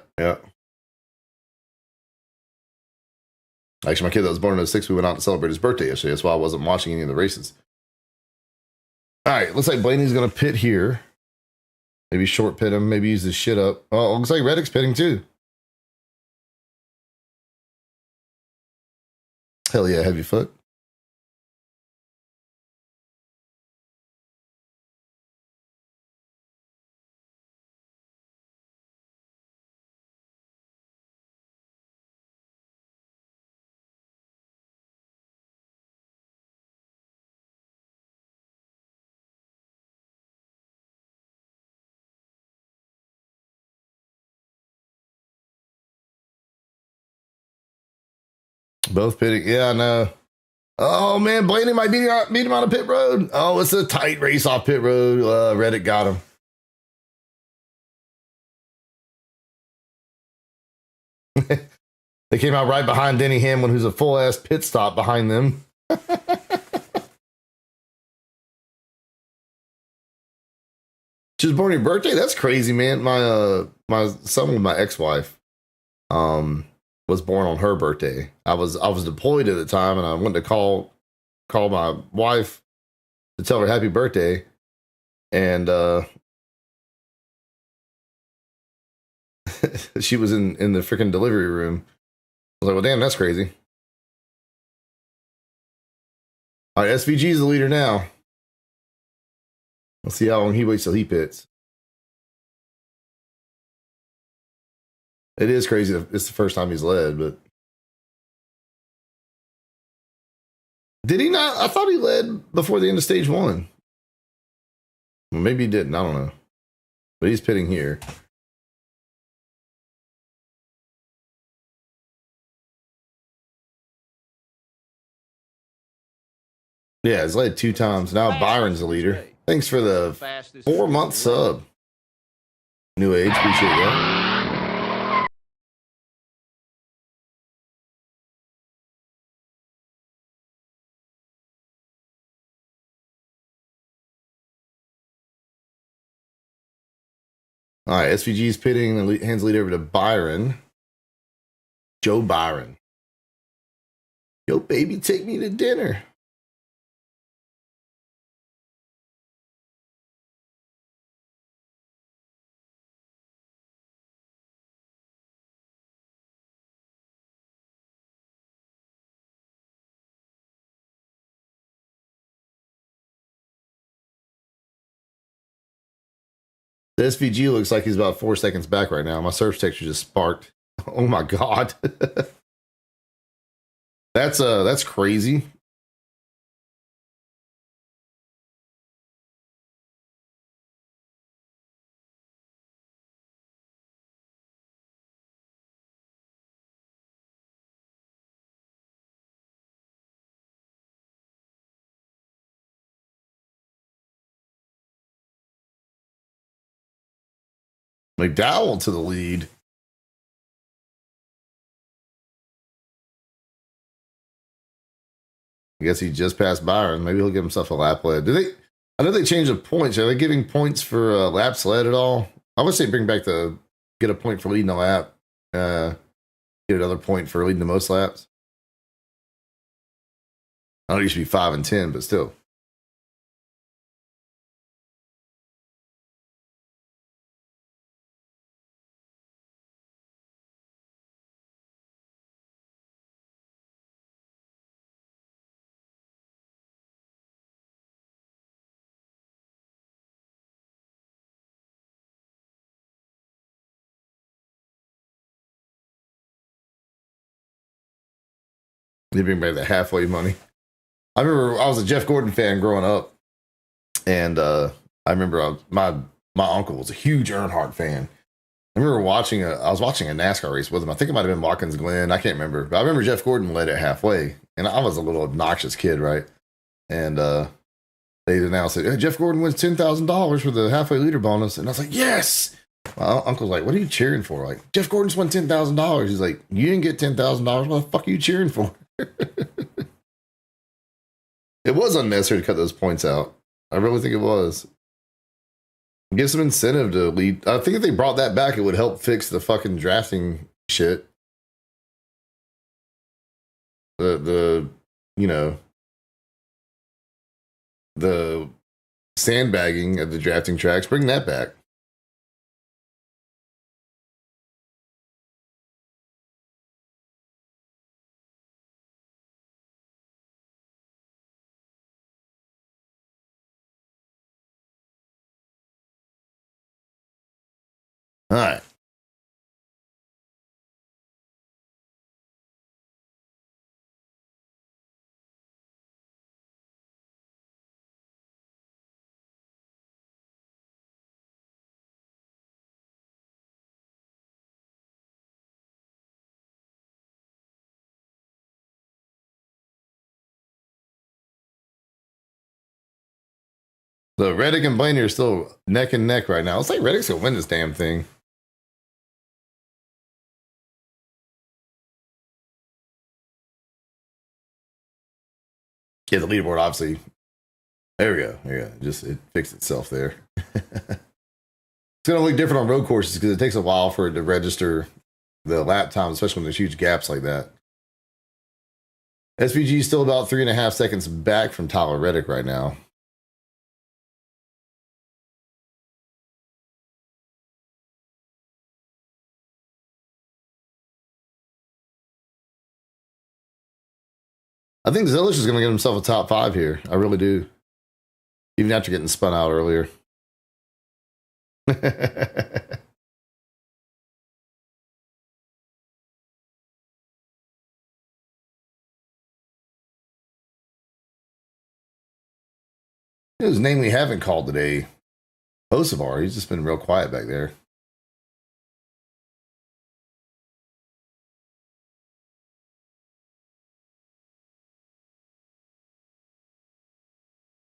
Actually, my kid that was born in 06, we went out to celebrate his birthday yesterday. That's why I wasn't watching any of the races. All right, looks like Blaney's going to pit here. Maybe short pit him. Maybe use his shit up. Oh, looks like Reddick's pitting too. Hell yeah, heavy foot. Both pitting. Yeah, I know. Oh man, Blaney might beat him on a pit road. Oh, it's a tight race off pit road. Reddick got him. They came out right behind Denny Hamlin, who's a full ass pit stop behind them. She was born on your birthday? That's crazy, man. My son with my ex-wife was born on her birthday. I was deployed at the time, and I went to call my wife to tell her happy birthday, and she was in the freaking delivery room. I was like, well, damn, that's crazy. All right, SVG is the leader now. Let's see how long he waits till he pits. It is crazy. It's the first time he's led, but did he not? I thought he led before the end of stage 1. Well, maybe he didn't. I don't know. But he's pitting here. Yeah, he's led 2 times. Now Byron's the leader. Thanks for the 4-month sub. New age, appreciate that. All right, SVG's pitting. Hands the lead over to Byron. Joe Byron. Yo, baby, take me to dinner. The SVG looks like he's about 4 seconds back right now. My search texture just sparked. Oh my god. That's crazy. McDowell to the lead. I guess he just passed Byron. Maybe he'll give himself a lap lead. I know they changed the points. Are they giving points for laps led at all? I would say bring back get a point for leading a lap. Get another point for leading the most laps. I know it used to be 5 and 10, but still. They bring back the halfway money. I remember I was a Jeff Gordon fan growing up, and I remember my uncle was a huge Earnhardt fan. I remember I was watching a NASCAR race with him. I think it might have been Watkins Glen. I can't remember. But I remember Jeff Gordon led it halfway. And I was a little obnoxious kid, right? And they announced that Jeff Gordon wins $10,000 for the halfway leader bonus. And I was like, yes! My uncle's like, what are you cheering for? Like, Jeff Gordon's won $10,000. He's like, you didn't get $10,000. What the fuck are you cheering for? It was unnecessary to cut those points out. I really think it was. Give some incentive to lead. I think if they brought that back, it would help fix the fucking drafting shit. The sandbagging of the drafting tracks. Bring that back. All right. So Reddick and Blaney are still neck and neck right now. Let's say Reddick's gonna win this damn thing. Yeah, the leaderboard obviously. There we go. There you go. Just it fixed itself there. It's gonna look different on road courses because it takes a while for it to register the lap time, especially when there's huge gaps like that. SVG is still about 3.5 seconds back from Tyler Reddick right now. I think Zilish is going to get himself a top 5 here. I really do. Even after getting spun out earlier. His name we haven't called today. Hocevar. He's just been real quiet back there.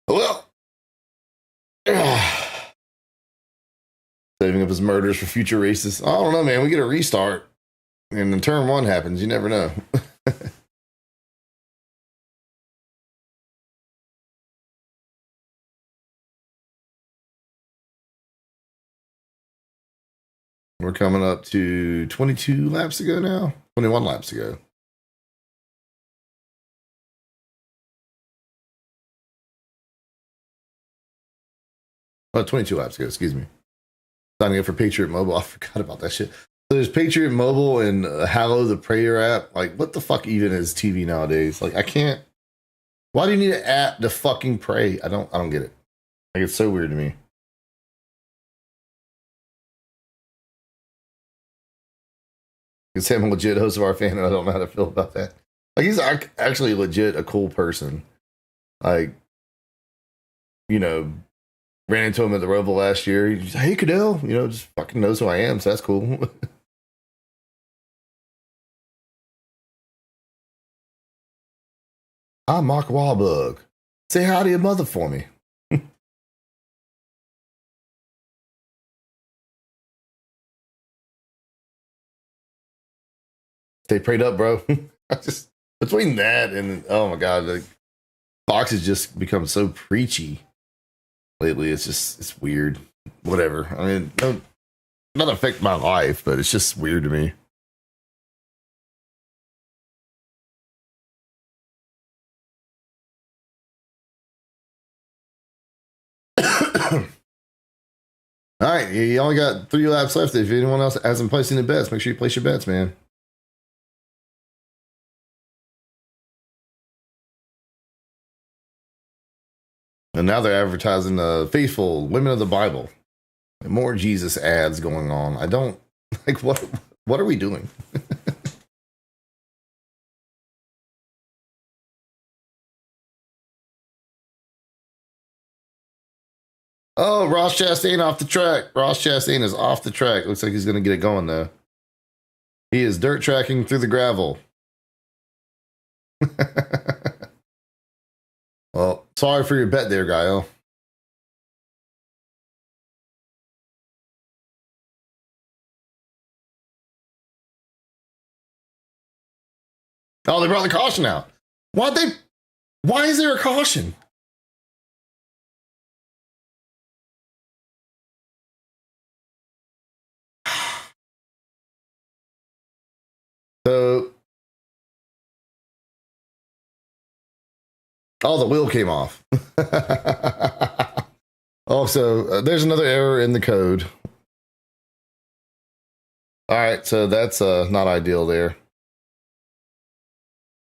Well, saving up his murders for future races. I don't know, man. We get a restart, and then turn 1 happens. You never know. We're coming up to 22 laps to go now. 21 laps to go. Oh, 22 laps to go. Excuse me. Signing up for Patriot Mobile. I forgot about that shit. So there's Patriot Mobile and Hallow the Prayer app. Like, what the fuck even is TV nowadays? Like, I can't. Why do you need an app to fucking pray? I don't get it. Like, it's so weird to me. Because him a legit host of our fan, and I don't know how to feel about that. Like he's actually legit a cool person. Like, you know, ran into him at the Roval last year. He's hey Cadell, you know, just fucking knows who I am, so that's cool. I'm Mark Wahlberg. Say hi to your mother for me. Stay prayed up, bro. I just between that and oh my god, like Fox has just become so preachy lately. It's weird. Whatever. I mean, not affect my life, but it's just weird to me. All right, you only got 3 laps left. If anyone else hasn't placed any bets, make sure you place your bets, man. And now they're advertising the faithful women of the Bible. More Jesus ads going on. I don't like what. What are we doing? Oh, Ross Chastain off the track. Ross Chastain is off the track. Looks like he's going to get it going though. He is dirt tracking through the gravel. Well, sorry for your bet there, Gaio. Oh, they brought the caution out. Why'd they? Why is there a caution? So, oh, the wheel came off. Oh, so there's another error in the code. All right, so that's not ideal there.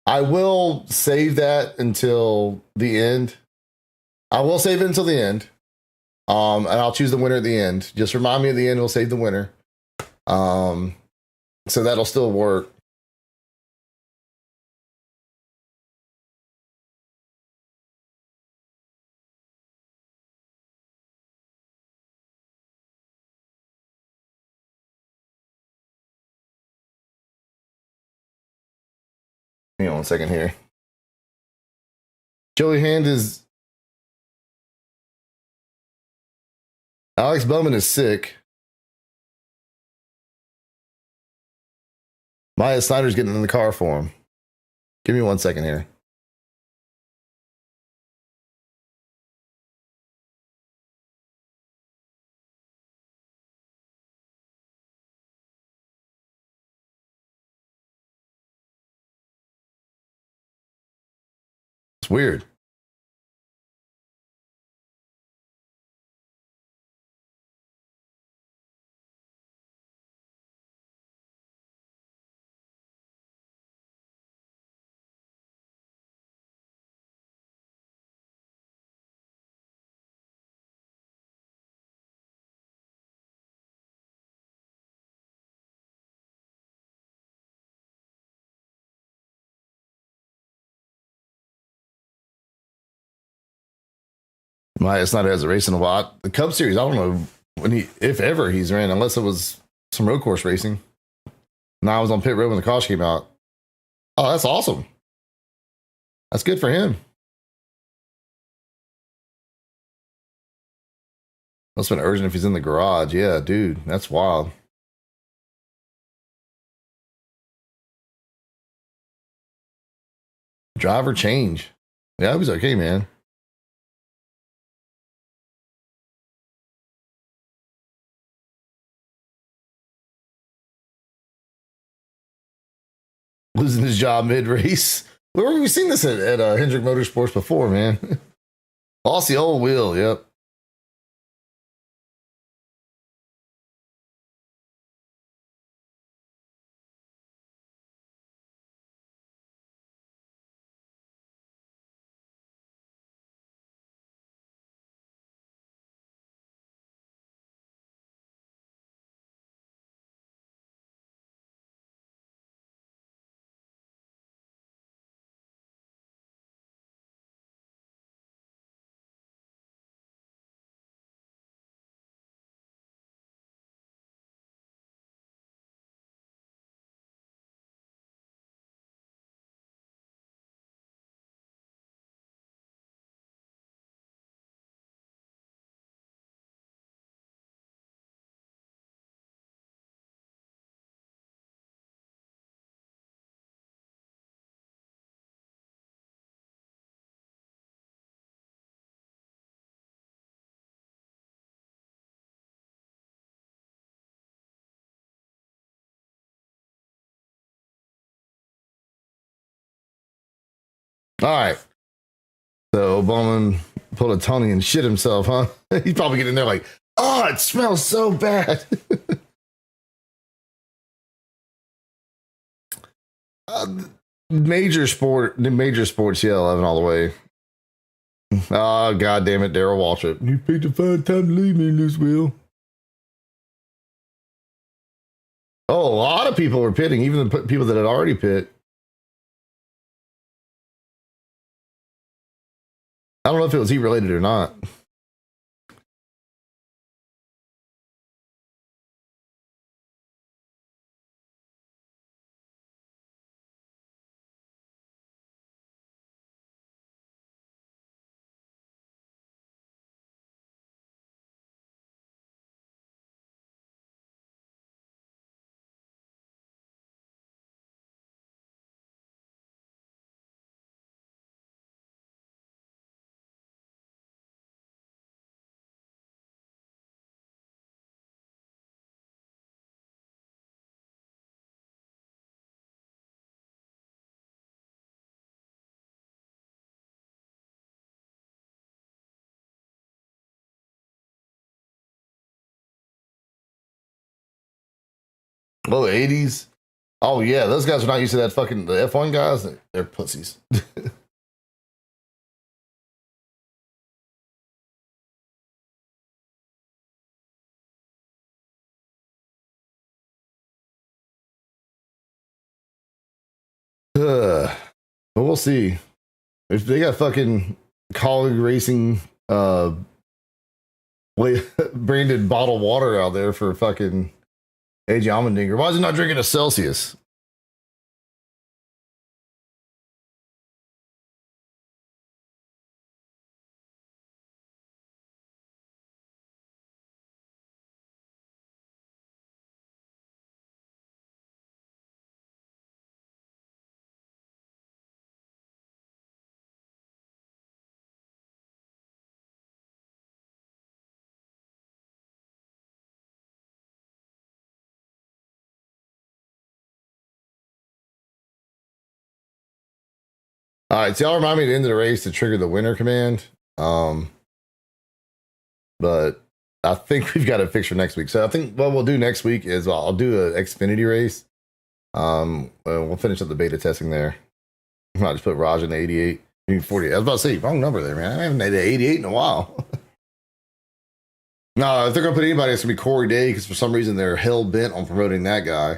I will save that until the end. I will save it until the end. And I'll choose the winner at the end. Just remind me at the end, we'll save the winner. So that'll still work. Hang on 1 second here. Joey Hand is. Alex Bowman is sick. Maya Snyder's getting in the car for him. Give me 1 second here. It's weird. Maya Snyder has a race in a while. The Cup Series, I don't know when if ever he's ran, unless it was some road course racing. Now I was on pit road when the caution came out. Oh, that's awesome. That's good for him. Must have been urgent if he's in the garage. Yeah, dude, that's wild. Driver change. Yeah, he was okay, man. Losing his job mid race. Where have we seen this at Hendrick Motorsports before, man? Lost the old wheel. Yep. All right. So Bowman pulled a Tony and shit himself, huh? He's probably getting there like, oh, it smells so bad. uh, major sports, yeah, 11 all the way. Oh, god damn it, Daryl Waltrip. You picked a fine time to leave me, Loose Wheel. Oh, a lot of people were pitting, even the people that had already pit. I don't know if it was heat related or not. Oh, 80s. Oh yeah, those guys are not used to that fucking the F1 guys. They're pussies. But we'll see. If they got fucking colleague racing branded bottled water out there for fucking AJ Allmendinger, why is he not drinking a Celsius? All right, so y'all remind me at the end of the race to trigger the winner command. Um, but I think we've got a fix for next week. So I think what we'll do next week is I'll do an Xfinity race. We'll finish up the beta testing there. I might just put Raj in the 88. 40. I was about to say, wrong number there, man. I haven't had the 88 in a while. No, if they're going to put anybody, it's going to be Corey Day because for some reason they're hell bent on promoting that guy.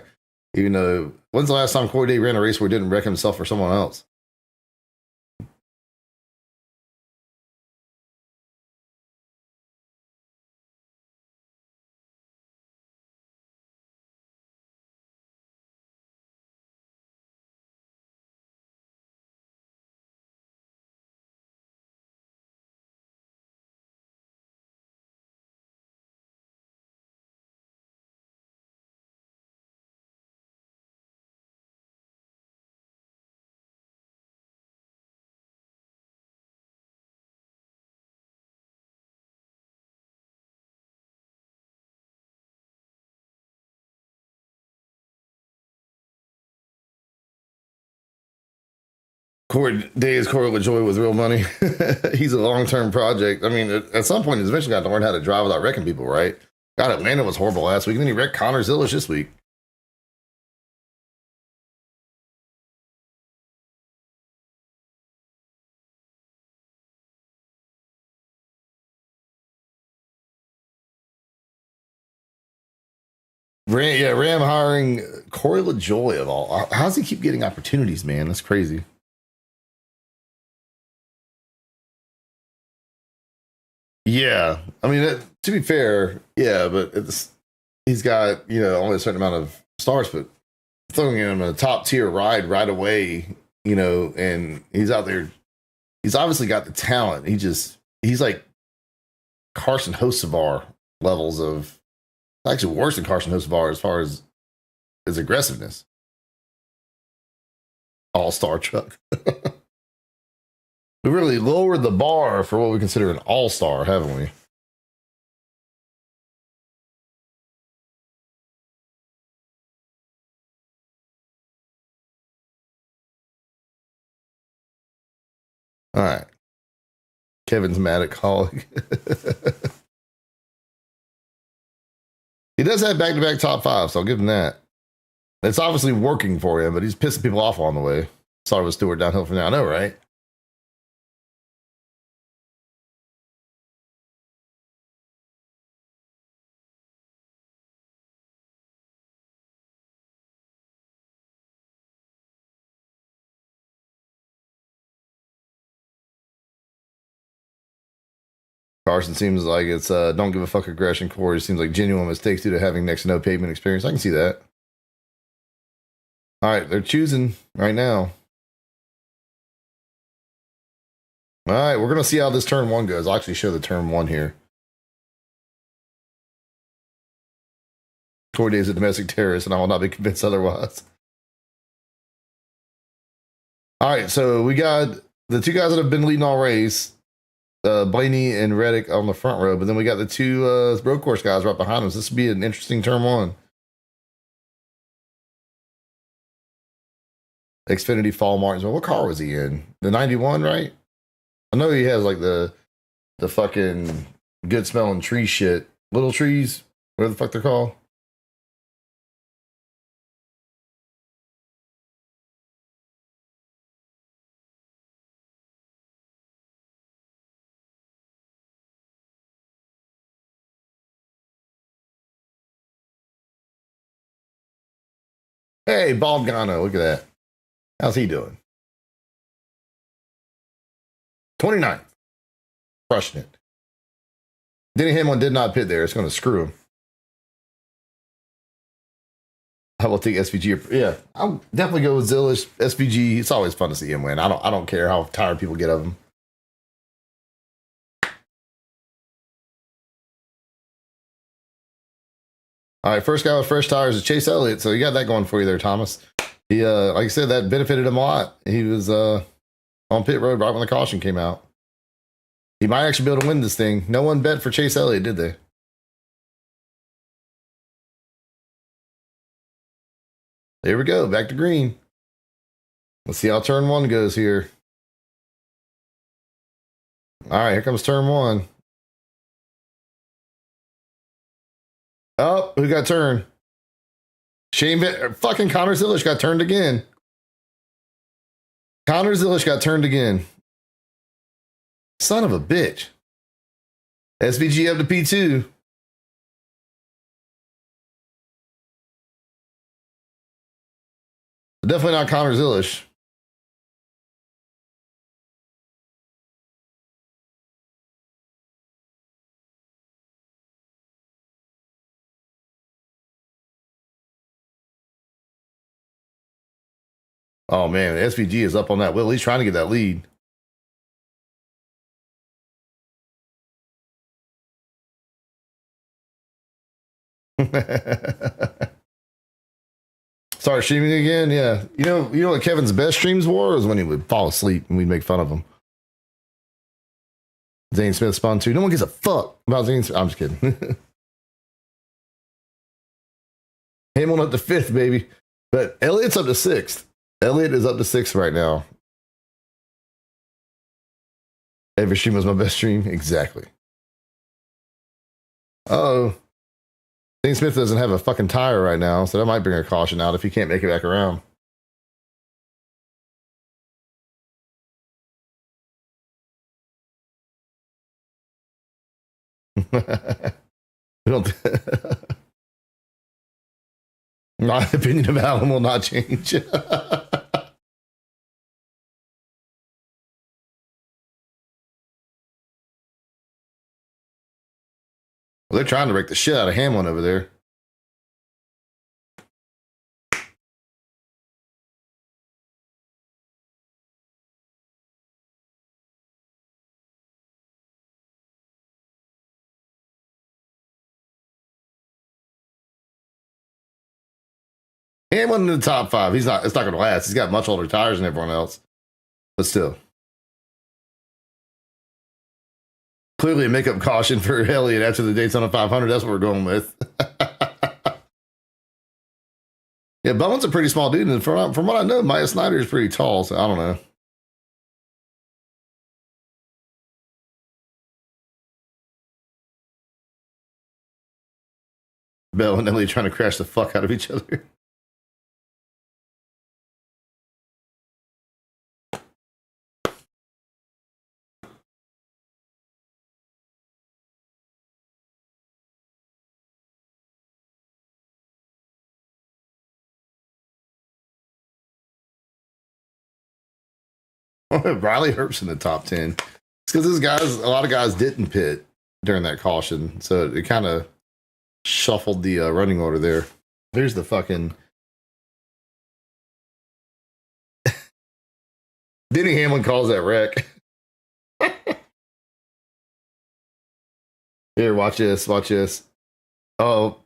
Even though, when's the last time Corey Day ran a race where he didn't wreck himself for someone else? Corey Day is Corey LaJoy with real money. He's a long term project. I mean, at some point, he's eventually got to learn how to drive without wrecking people, right? God, Atlanta was horrible last week. And then he wrecked Connor Zillish this week. Ram hiring Corey LaJoy of all. How does he keep getting opportunities, man? That's crazy. Yeah, I mean, to be fair, yeah, but he's got only a certain amount of stars, but throwing him in a top tier ride right away, and he's out there. He's obviously got the talent. He's like Carson Hocevar levels of actually worse than Carson Hocevar as far as his aggressiveness. All star truck. We really lowered the bar for what we consider an all star, haven't we? All right. Kevin's mad at Colleague. He does have back-to-back top five, so I'll give him that. It's obviously working for him, but he's pissing people off on the way. Sorry with Stewart downhill from now. I know, right? Carson seems like it's don't give a fuck aggression. Corey seems like genuine mistakes due to having next to no pavement experience. I can see that. All right, they're choosing right now. All right, we're going to see how this turn one goes. I'll actually show the turn one here. Corey is a domestic terrorist, and I will not be convinced otherwise. All right, so we got the two guys that have been leading all race, Blaney and Reddick on the front row, but then we got the two road course guys right behind us. This would be an interesting turn one. Xfinity Fall Martins. Well, what car was he in? The 91, right? I know he has like the fucking good smelling tree shit. Little trees, whatever the fuck they're called. Hey, Bob Gano, look at that. How's he doing? 29th. Crushing it. Denny Hamlin did not pit there. It's going to screw him. I will take SVG. Yeah, I'll definitely go with Zillish. SVG. It's always fun to see him win. I don't care how tired people get of him. All right, first guy with fresh tires is Chase Elliott. So you got that going for you there, Thomas. He, like I said, that benefited him a lot. He was on pit road right when the caution came out. He might actually be able to win this thing. No one bet for Chase Elliott, did they? There we go. Back to green. Let's see how turn one goes here. All right, here comes turn one. Oh, who got turned? Fucking Connor Zilish got turned again. Connor Zilish got turned again. Son of a bitch. SVG up to P2. Definitely not Connor Zilish. Oh man, SVG is up on that wheel. He's trying to get that lead. Start streaming again, yeah. You know what Kevin's best streams were was when he would fall asleep and we'd make fun of him. Zane Smith spun too. No one gives a fuck about Zane Smith. I'm just kidding. Hamilton up to fifth, baby. But Elliott's up to sixth. Elliott is up to sixth right now. Every stream was my best stream. Exactly. Uh-oh. Zane Smith doesn't have a fucking tire right now, so that might bring a caution out if he can't make it back around. My opinion of Alan will not change. They're trying to break the shit out of Hamlin over there. Hamlin in the top five. It's not going to last. He's got much older tires than everyone else. But still. Clearly a makeup caution for Elliott after the Daytona 500. That's what we're going with. Yeah, Bowen's a pretty small dude. And from what I know, Maya Snyder is pretty tall. So I don't know. Bell and Ellie trying to crash the fuck out of each other. Riley Herbst's in the top 10. It's because a lot of guys didn't pit during that caution. So it kind of shuffled the running order there. Here's the fucking Denny Hamlin calls that wreck. Here, watch this. Watch this. Oh,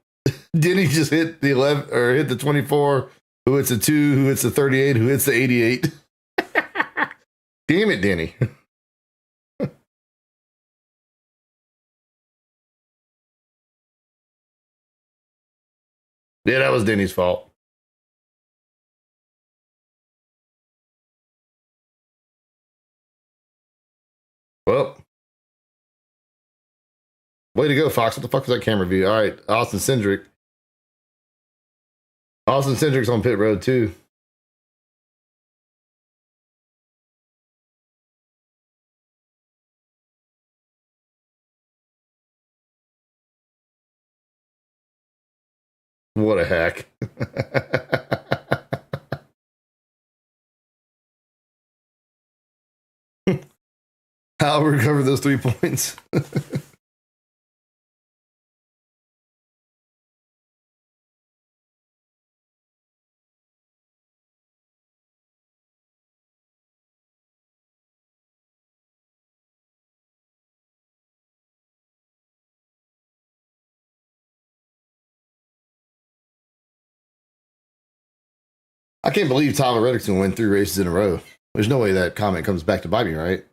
Denny just hit the 11 or hit the 24. Who hits the 2? Who hits the 38? Who hits the 88? Damn it, Denny. Yeah, that was Denny's fault. Well, way to go, Fox. What the fuck was that camera view? All right, Austin Cindric. Austin Cindric's on pit road, too. What a hack. How recover those 3 points? I can't believe Tyler Reddick's going to win 3 races in a row. There's no way that comment comes back to bite me, right?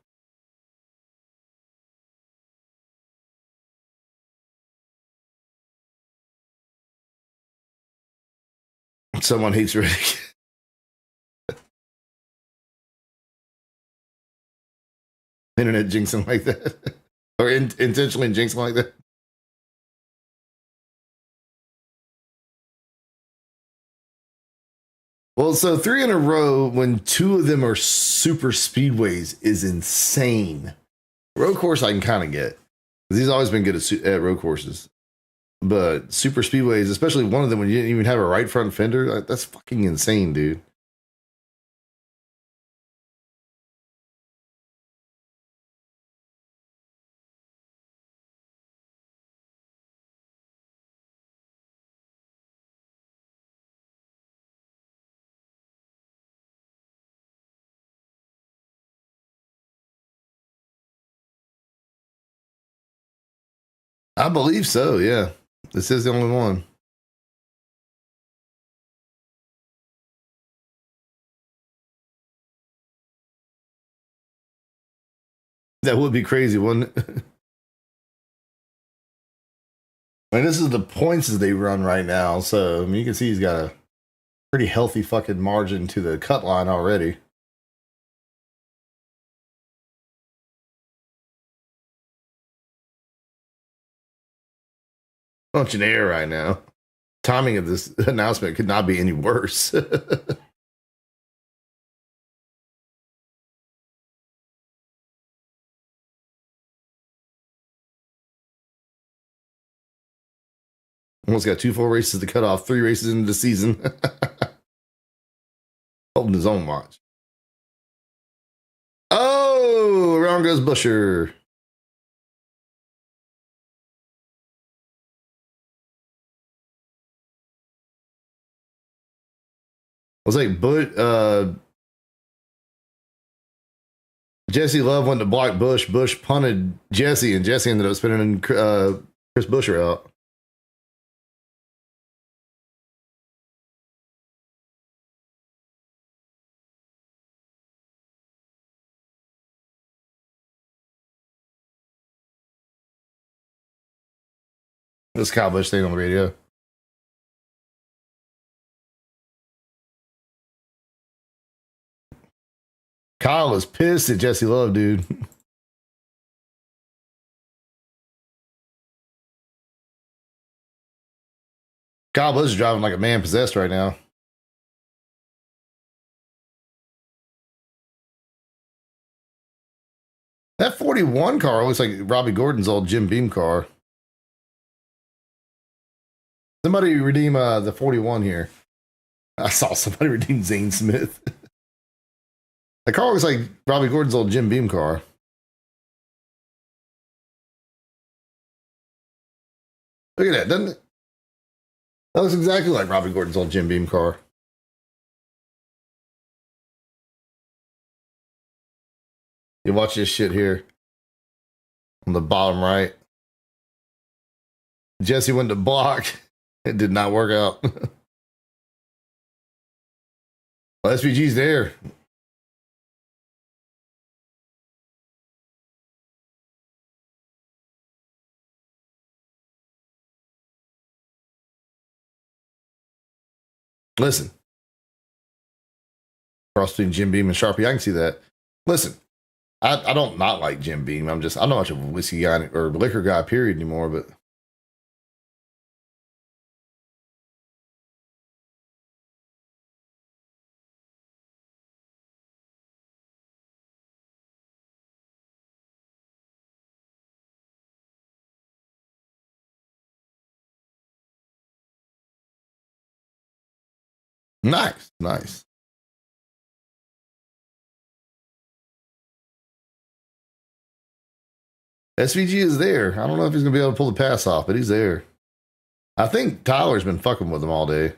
Someone hates Reddick. Internet jinxing like that. Or intentionally jinxing like that. Well, so 3 in a row when 2 of them are super speedways is insane. Road course I can kind of get. Because he's always been good at road courses. But super speedways, especially one of them when you didn't even have a right front fender, that's fucking insane, dude. I believe so, yeah. This is the only one. That would be crazy, wouldn't it? I mean, this is the points as they run right now. So, I mean, you can see he's got a pretty healthy fucking margin to the cut line already. Punching air right now. Timing of this announcement could not be any worse. Almost got 2 full races to cut off, 3 races into the season. Holding his own watch. Oh, around goes Busher. I was like, but Jesse Love went to block Bush. Bush punted Jesse, and Jesse ended up spinning Chris Busher out. This Kyle Busch thing on the radio. Kyle is pissed at Jesse Love, dude. Kyle Busch is driving like a man possessed right now. That 41 car looks like Robbie Gordon's old Jim Beam car. Somebody redeem the 41 here. I saw somebody redeem Zane Smith. The car looks like Robbie Gordon's old Jim Beam car. Look at that, doesn't it? That looks exactly like Robbie Gordon's old Jim Beam car. You watch this shit here on the bottom right. Jesse went to block. It did not work out. Well, SVG's there. Listen. Cross between Jim Beam and Sharpie. I can see that. Listen. I don't not like Jim Beam. I'm not much of a whiskey guy or liquor guy, period, anymore, but nice, nice. SVG is there. I don't know if he's gonna be able to pull the pass off, but he's there. I think Tyler's been fucking with him all day.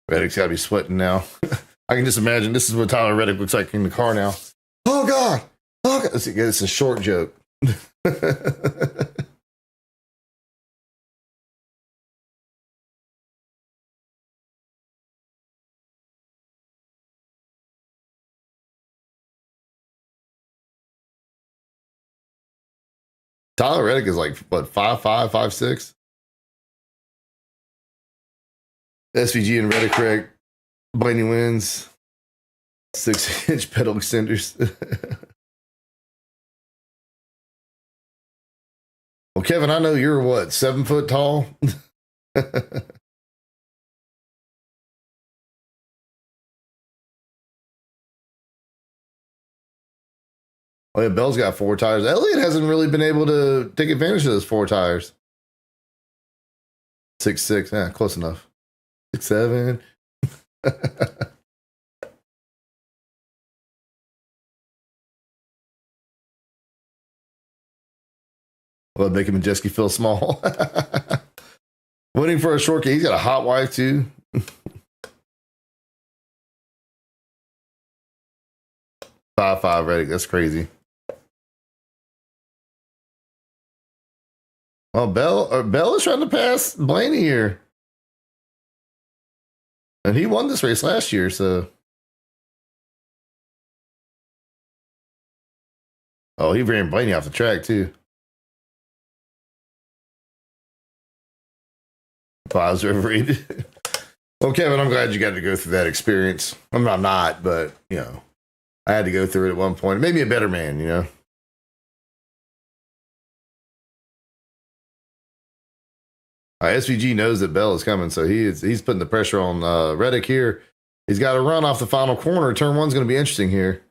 Reddick's got to be sweating now. I can just imagine this is what Tyler Reddick looks like in the car now. Oh God! Oh God! It's a short joke. Tyler Reddick is like what 5'5", 5'6". SVG and Reddick Craig. Blaney wins. 6-inch pedal extenders. Well, Kevin, I know you're what, 7 foot tall? Oh, yeah, Bell's got 4 tires. Elliott hasn't really been able to take advantage of those 4 tires. 6'6", yeah, close enough. 6'7". Well, making Majeski feel small. Waiting for a short kid. He's got a hot wife too. 5'5" Reddick. That's crazy. Well, Bell is trying to pass Blaney here. And he won this race last year, so. Oh, he ran Blaney off the track too. Pause overrated. Well, Kevin, I'm glad you got to go through that experience. I'm not, but you know, I had to go through it at one point. It made me a better man, you know. SVG knows that Bell is coming, so he's putting the pressure on Reddick here. He's got to run off the final corner. Turn one's going to be interesting here.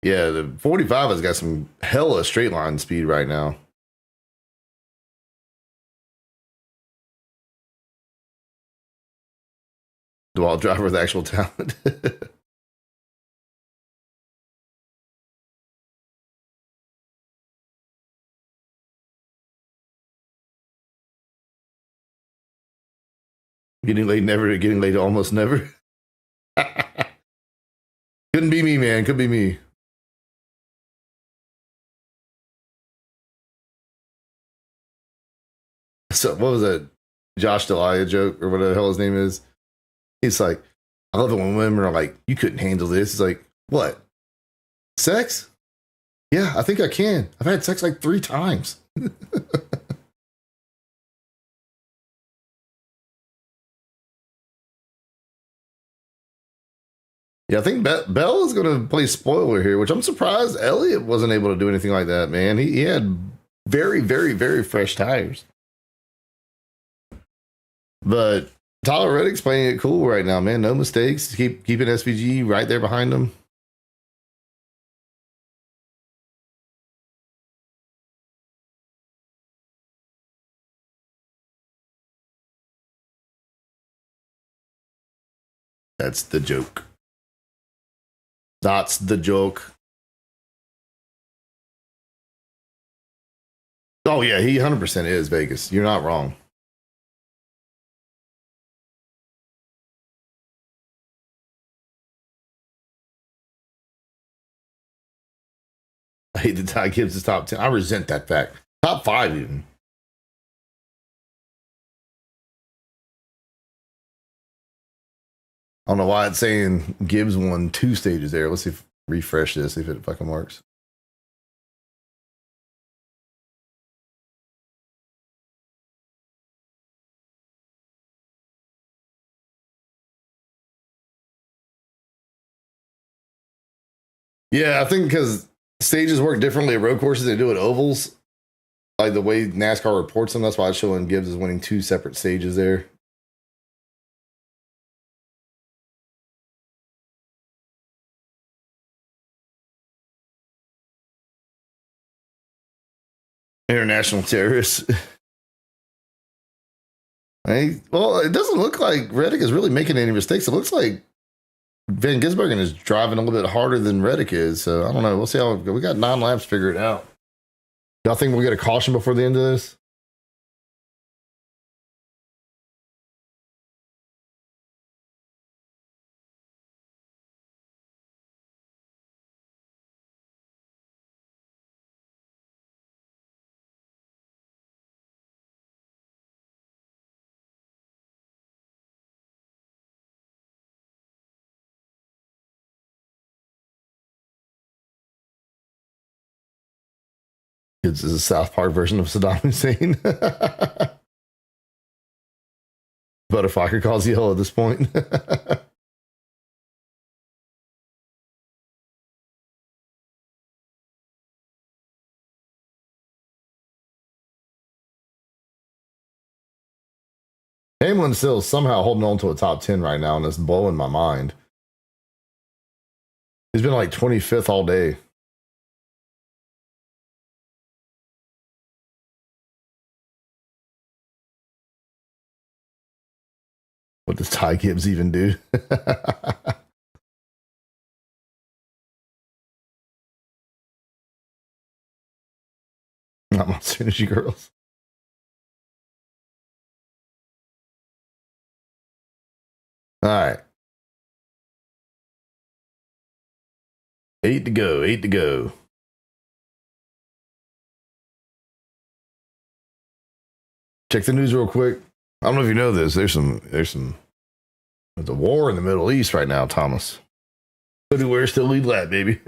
Yeah, the 45 has got some hella straight line speed right now. Dual driver with actual talent. Getting late, almost never. Couldn't be me, man. Could be me. So what was that Josh Delia joke or whatever the hell his name is? He's like, I love it when women are like, you couldn't handle this. It's like, what? Sex? Yeah, I think I can. I've had sex like 3 times. Yeah, I think Bell is going to play spoiler here, which I'm surprised Elliott wasn't able to do anything like that, man. He had very, very, very fresh tires. But Tyler Reddick's playing it cool right now, man. No mistakes. Keeping SVG right there behind him. That's the joke. That's the joke. Oh yeah, he 100% is Vegas. You're not wrong. I hate that Ty Gibbs is top 10. I resent that fact. Top 5 even. I don't know why it's saying Gibbs won 2 stages there. Let's see if refresh this, see if it fucking works. Yeah, I think because stages work differently at road courses, they do at ovals. Like the way NASCAR reports them, that's why it's showing Gibbs is winning 2 separate stages there. International terrorists. Hey, well, it doesn't look like Reddick is really making any mistakes. It looks like Van Gisbergen is driving a little bit harder than Reddick is. So I don't know. We'll see how we got 9 laps figured out. Y'all think we'll get a caution before the end of this? It's a South Park version of Saddam Hussein. Butterfly could cause yellow at this point. Hamlin's still somehow holding on to a top 10 right now, and it's blowing my mind. He's been like 25th all day. What does Ty Gibbs even do? Not my synergy girls. All right. 8 to go. 8 to go. Check the news real quick. I don't know if you know this. There's a war in the Middle East right now, Thomas. Where's still lead lap, baby?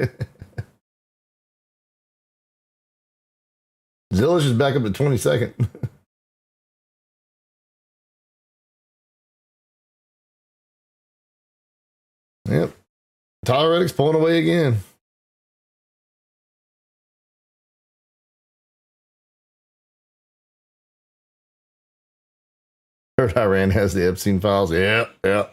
Zillish is back up to 22nd. Yep. Tyler Reddick's pulling away again. Heard Iran has the Epstein files. Yeah, yeah.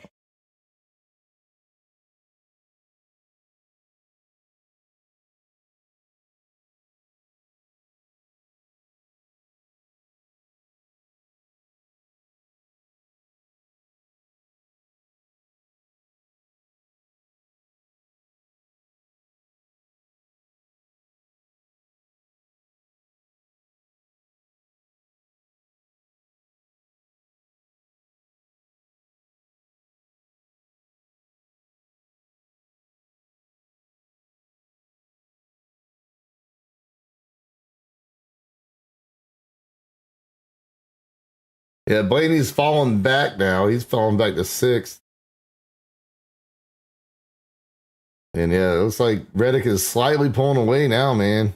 Yeah, Blaney's falling back now. He's falling back to 6th. And yeah, it looks like Reddick is slightly pulling away now, man.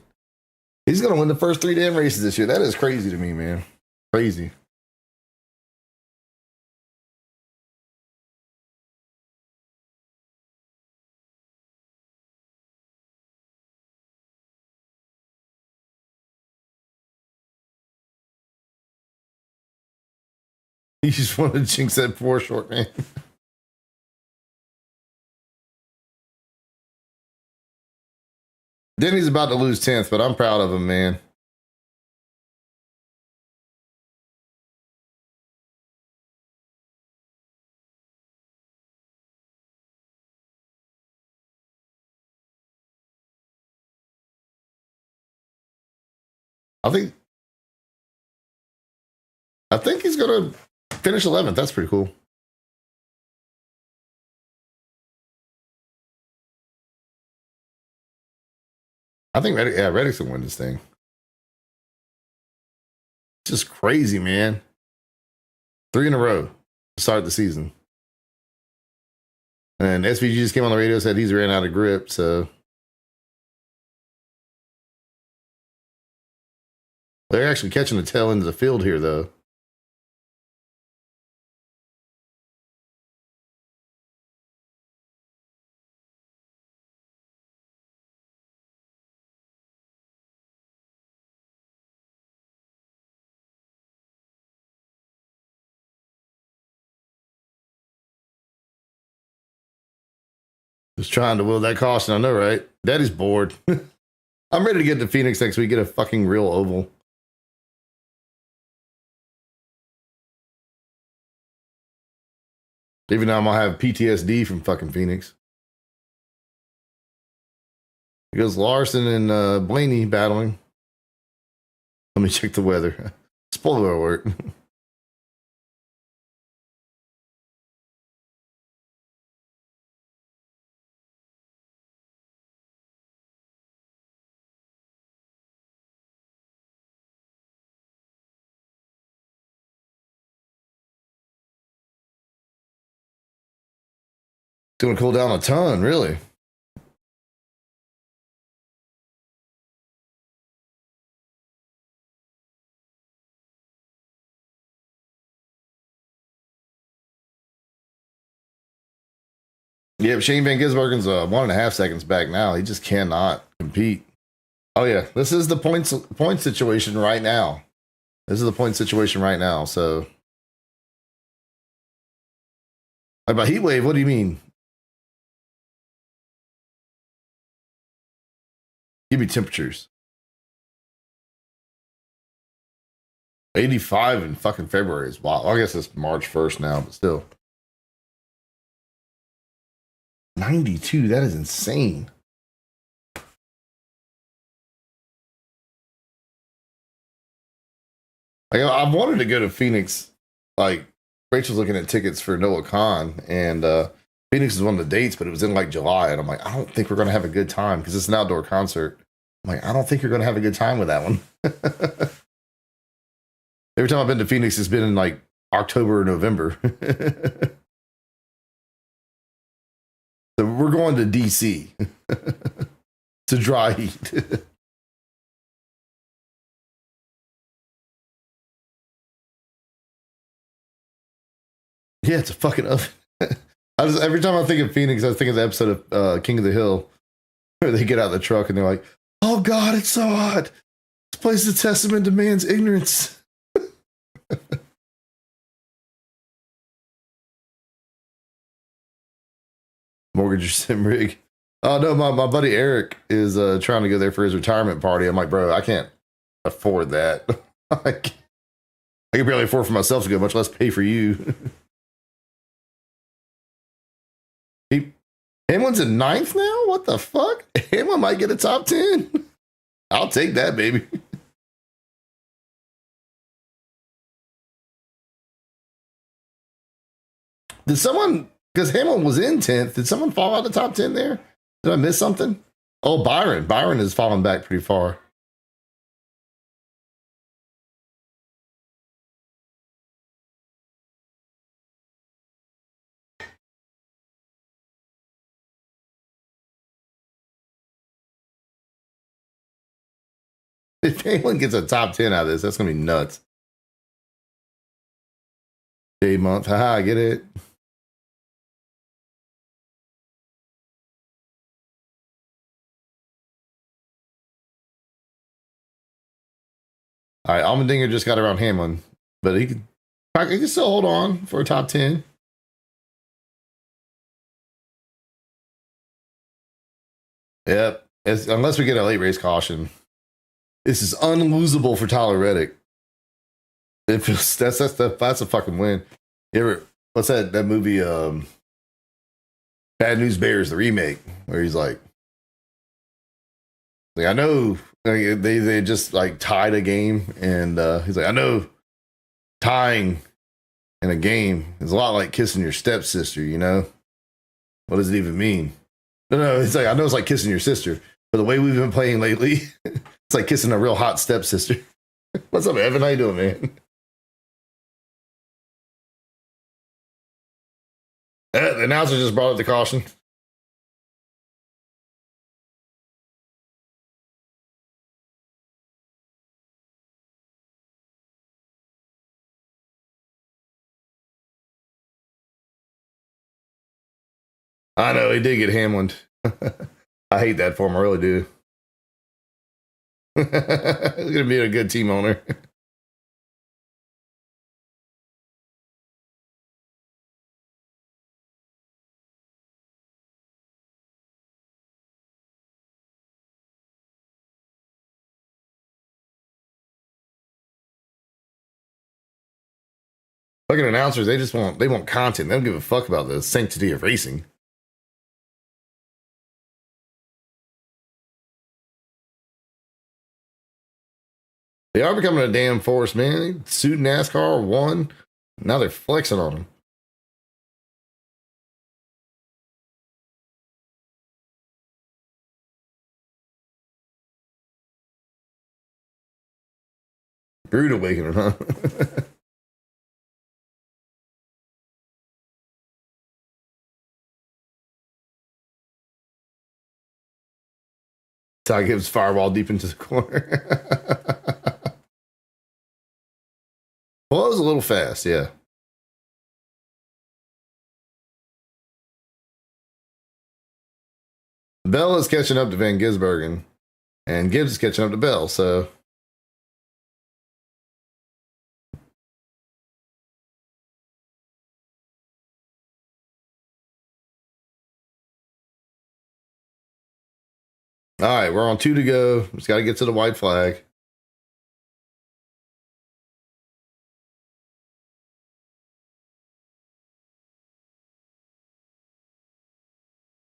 He's gonna win the first 3 damn races this year. That is crazy to me, man. Crazy. He just wanted to jinx that poor short man. Denny's about to lose 10th, but I'm proud of him, man. I think he's gonna finish 11th. That's pretty cool. I think Reddick's gonna win this thing. Just crazy, man. 3 in a row to start the season. And SVG just came on the radio and said he's ran out of grip, so they're actually catching the tail end of the field here, though. Just trying to will that caution. I know, right? Daddy's bored. I'm ready to get to Phoenix next week, get a fucking real oval. Even though I'm gonna have PTSD from fucking Phoenix. Because Larson and Blaney battling. Let me check the weather. Spoiler alert. It's gonna cool down a ton, really. Yeah, Shane Van Gisbergen's 1.5 seconds back now. He just cannot compete. Oh yeah, this is the point situation right now. This is the point situation right now. So, about heat wave, what do you mean? Give me temperatures. 85 in fucking February is wild. Well, I guess it's March 1st now, but still. 92, that is insane. Like, I've wanted to go to Phoenix. Like, Rachel's looking at tickets for Noah Khan, and Phoenix is one of the dates, but it was in like July. And I'm like, I don't think we're going to have a good time because it's an outdoor concert. I'm like, I don't think you're going to have a good time with that one. Every time I've been to Phoenix, it's been in like October or November. So we're going to DC to dry heat. Yeah, it's a fucking oven. Every time I think of Phoenix, I think of the episode of King of the Hill where they get out of the truck and they're like, "Oh God, it's so hot. This place is a testament to man's ignorance." Mortgage sim rig. Oh no, my buddy Eric is trying to go there for his retirement party. I'm like, bro, I can't afford that. I can barely afford for myself to go, much less pay for you. Hamlin's in 9th now? What the fuck? Hamlin might get a top 10. I'll take that, baby. Did someone, because Hamlin was in 10th, did someone fall out of the top 10 there? Did I miss something? Oh, Byron. Byron has fallen back pretty far. If anyone gets a top 10 out of this, that's gonna be nuts. Day month, haha, I get it. All right, Almendinger just got around Hamlin, but he can still hold on for a top 10. Yep. Unless we get a late race caution. This is unlosable for Tyler Reddick. It feels, that's a fucking win. You ever, what's that movie, Bad News Bears, the remake, where he's like I know they just like tied a game, and he's like, I know tying in a game is a lot like kissing your stepsister, you know? What does it even mean? No, it's like, I know it's like kissing your sister, but the way we've been playing lately, it's like kissing a real hot stepsister. What's up, Evan? How you doing, man? The announcer just brought up the caution. I know, he did get Hamlined. I hate that for him, I really do. He's going to be a good team owner. Fucking announcers, they want content. They don't give a fuck about the sanctity of racing. They are becoming a damn force, man. Suit NASCAR won. Now they're flexing on them. Rude awakening, huh? Ty gives Firewall deep into the corner. Well, it was a little fast, yeah. Bell is catching up to Van Gisbergen, and Gibbs is catching up to Bell, so. All right, we're on 2 to go. Just got to get to the white flag.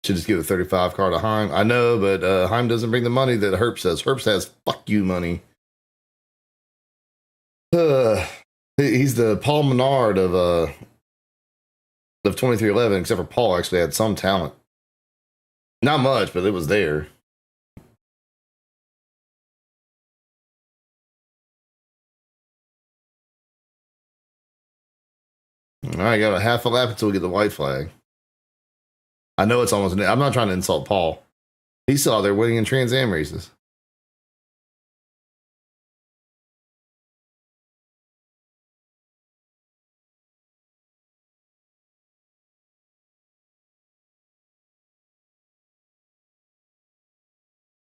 Should just give a 35 car to Heim. I know, but Heim doesn't bring the money that Herbst says. Herbst has fuck you money. He's the Paul Menard of 2311, except for Paul actually had some talent. Not much, but it was there. All right, got a half a lap until we get the white flag. I know it's almost. I'm not trying to insult Paul. He's still out there winning in Trans Am races.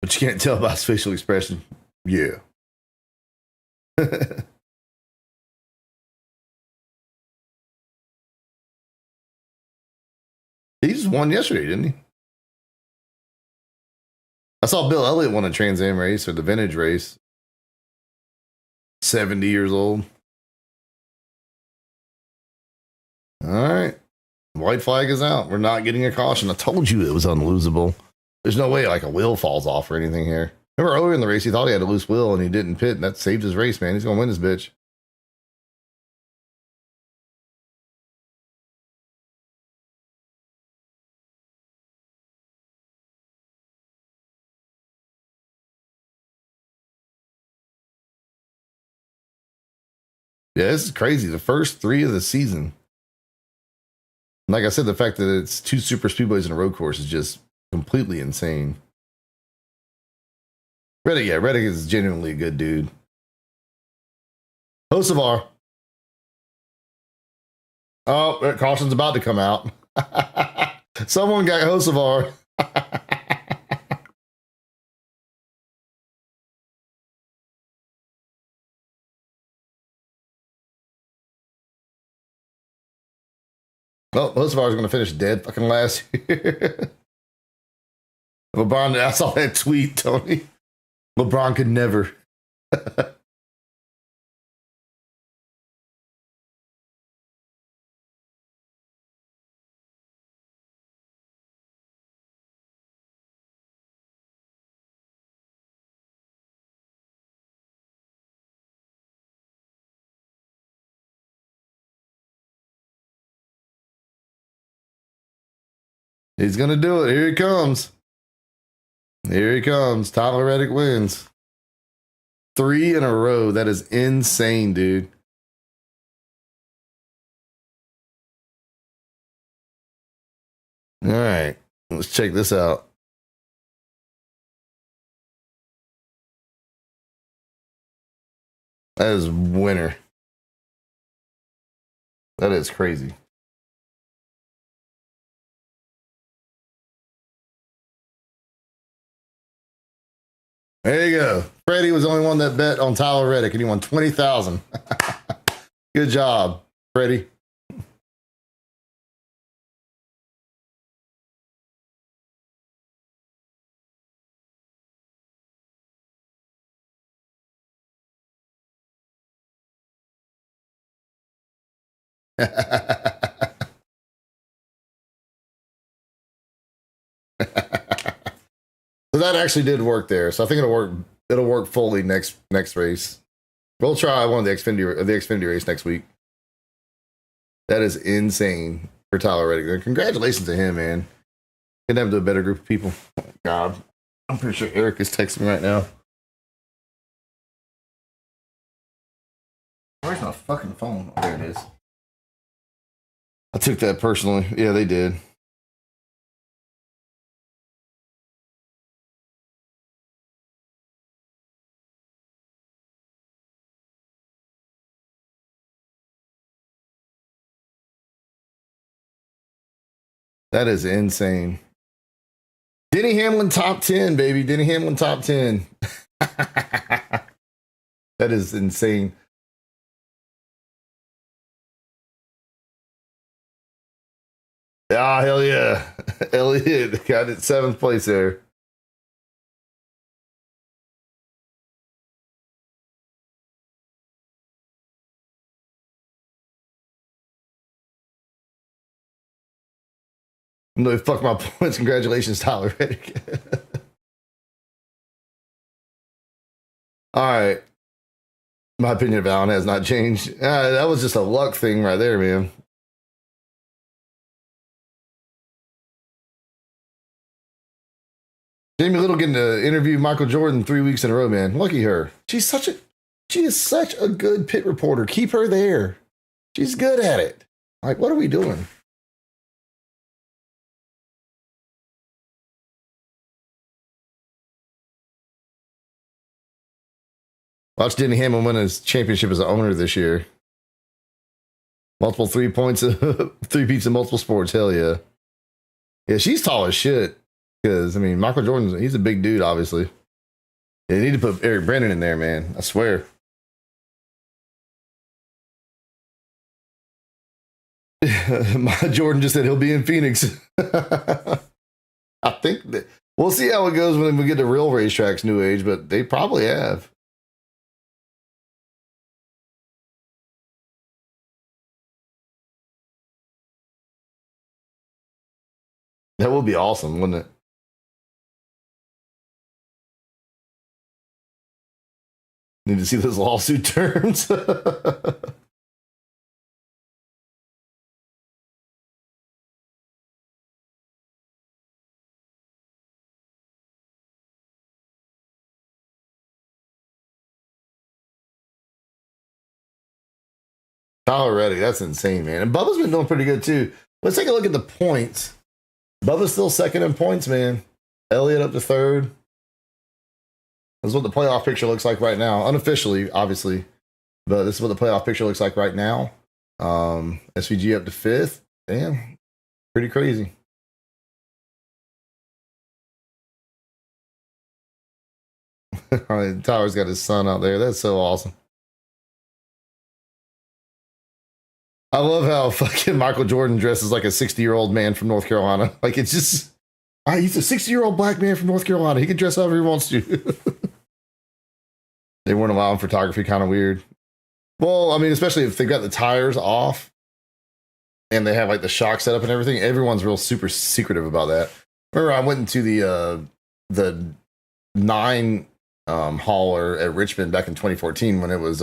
But you can't tell by his facial expression. Yeah. He just won yesterday, didn't he? I saw Bill Elliott won a Trans Am race or the vintage race. 70 years old. All right. White flag is out. We're not getting a caution. I told you it was unlosable. There's no way like a wheel falls off or anything here. Remember earlier in the race, he thought he had a loose wheel and he didn't pit, and that saved his race, man. He's going to win this bitch. Yeah, this is crazy. The first 3 of the season. Like I said, the fact that it's 2 super speedways in a road course is just completely insane. Reddick, yeah, Reddick is genuinely a good dude. Hocevar. Oh, caution's about to come out. Someone got Hocevar. Oh, Hocevar is going to finish dead fucking last year. LeBron, I saw that tweet, Tony. LeBron could never. He's going to do it. Here he comes. Here he comes. Tyler Reddick wins. 3 in a row. That is insane, dude. All right. Let's check this out. That is winner. That is crazy. There you go. Freddie was the only one that bet on Tyler Reddick, and he won 20,000. Good job, Freddie. So that actually did work there. So I think it'll work. It'll work fully next race. We'll try one of the Xfinity race next week. That is insane for Tyler Reddick. Congratulations to him, man. Get him to a better group of people. Oh, God, I'm pretty sure Eric is texting me right now. Where's my fucking phone? Oh, there it is. I took that personally. Yeah, they did. That is insane. Denny Hamlin top 10, baby. Denny Hamlin top 10. That is insane. Ah, hell yeah. Elliott got it 7th place there. No, fuck my points. Congratulations, Tyler Reddick. All right. My opinion of Allen has not changed. That was just a luck thing right there, man. Jamie Little getting to interview Michael Jordan 3 weeks in a row, man. Lucky her. She is such a good pit reporter. Keep her there. She's good at it. Like, what are we doing? Watch Denny Hamlin win his championship as an owner this year. Multiple 3 points, 3 peats in multiple sports. Hell yeah. Yeah, she's tall as shit. Because, I mean, Michael Jordan, he's a big dude, obviously. They need to put Eric Brennan in there, man. I swear. My Jordan just said he'll be in Phoenix. I think that we'll see how it goes when we get to real racetracks new age, but they probably have. That would be awesome, wouldn't it? Need to see those lawsuit terms. Already, that's insane, man. And Bubba's been doing pretty good too. Let's take a look at the points. Bubba's still second in points, man. Elliott up to third. This is what the playoff picture looks like right now. Unofficially, obviously. But this is what the playoff picture looks like right now. SVG up to 5th. Damn. Pretty crazy. Tyler's got his son out there. That's so awesome. I love how fucking Michael Jordan dresses like a 60-year-old man from North Carolina. Like, it's just, he's a 60-year-old black man from North Carolina. He can dress however he wants to. They weren't allowing photography, kind of weird. Well, I mean, especially if they've got the tires off and they have like the shock set up and everything. Everyone's real super secretive about that. Remember, I went into the 9 hauler at Richmond back in 2014 when it was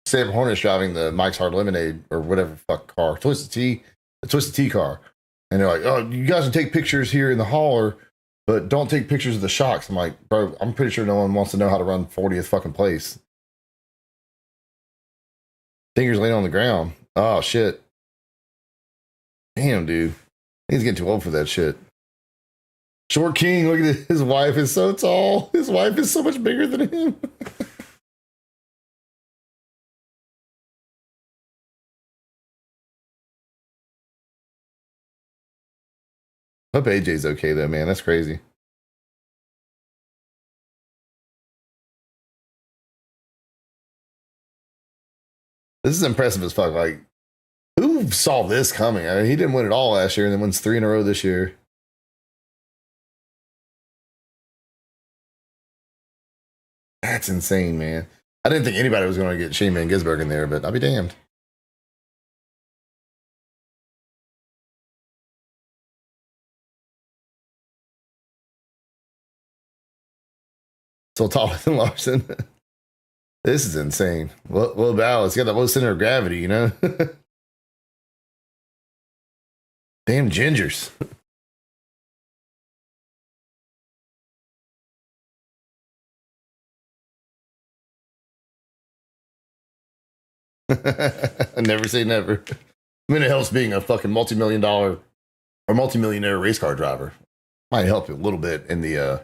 Sam Hornish driving the Mike's Hard Lemonade or whatever fuck car, the Twisted Tea car. And they're like, oh, you guys can take pictures here in the hauler, but don't take pictures of the shocks. I'm like, bro, I'm pretty sure no one wants to know how to run 40th fucking place. Fingers laying on the ground. Oh, shit. Damn, dude. He's getting too old for that shit. Short King, look at his wife is so tall. His wife is so much bigger than him. Hope AJ's okay though, man. That's crazy. This is impressive as fuck. Like, who saw this coming? I mean, he didn't win it all last year and then wins 3 in a row this year. That's insane, man. I didn't think anybody was going to get Shane Van Gisbergen in there, but I'll be damned. So taller than Larson. This is insane. Low bow. It's got that low center of gravity, you know? Damn gingers. Never say never. I mean, it helps being a fucking multi-million-dollar or multi-millionaire race car driver. Might help a little bit in the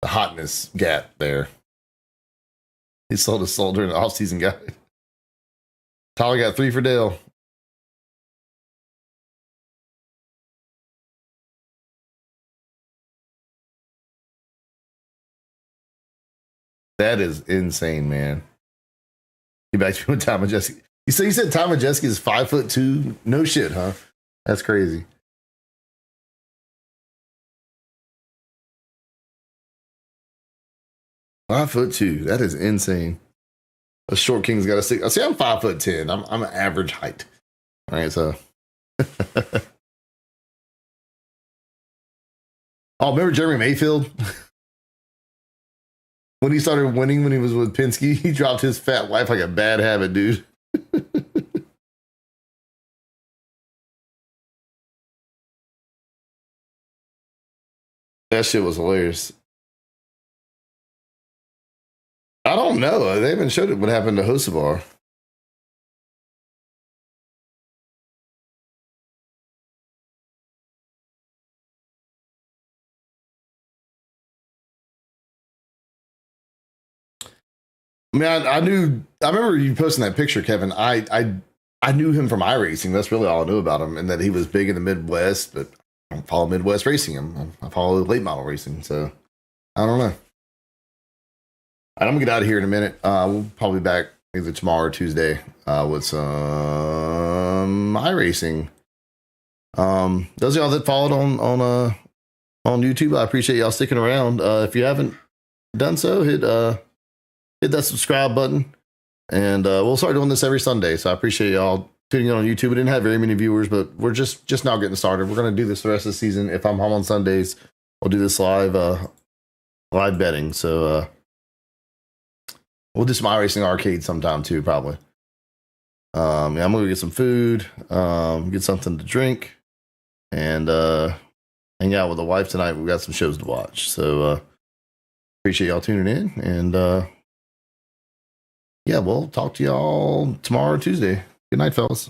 hotness gap there. He sold his soul during the off-season guide. Tyler got 3 for Dale. That is insane, man. Get back to me with Tom Majeski. You said Tom Majeski is 5'2"? No shit, huh? That's crazy. $5'2". That is insane. A short king's got a 6. I see. I'm 5'10". I'm an average height. All right, so. Oh, remember Jeremy Mayfield? When he started winning when he was with Penske, he dropped his fat wife like a bad habit, dude. That shit was hilarious. I don't know. They haven't showed it what happened to Hocevar. I mean, I remember you posting that picture, Kevin. I knew him from iRacing. That's really all I knew about him, and that he was big in the Midwest, but I don't follow Midwest racing. I follow late model racing, so I don't know. All right, I'm gonna get out of here in a minute. We'll probably be back either tomorrow or Tuesday with some iRacing. Those of y'all that followed on YouTube, I appreciate y'all sticking around. If you haven't done so, hit that subscribe button, and we'll start doing this every Sunday. So I appreciate y'all tuning in on YouTube. We didn't have very many viewers, but we're just now getting started. We're gonna do this the rest of the season. If I'm home on Sundays, we'll do this live betting. So we'll do some iRacing arcade sometime too, probably. Yeah, I'm gonna get some food, get something to drink, and hang out with the wife tonight. We've got some shows to watch. So appreciate y'all tuning in, and yeah, we'll talk to y'all tomorrow or Tuesday. Good night, fellas.